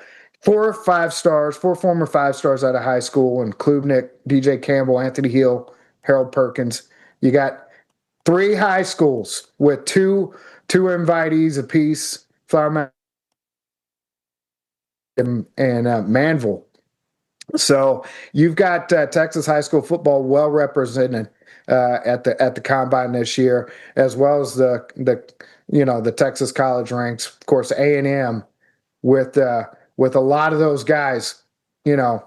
4 5-stars, 4 former 5-stars out of high school, and Klubnik, DJ Campbell, Anthony Hill, Harold Perkins. You got 3 high schools with two invitees apiece, Flower Mound and Manville. So you've got Texas high school football well represented at the combine this year, as well as the Texas college ranks. Of course, A&M with a lot of those guys, you know,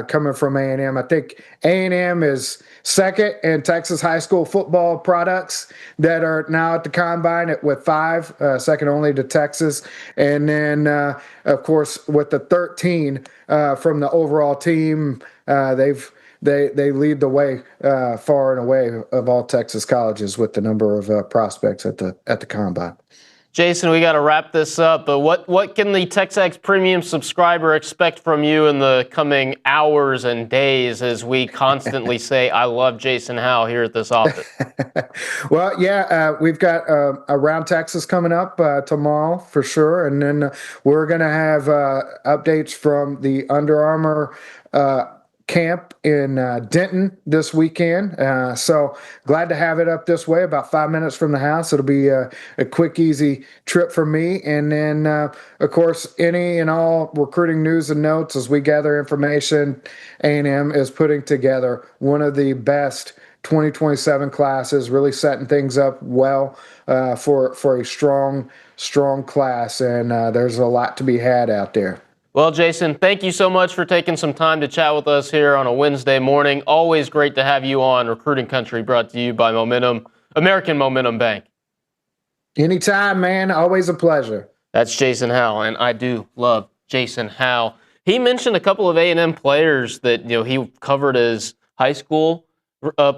coming from A&M. I think A&M is second in Texas high school football products that are now at the combine with 5, second only to Texas. And then, of course, with the 13 from the overall team, they lead the way far and away of all Texas colleges with the number of prospects at the combine. Jason, we got to wrap this up, but what can the TexAgs Premium subscriber expect from you in the coming hours and days as we constantly say, I love Jason Howell here at this office? Well, we've got Around Texas coming up tomorrow for sure, and then we're going to have updates from the Under Armour camp in Denton this weekend. So glad to have it up this way, about 5 minutes from the house. It'll be a quick, easy trip for me. And then, of course, any and all recruiting news and notes as we gather information. A&M is putting together one of the best 2027 classes, really setting things up well for a strong class. And there's a lot to be had out there. Well, Jason, thank you so much for taking some time to chat with us here on a Wednesday morning. Always great to have you on Recruiting Country, brought to you by American Momentum Bank. Anytime, man. Always a pleasure. That's Jason Howell, and I do love Jason Howell. He mentioned a couple of A&M players that he covered as high school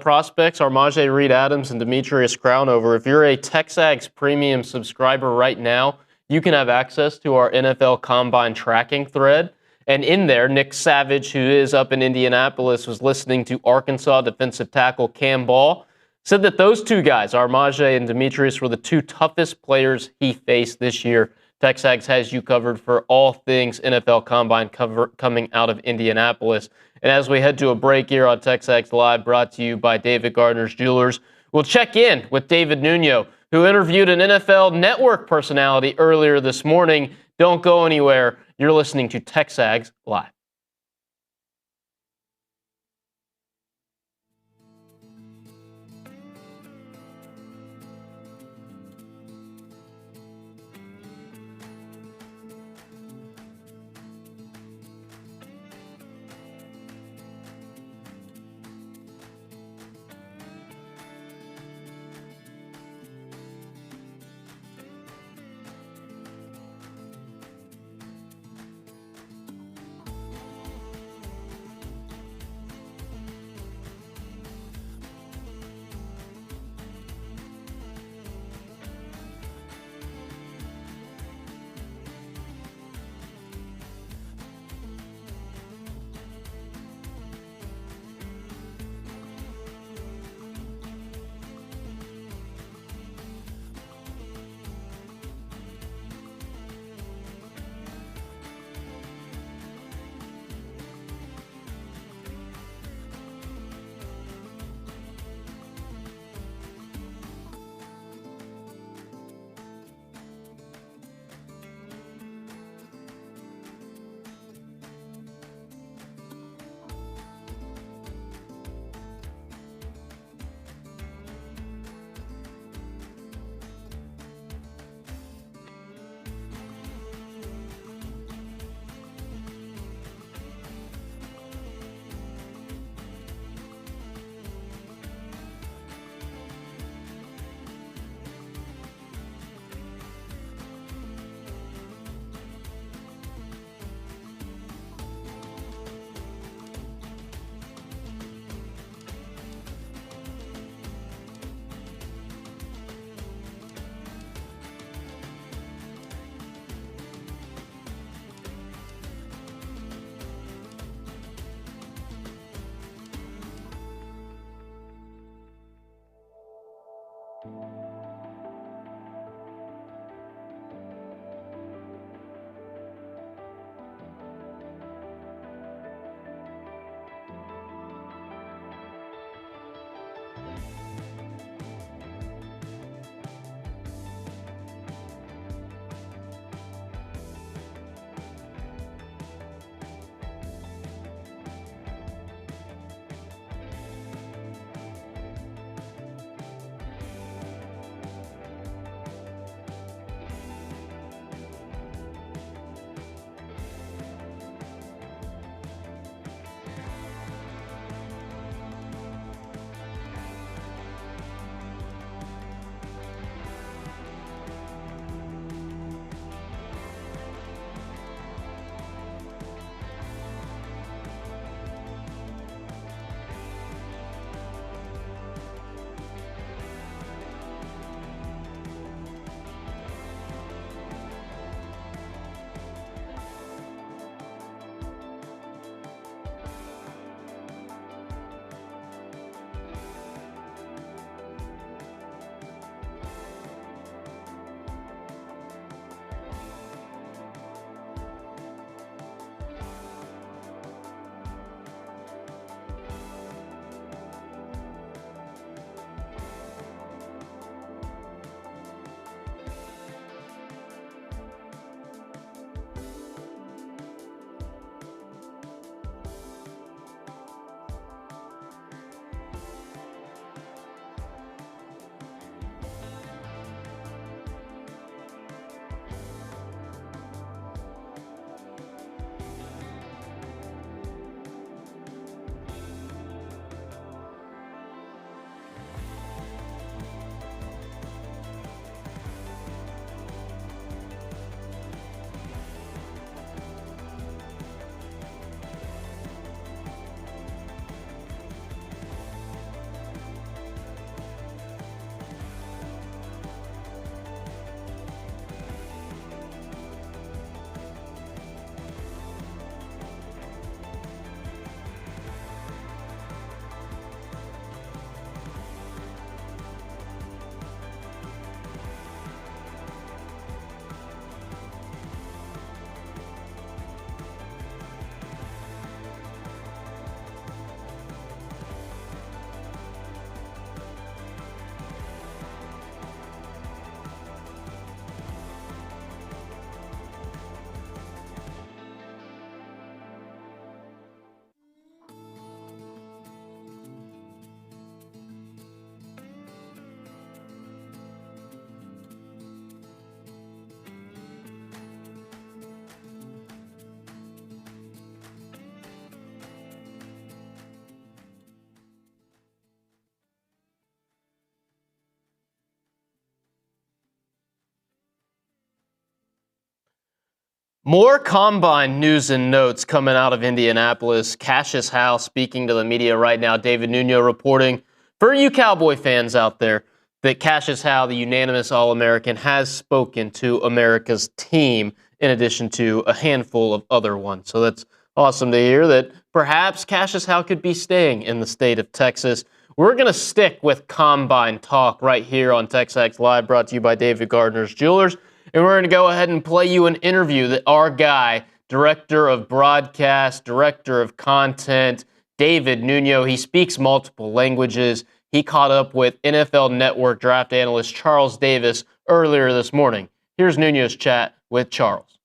prospects, Armaje Reed-Adams and Demetrius Crownover. If you're a TexAgs Premium subscriber right now, you can have access to our NFL Combine tracking thread. And in there, Nick Savage, who is up in Indianapolis, was listening to Arkansas defensive tackle Cam Ball, said that those 2 guys, Armaje and Demetrius, were the 2 toughest players he faced this year. TexAgs has you covered for all things NFL Combine coming out of Indianapolis. And as we head to a break here on TexAgs Live, brought to you by David Gardner's Jewelers, we'll check in with David Nuño, who interviewed an NFL Network personality earlier this morning. Don't go anywhere. You're listening to TexAgs Live. More combine news and notes coming out of Indianapolis. Cassius Howell speaking to the media right now. David Nuño reporting for you Cowboy fans out there that Cassius Howell, the unanimous All-American, has spoken to America's team in addition to a handful of other ones. So that's awesome to hear that perhaps Cassius Howell could be staying in the state of Texas. We're going to stick with combine talk right here on TexAgs Live, brought to you by David Gardner's Jewelers. And we're going to go ahead and play you an interview that our guy, director of broadcast, director of content, David Nuño, he speaks multiple languages. He caught up with NFL Network draft analyst Charles Davis earlier this morning. Here's Nuño's chat with Charles.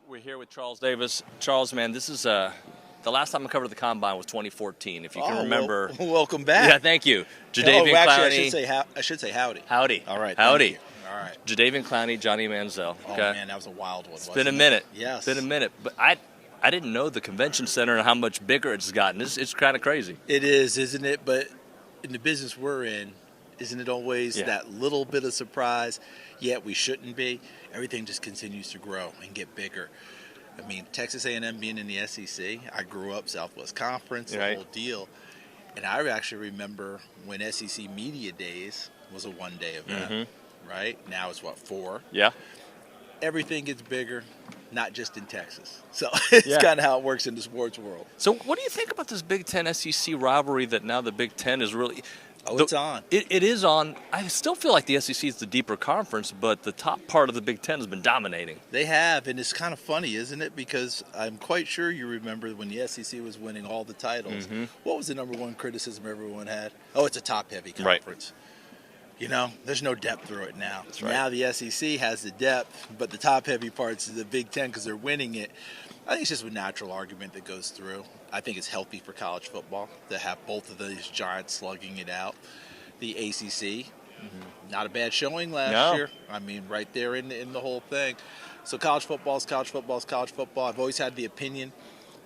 We're here with Charles Davis. Charles, man, this is the last time I covered the Combine was 2014, if you can remember. Well, welcome back. Yeah, thank you. Jadeveon actually, Clowney. I should say howdy. Howdy. All right. Howdy. All right. Jadeveon Clowney, Johnny Manziel. Oh, Okay? man, that was a wild one. It's been a minute. Yes. It's been a minute. But I didn't know the convention center and how much bigger it's gotten. It's kind of crazy. It is, isn't it? But in the business we're in, isn't it always that little bit of surprise? Yet we shouldn't be. Everything just continues to grow and get bigger. I mean, Texas A&M being in the SEC, I grew up Southwest Conference, the whole deal. And I actually remember when SEC Media Days was a one-day event, right? Now it's, 4? Yeah. Everything gets bigger, not just in Texas. So it's kind of how it works in the sports world. So what do you think about this Big Ten SEC rivalry that now the Big Ten is really Oh, it's on. It is on. I still feel like the SEC is the deeper conference, but the top part of the Big Ten has been dominating. They have, and it's kind of funny, isn't it? Because I'm quite sure you remember when the SEC was winning all the titles. Mm-hmm. What was the number one criticism everyone had? Oh, it's a top-heavy conference. Right. You know, there's no depth through it now. That's right. Now the SEC has the depth, but the top-heavy parts of the Big Ten because they're winning it. I think it's just a natural argument that goes through. I think it's healthy for college football to have both of these giants slugging it out. The ACC, not a bad showing last year. I mean, right there in the whole thing. So college football is college football is college football. I've always had the opinion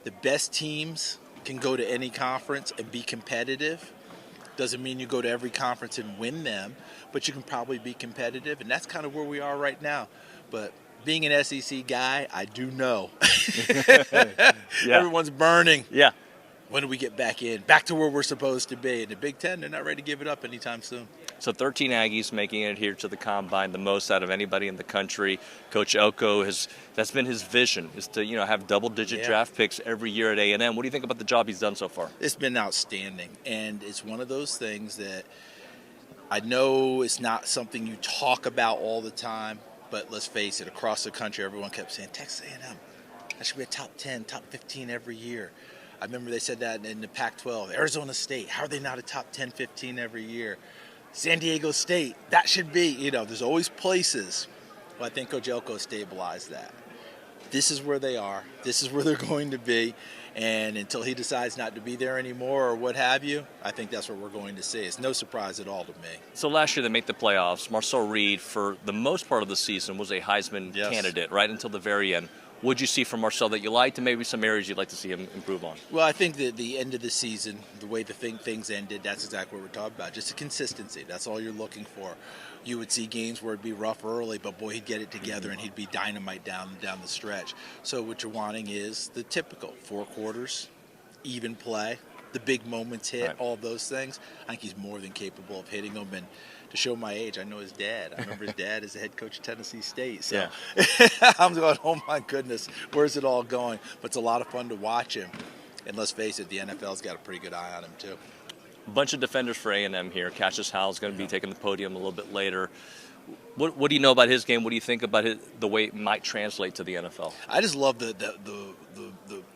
the best teams can go to any conference and be competitive. Doesn't mean you go to every conference and win them, but you can probably be competitive, and that's kind of where we are right now. But being an SEC guy, I do know. Everyone's burning. Yeah. When do we get back in? Back to where we're supposed to be. In the Big Ten, they're not ready to give it up anytime soon. So 13 Aggies making it here to the Combine, the most out of anybody in the country. Coach Elko that's been his vision, is to have double-digit draft picks every year at A&M. What do you think about the job he's done so far? It's been outstanding, and it's one of those things that I know it's not something you talk about all the time, but let's face it, across the country, everyone kept saying, Texas A&M, that should be a top 10, top 15 every year. I remember they said that in the Pac-12. Arizona State, how are they not a top 10, 15 every year? San Diego State, that should be, there's always places. Well, I think Coach Elko stabilized that. This is where they are. This is where they're going to be. And until he decides not to be there anymore or what have you, I think that's what we're going to see. It's no surprise at all to me. So last year they made the playoffs. Marcel Reed, for the most part of the season, was a Heisman candidate, right until the very end. What did you see from Marcel that you liked, and maybe some areas you'd like to see him improve on? Well, I think that the end of the season, the way things ended, that's exactly what we're talking about. Just a consistency. That's all you're looking for. You would see games where it'd be rough early, but boy, he'd get it together and he'd be dynamite down the stretch. So what you're wanting is the typical 4 quarters, even play, the big moments hit, all those things. I think he's more than capable of hitting them. And to show my age, I know his dad. I remember his dad is the head coach of Tennessee State. So I'm going, oh my goodness, where's it all going? But it's a lot of fun to watch him. And let's face it, the NFL's got a pretty good eye on him too. A bunch of defenders for A&M here. Cassius Howell's going to be taking the podium a little bit later. What do you know about his game? What do you think about the way it might translate to the NFL? I just love the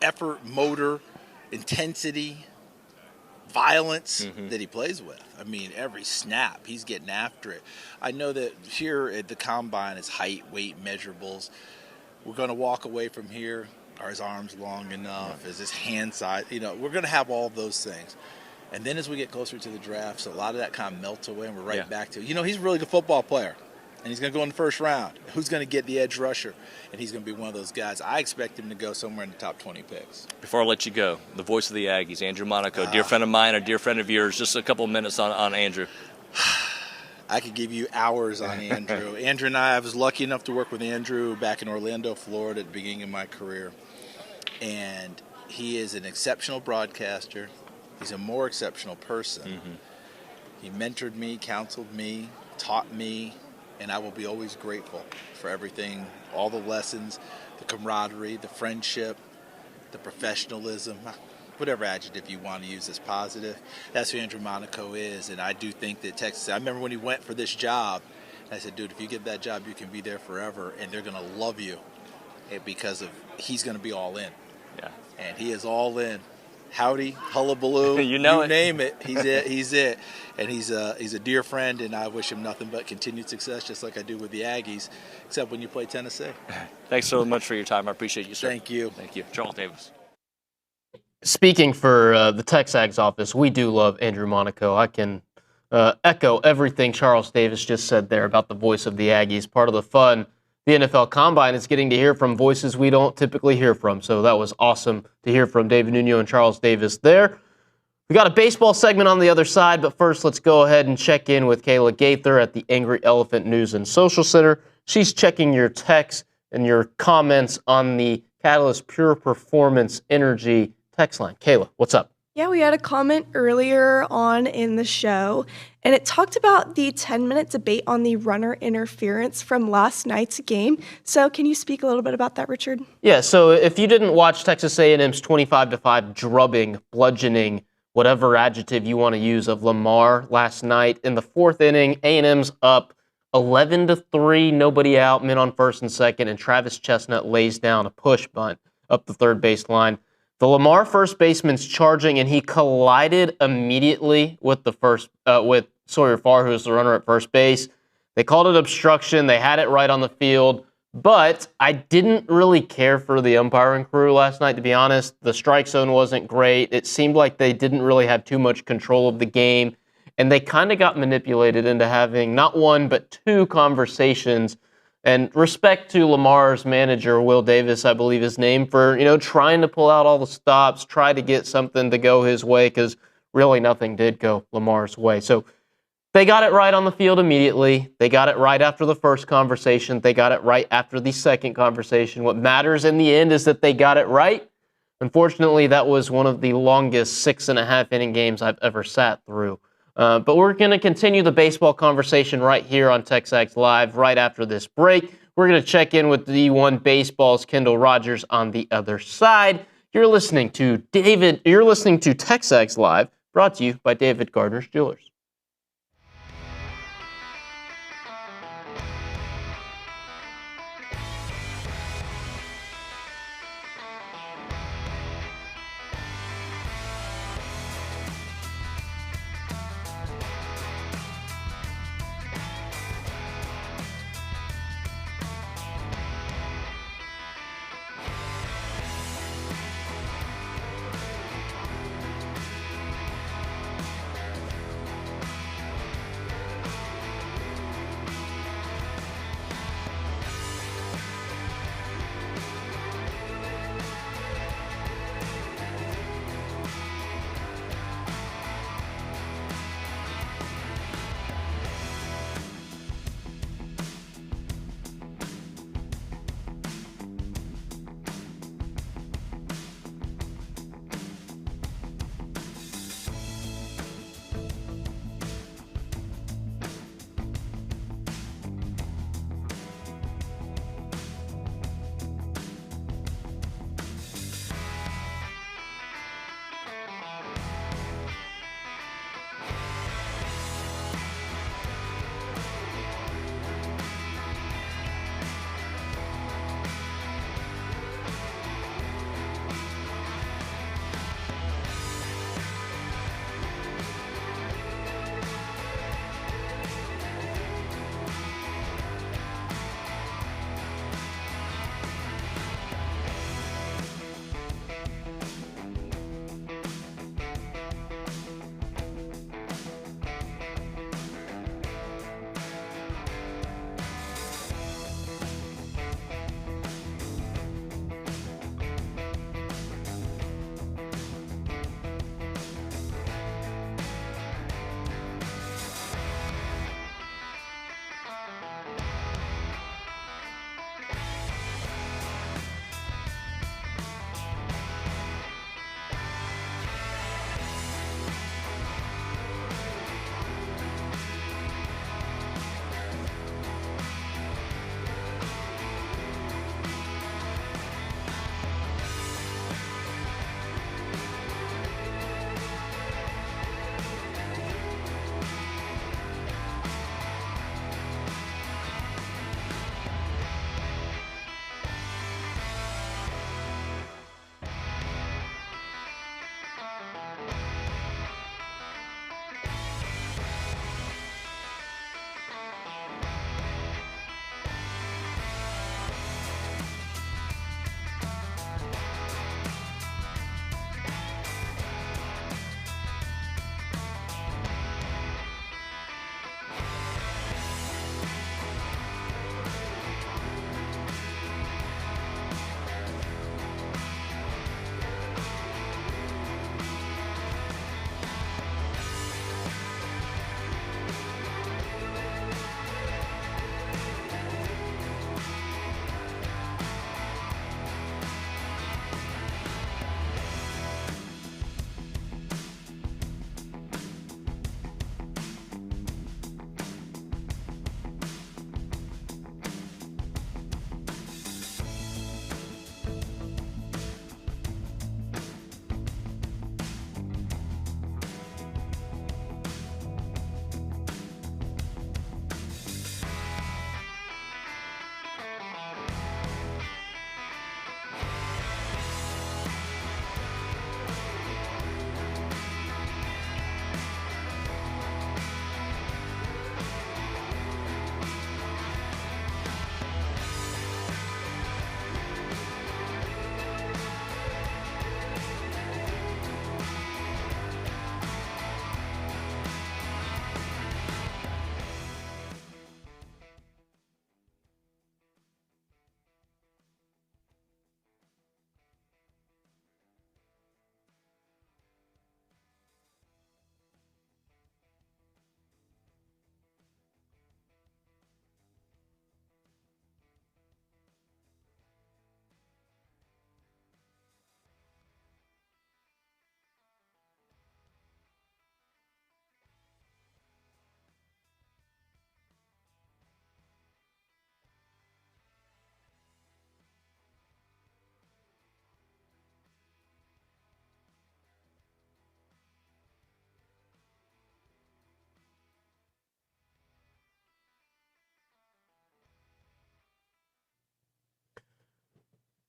effort, motor, intensity, violence that he plays with. I mean, every snap, he's getting after it. I know that here at the Combine is height, weight, measurables. We're going to walk away from here. Are his arms long enough? Is his hand size? We're going to have all those things. And then as we get closer to the draft, so a lot of that kind of melts away, and we're right back to, he's a really good football player, and he's going to go in the first round. Who's going to get the edge rusher? And he's going to be one of those guys. I expect him to go somewhere in the top 20 picks. Before I let you go, the voice of the Aggies, Andrew Monaco, dear friend of mine, a dear friend of yours. Just a couple of minutes on Andrew. I could give you hours on Andrew. Andrew and I was lucky enough to work with Andrew back in Orlando, Florida at the beginning of my career. And he is an exceptional broadcaster. He's a more exceptional person. He mentored me, counseled me, taught me, and I will be always grateful for everything, all the lessons, the camaraderie, the friendship, the professionalism, whatever adjective you want to use as positive. That's who Andrew Monaco is, and I do think that Texas, I remember when he went for this job, I said, dude, if you get that job, you can be there forever, and they're going to love you because he's going to be all in. Yeah. And he is all in. Howdy, hullabaloo, you name it. He's it. And he's a dear friend, and I wish him nothing but continued success, just like I do with the Aggies, except when you play Tennessee. Thanks so much for your time. I appreciate you, sir. Thank you. Thank you. Charles Davis. Speaking for the TexAgs office, we do love Andrew Monaco. I can echo everything Charles Davis just said there about the voice of the Aggies. Part of the fun, the NFL Combine, is getting to hear from voices we don't typically hear from. So that was awesome to hear from David Nuño and Charles Davis there. We got a baseball segment on the other side, but first let's go ahead and check in with Kayla Gaither at the Angry Elephant News and Social Center. She's checking your texts and your comments on the Catalyst Pure Performance Energy text line. Kayla, what's up? Yeah, we had a comment earlier on in the show, and it talked about the 10-minute debate on the runner interference from last night's game. So can you speak a little bit about that, Richard? Yeah, so if you didn't watch Texas A&M's 25-5 drubbing, bludgeoning whatever adjective you want to use, of Lamar last night. In the fourth inning, A&M's up 11-3, nobody out, men on first and second, and Travis Chestnut lays down a push bunt up the third base line. The Lamar first baseman's charging, and he collided immediately with with Sawyer Farr, who was the runner at first base. They called it obstruction. They had it right on the field. But I didn't really care for the umpiring crew last night, to be honest. The strike zone wasn't great. It seemed like they didn't really have too much control of the game. And they kind of got manipulated into having not one, but two conversations. And respect to Lamar's manager, Will Davis, I believe his name, for, trying to pull out all the stops, try to get something to go his way, because really nothing did go Lamar's way. So they got it right on the field immediately. They got it right after the first conversation. They got it right after the second conversation. What matters in the end is that they got it right. Unfortunately, that was one of the longest 6.5 inning games I've ever sat through. But we're going to continue the baseball conversation right here on TexAgs Live right after this break. We're going to check in with D1Baseball's Kendall Rogers on the other side. You're listening to TexAgs Live, brought to you by David Gardner's Jewelers.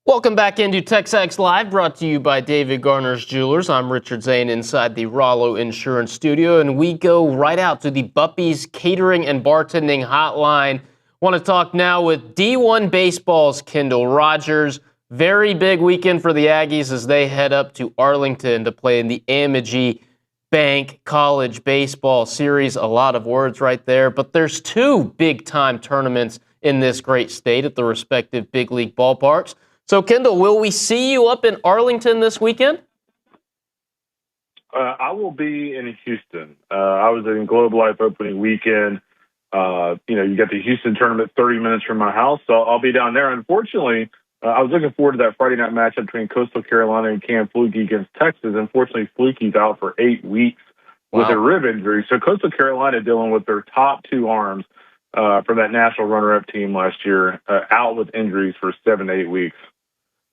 Welcome back into TexAgs Live, brought to you by David Garner's Jewelers. I'm Richard Zane inside the Rollo Insurance Studio, and we go right out to the Buppy's Catering and Bartending Hotline. Want to talk now with D1Baseball's Kendall Rogers. Very big weekend for the Aggies as they head up to Arlington to play in the Amegy Bank College Baseball Series. A lot of words right there, but there's two big-time tournaments in this great state at the respective big league ballparks. So, Kendall, will we see you up in Arlington this weekend? I will be in Houston. I was in Globe Life opening weekend. You got the Houston tournament 30 minutes from my house, so I'll be down there. Unfortunately, I was looking forward to that Friday night matchup between Coastal Carolina and Cam Fluke against Texas. Unfortunately, Fluke's out for 8 weeks with a rib injury. So Coastal Carolina dealing with their top two arms from that national runner-up team last year, out with injuries for 7 to 8 weeks.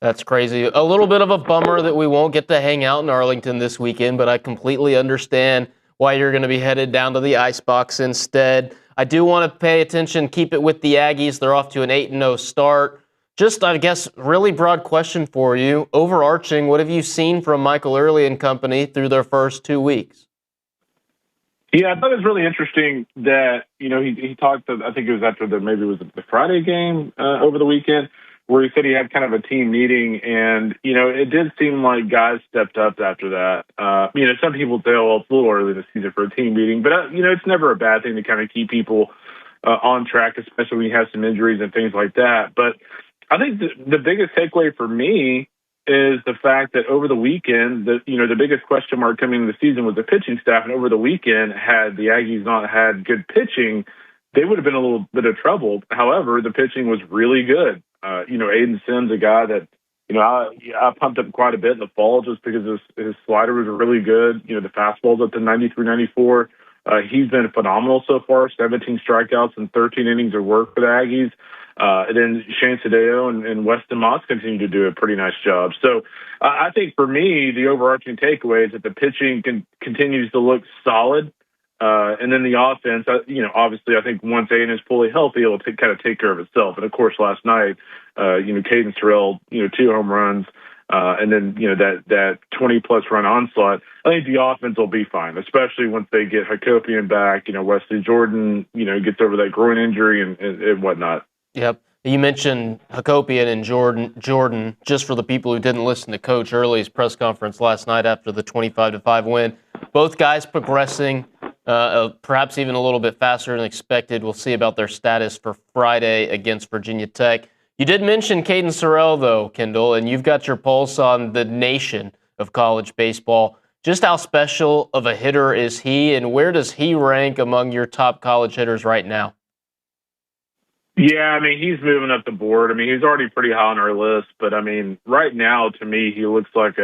That's crazy. A little bit of a bummer that we won't get to hang out in Arlington this weekend, but I completely understand why you're going to be headed down to the Icebox instead. I do want to pay attention, keep it with the Aggies. They're off to an 8-0 start. Just, I guess, really broad question for you. Overarching, what have you seen from Michael Early and company through their first 2 weeks? Yeah, I thought it was really interesting that, he talked, I think it was after the Friday game over the weekend, where he said he had kind of a team meeting, and, it did seem like guys stepped up after that. Some people say, well, it's a little early this season for a team meeting, but, it's never a bad thing to kind of keep people on track, especially when you have some injuries and things like that. But I think the biggest takeaway for me is the fact that over the weekend, the biggest question mark coming into the season was the pitching staff, and over the weekend, had the Aggies not had good pitching, they would have been a little bit of trouble. However, the pitching was really good. Aiden Sims, a guy that, I pumped up quite a bit in the fall just because his slider was really good. The fastball's up to 93, 94. He's been phenomenal so far, 17 strikeouts and 13 innings of work for the Aggies. And then Shane Sadeo and Weston Moss continue to do a pretty nice job. So I think for me, the overarching takeaway is that the pitching continues to look solid. And then the offense, obviously, I think once Aiden is fully healthy, it'll kind of take care of itself. And of course, last night, Caden Terrell, 2 home runs, and then, that 20-plus run onslaught. I think the offense will be fine, especially once they get Hakopian back, Wesley Jordan, gets over that groin injury and whatnot. Yep. You mentioned Hakopian and Jordan, just for the people who didn't listen to Coach Early's press conference last night after the 25-5 win. Both guys progressing, perhaps even a little bit faster than expected. We'll see about their status for Friday against Virginia Tech. You did mention Caden Sorrell, though, Kendall, and you've got your pulse on the nation of college baseball. Just how special of a hitter is he, and where does he rank among your top college hitters right now? Yeah, he's moving up the board. He's already pretty high on our list, but right now, to me, he looks like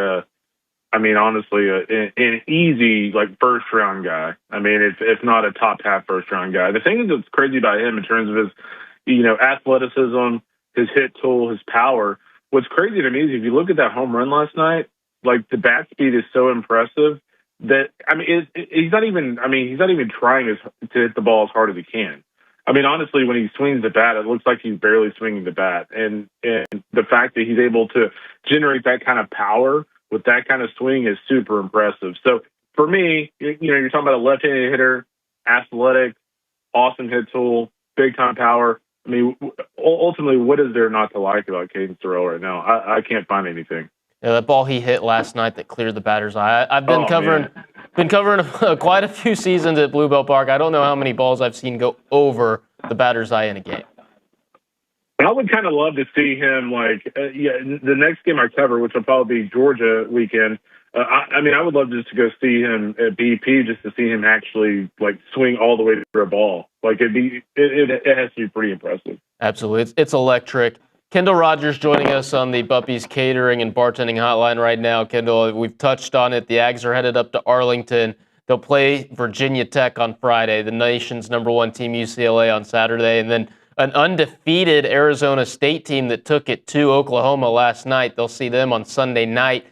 honestly, an easy, first round guy. If not a top half first round guy. The thing that's crazy about him in terms of his, athleticism, his hit tool, his power. What's crazy to me is if you look at that home run last night, the bat speed is so impressive that, he's not even trying to hit the ball as hard as he can. Honestly, when he swings the bat, it looks like he's barely swinging the bat. And the fact that he's able to generate that kind of power with that kind of swing is super impressive. So for me, you're talking about a left-handed hitter, athletic, awesome hit tool, big-time power. Ultimately, what is there not to like about Caden Sorrell right now? I can't find anything. Yeah, that ball he hit last night that cleared the batter's eye. I've been covering quite a few seasons at Bluebell Park. I don't know how many balls I've seen go over the batter's eye in a game. I would kind of love to see him, the next game I cover, which will probably be Georgia weekend. I would love just to go see him at BP just to see him actually, swing all the way to a ball. It has to be pretty impressive. Absolutely. It's electric. Kendall Rogers joining us on the Buppy's Catering and Bartending Hotline right now. Kendall, we've touched on it. The Ags are headed up to Arlington. They'll play Virginia Tech on Friday, the nation's #1 team, UCLA, on Saturday, and then an undefeated Arizona State team that took it to Oklahoma last night. They'll see them on Sunday night.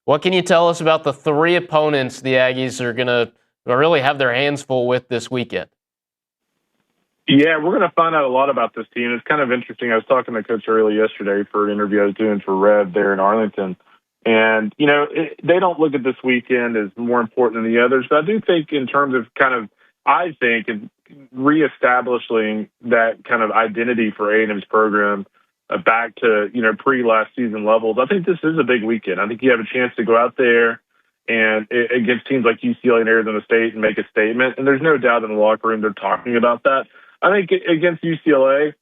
What can you tell us about the 3 opponents the Aggies are going to really have their hands full with this weekend? Yeah, we're going to find out a lot about this team. It's kind of interesting. I was talking to Coach Early yesterday for an interview I was doing for Rev there in Arlington. And, they don't look at this weekend as more important than the others. But I do think in terms of reestablishing that kind of identity for A&M's program back to, pre-last season levels, I think this is a big weekend. I think you have a chance to go out there and against teams like UCLA and Arizona State and make a statement. And there's no doubt in the locker room they're talking about that. I think against UCLA,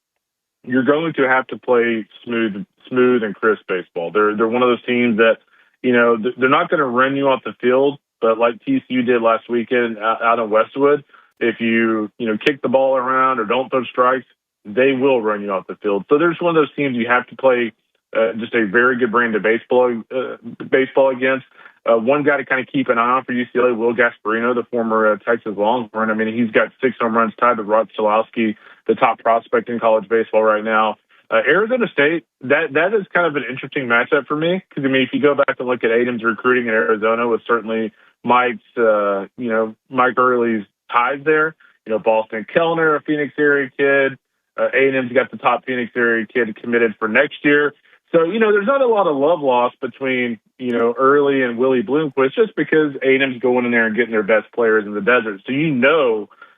you're going to have to play smooth and crisp baseball. They're one of those teams that, they're not going to run you off the field, but like TCU did last weekend out in Westwood, if you kick the ball around or don't throw strikes, they will run you off the field. So there's one of those teams you have to play just a very good brand of baseball against. One guy to kind of keep an eye on for UCLA, Will Gasparino, the former Texas Longhorn. I mean, he's got 6 home runs tied with Rod Chalowski, the top prospect in college baseball right now. Arizona State, that is kind of an interesting matchup for me because, if you go back and look at A&M's recruiting in Arizona with certainly Mike Early's ties there. Boston Kellner, a Phoenix area kid. A&M's got the top Phoenix area kid committed for next year. So, there's not a lot of love lost between, Early and Willie Bloomquist just because A&M's going in there and getting their best players in the desert. So,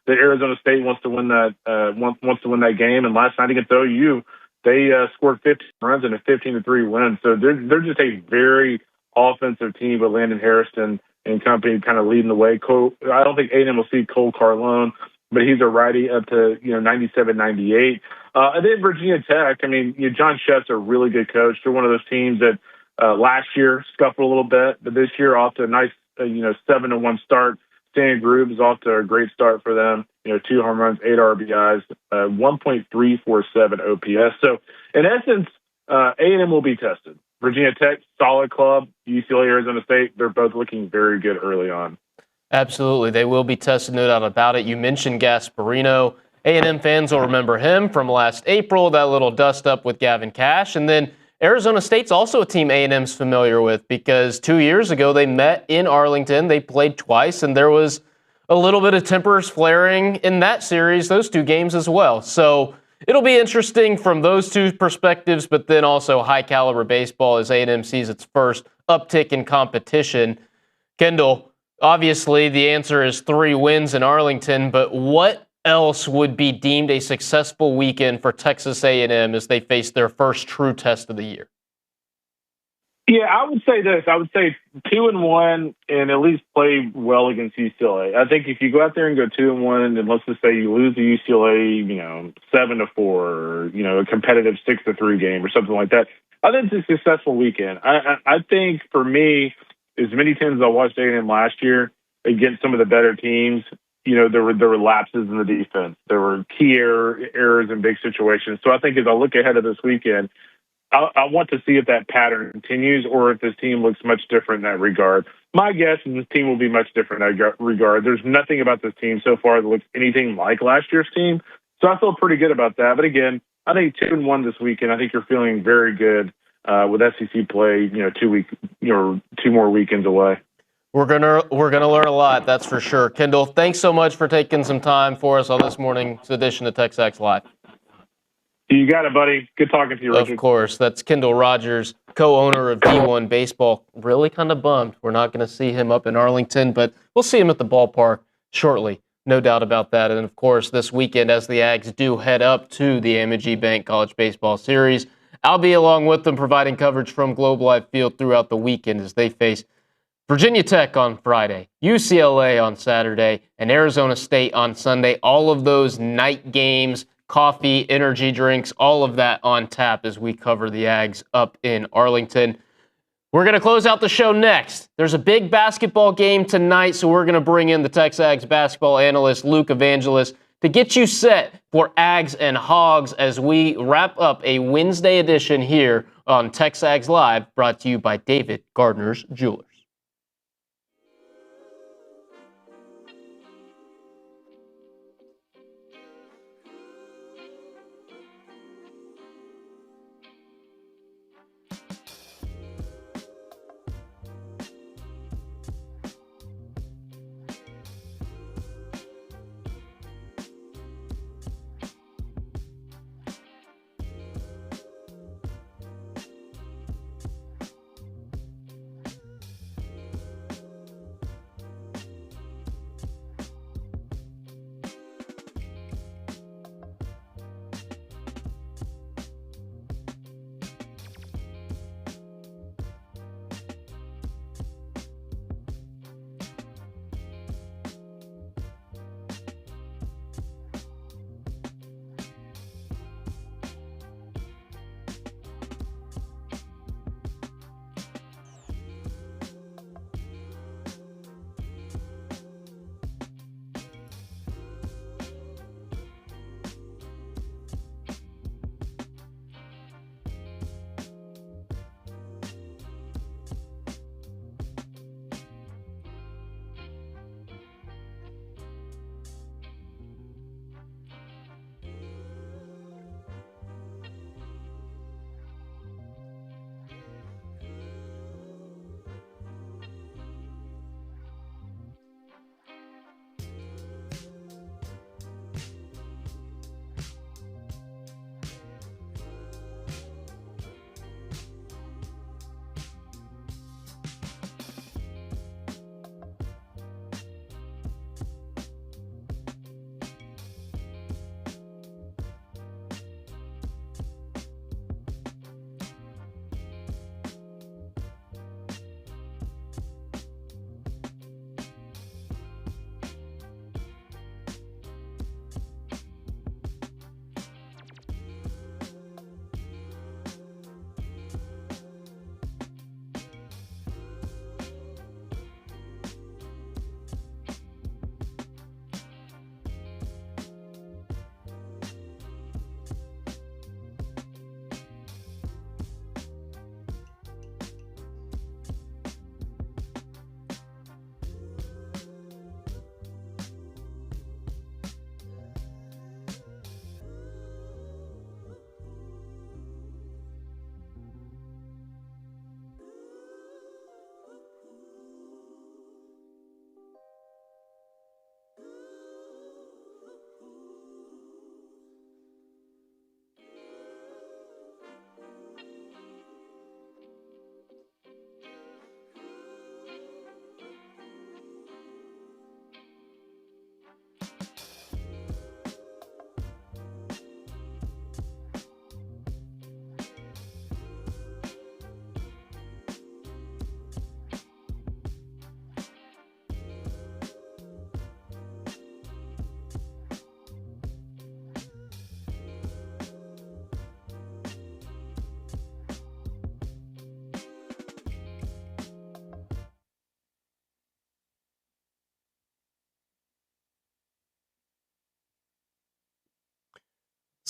that Arizona State wants to win that game. And last night against OU, they scored 15 runs in a 15-3 win. So they're just a very offensive team with Landon Harrison and company kind of leading the way. I don't think A&M will see Cole Carlone, but he's a righty up to 97, 98. And then Virginia Tech. John Shett's a really good coach. They're one of those teams that last year scuffled a little bit, but this year off to a nice 7-1 start. Stan Groob is off to a great start for them. 2 home runs, 8 RBIs, 1.347 OPS. So in essence, A&M will be tested. Virginia Tech, solid club. UCLA, Arizona State, they're both looking very good early on. Absolutely. They will be tested, no doubt about it. You mentioned Gasparino. A&M fans will remember him from last April, that little dust-up with Gavin Cash. And then Arizona State's also a team A&M's familiar with because 2 years ago they met in Arlington. They played twice, and there was a little bit of tempers flaring in that series, those 2 games as well. So it'll be interesting from those 2 perspectives, but then also high-caliber baseball as A&M sees its first uptick in competition. Kendall, obviously the answer is 3 wins in Arlington, but what else would be deemed a successful weekend for Texas A&M as they face their first true test of the year? Yeah, I would say this. I would say 2-1 and at least play well against UCLA. I think if you go out there and go 2-1 and let's just say you lose to UCLA, 7-4, or, a competitive 6-3 game or something like that, I think it's a successful weekend. I think for me, as many times as I watched A&M last year against some of the better teams, there were lapses in the defense. There were key errors in big situations. So I think as I look ahead of this weekend, I want to see if that pattern continues or if this team looks much different in that regard. My guess is this team will be much different in that regard. There's nothing about this team so far that looks anything like last year's team. So I feel pretty good about that. But again, I think 2-1 this weekend. I think you're feeling very good with SEC play, 2 more weekends away. We're gonna learn a lot, that's for sure. Kendall, thanks so much for taking some time for us on this morning's edition of TexAgs Live. You got it, buddy. Good talking to you, Richard. Of course. That's Kendall Rogers, co-owner of D1Baseball. Really kind of bummed we're not going to see him up in Arlington, but we'll see him at the ballpark shortly. No doubt about that. And, of course, this weekend as the Ags do head up to the M&G Bank College Baseball Series, I'll be along with them providing coverage from Globe Life Field throughout the weekend as they face Virginia Tech on Friday, UCLA on Saturday, and Arizona State on Sunday. All of those night games, coffee, energy drinks, all of that on tap as we cover the Ags up in Arlington. We're going to close out the show next. There's a big basketball game tonight, so we're going to bring in the TexAgs basketball analyst, Luke Evangelist, to get you set for Ags and Hogs as we wrap up a Wednesday edition here on TexAgs Live, brought to you by David Gardner's Jewelers.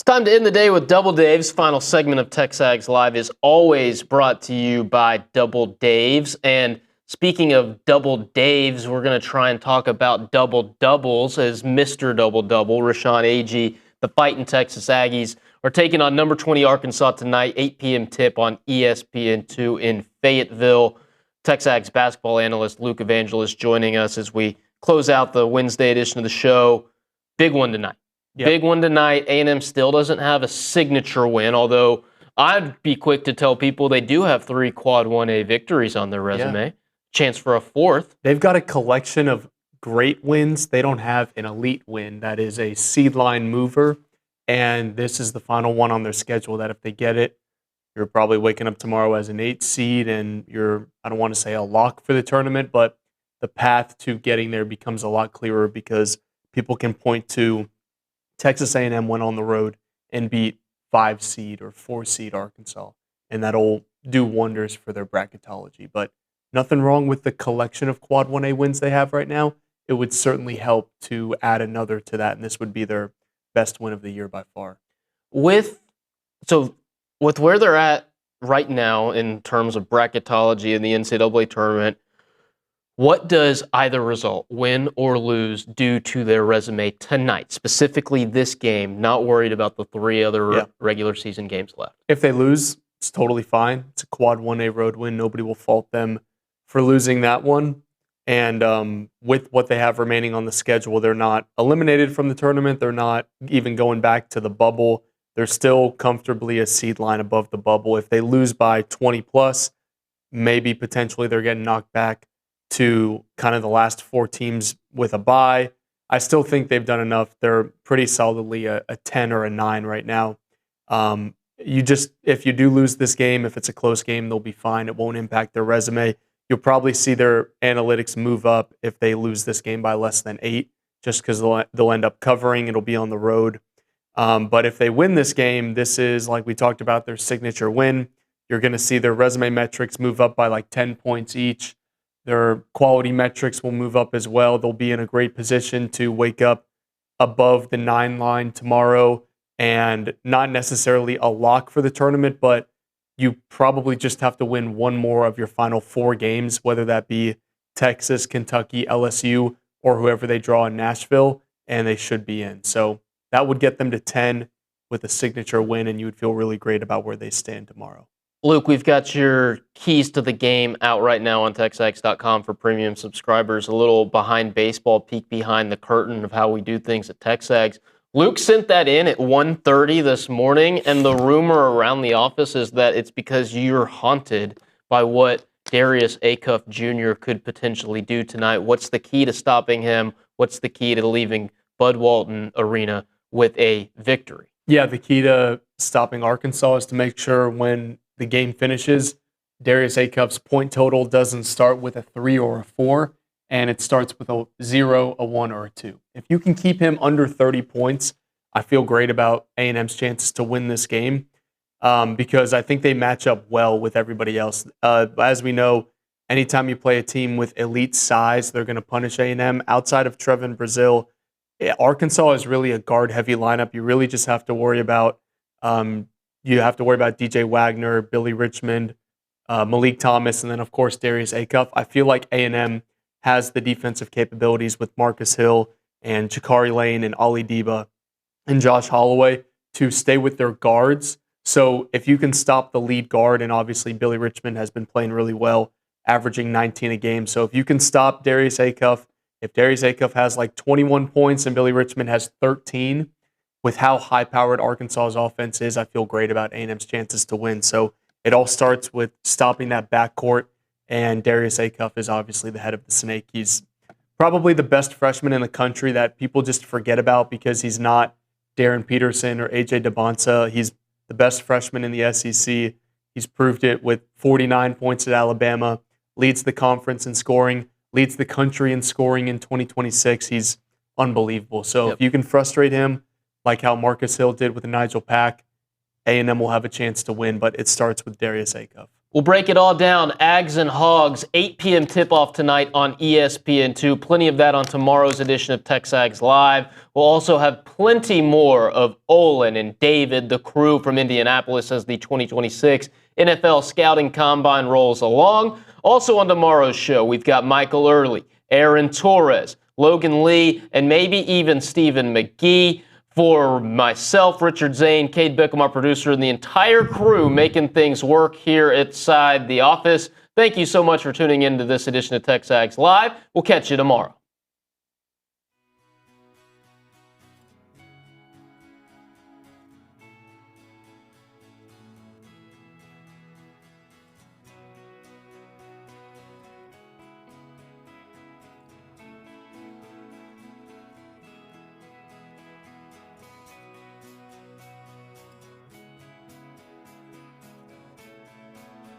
It's time to end the day with Double Dave's. Final segment of TexAgs Live is always brought to you by Double Dave's. And speaking of Double Dave's, we're going to try and talk about double doubles as Mr. Double Double, Rashawn Aggie, the fighting Texas Aggies, are taking on number 20 Arkansas tonight, 8 p.m. tip on ESPN2 in Fayetteville. TexAgs basketball analyst Luke Evangelist joining us as we close out the Wednesday edition of the show. Big one tonight. Yep. Big one tonight. A&M still doesn't have a signature win, although I'd be quick to tell people they do have 3 quad 1A victories on their resume. Yeah. Chance for a 4th. They've got a collection of great wins. They don't have an elite win that is a seed line mover, and this is the final one on their schedule that if they get it, you're probably waking up tomorrow as an 8 seed, and you're, I don't want to say a lock for the tournament, but the path to getting there becomes a lot clearer because people can point to Texas A&M went on the road and beat 5 seed or 4 seed Arkansas, and that'll do wonders for their bracketology. But nothing wrong with the collection of quad 1A wins they have right now. It would certainly help to add another to that, and this would be their best win of the year by far. With where they're at right now in terms of bracketology in the NCAA tournament, what does either result, win or lose, do to their resume tonight? Specifically this game, not worried about the 3 other regular season games left. If they lose, it's totally fine. It's a quad 1A road win. Nobody will fault them for losing that one. And with what they have remaining on the schedule, they're not eliminated from the tournament. They're not even going back to the bubble. They're still comfortably a seed line above the bubble. If they lose by 20 plus, maybe potentially they're getting knocked back to kind of the last 4 teams with a bye. I still think they've done enough. They're pretty solidly a 10 or a 9 right now. If you do lose this game, if it's a close game, they'll be fine. It won't impact their resume. You'll probably see their analytics move up if they lose this game by less than 8, just because they'll end up covering. It'll be on the road. But if they win this game, this is, like we talked about, their signature win. You're going to see their resume metrics move up by like 10 points each. Their quality metrics will move up as well. They'll be in a great position to wake up above the 9 line tomorrow, and not necessarily a lock for the tournament, but you probably just have to win one more of your final 4 games, whether that be Texas, Kentucky, LSU, or whoever they draw in Nashville, and they should be in. So that would get them to 10 with a signature win, and you would feel really great about where they stand tomorrow. Luke, we've got your keys to the game out right now on TexAgs.com for premium subscribers. A little behind baseball, peek behind the curtain of how we do things at TexAgs. Luke sent that in at 1:30 this morning, and the rumor around the office is that it's because you're haunted by what Darius Acuff Jr. could potentially do tonight. What's the key to stopping him? What's the key to leaving Bud Walton Arena with a victory? Yeah, the key to stopping Arkansas is to make sure when the game finishes, Darius Acuff's point total doesn't start with a 3 or a 4, and it starts with a 0, a 1, or a 2. If you can keep him under 30 points, I feel great about A&M's chances to win this game because I think they match up well with everybody else. As we know, anytime you play a team with elite size, they're going to punish A&M. Outside of Trevin Brazil, Arkansas is really a guard-heavy lineup. You really just have to worry about DJ Wagner, Billy Richmond, Malik Thomas, and then, of course, Darius Acuff. I feel like A&M has the defensive capabilities with Marcus Hill and Jakari Lane and Ali Deba and Josh Holloway to stay with their guards. So if you can stop the lead guard, and obviously Billy Richmond has been playing really well, averaging 19 a game. So if you can stop Darius Acuff, if Darius Acuff has like 21 points and Billy Richmond has 13, with how high-powered Arkansas's offense is, I feel great about A&M's chances to win. So it all starts with stopping that backcourt, and Darius Acuff is obviously the head of the snake. He's probably the best freshman in the country that people just forget about because he's not Darren Peterson or A.J. DeBonsa. He's the best freshman in the SEC. He's proved it with 49 points at Alabama, leads the conference in scoring, leads the country in scoring in 2026. He's unbelievable. So if you can frustrate him, like how Marcus Hill did with Nigel Pack, A&M will have a chance to win, but it starts with Darius Acuff. We'll break it all down. Ags and Hogs, 8 p.m. tip-off tonight on ESPN2. Plenty of that on tomorrow's edition of TexAgs Live. We'll also have plenty more of Olin and David, the crew from Indianapolis, as the 2026 NFL Scouting Combine rolls along. Also on tomorrow's show, we've got Michael Early, Aaron Torres, Logan Lee, and maybe even Stephen McGee. For myself, Richard Zane, Cade Bickham, our producer, and the entire crew making things work here inside the office, thank you so much for tuning in to this edition of TexAgs Live. We'll catch you tomorrow.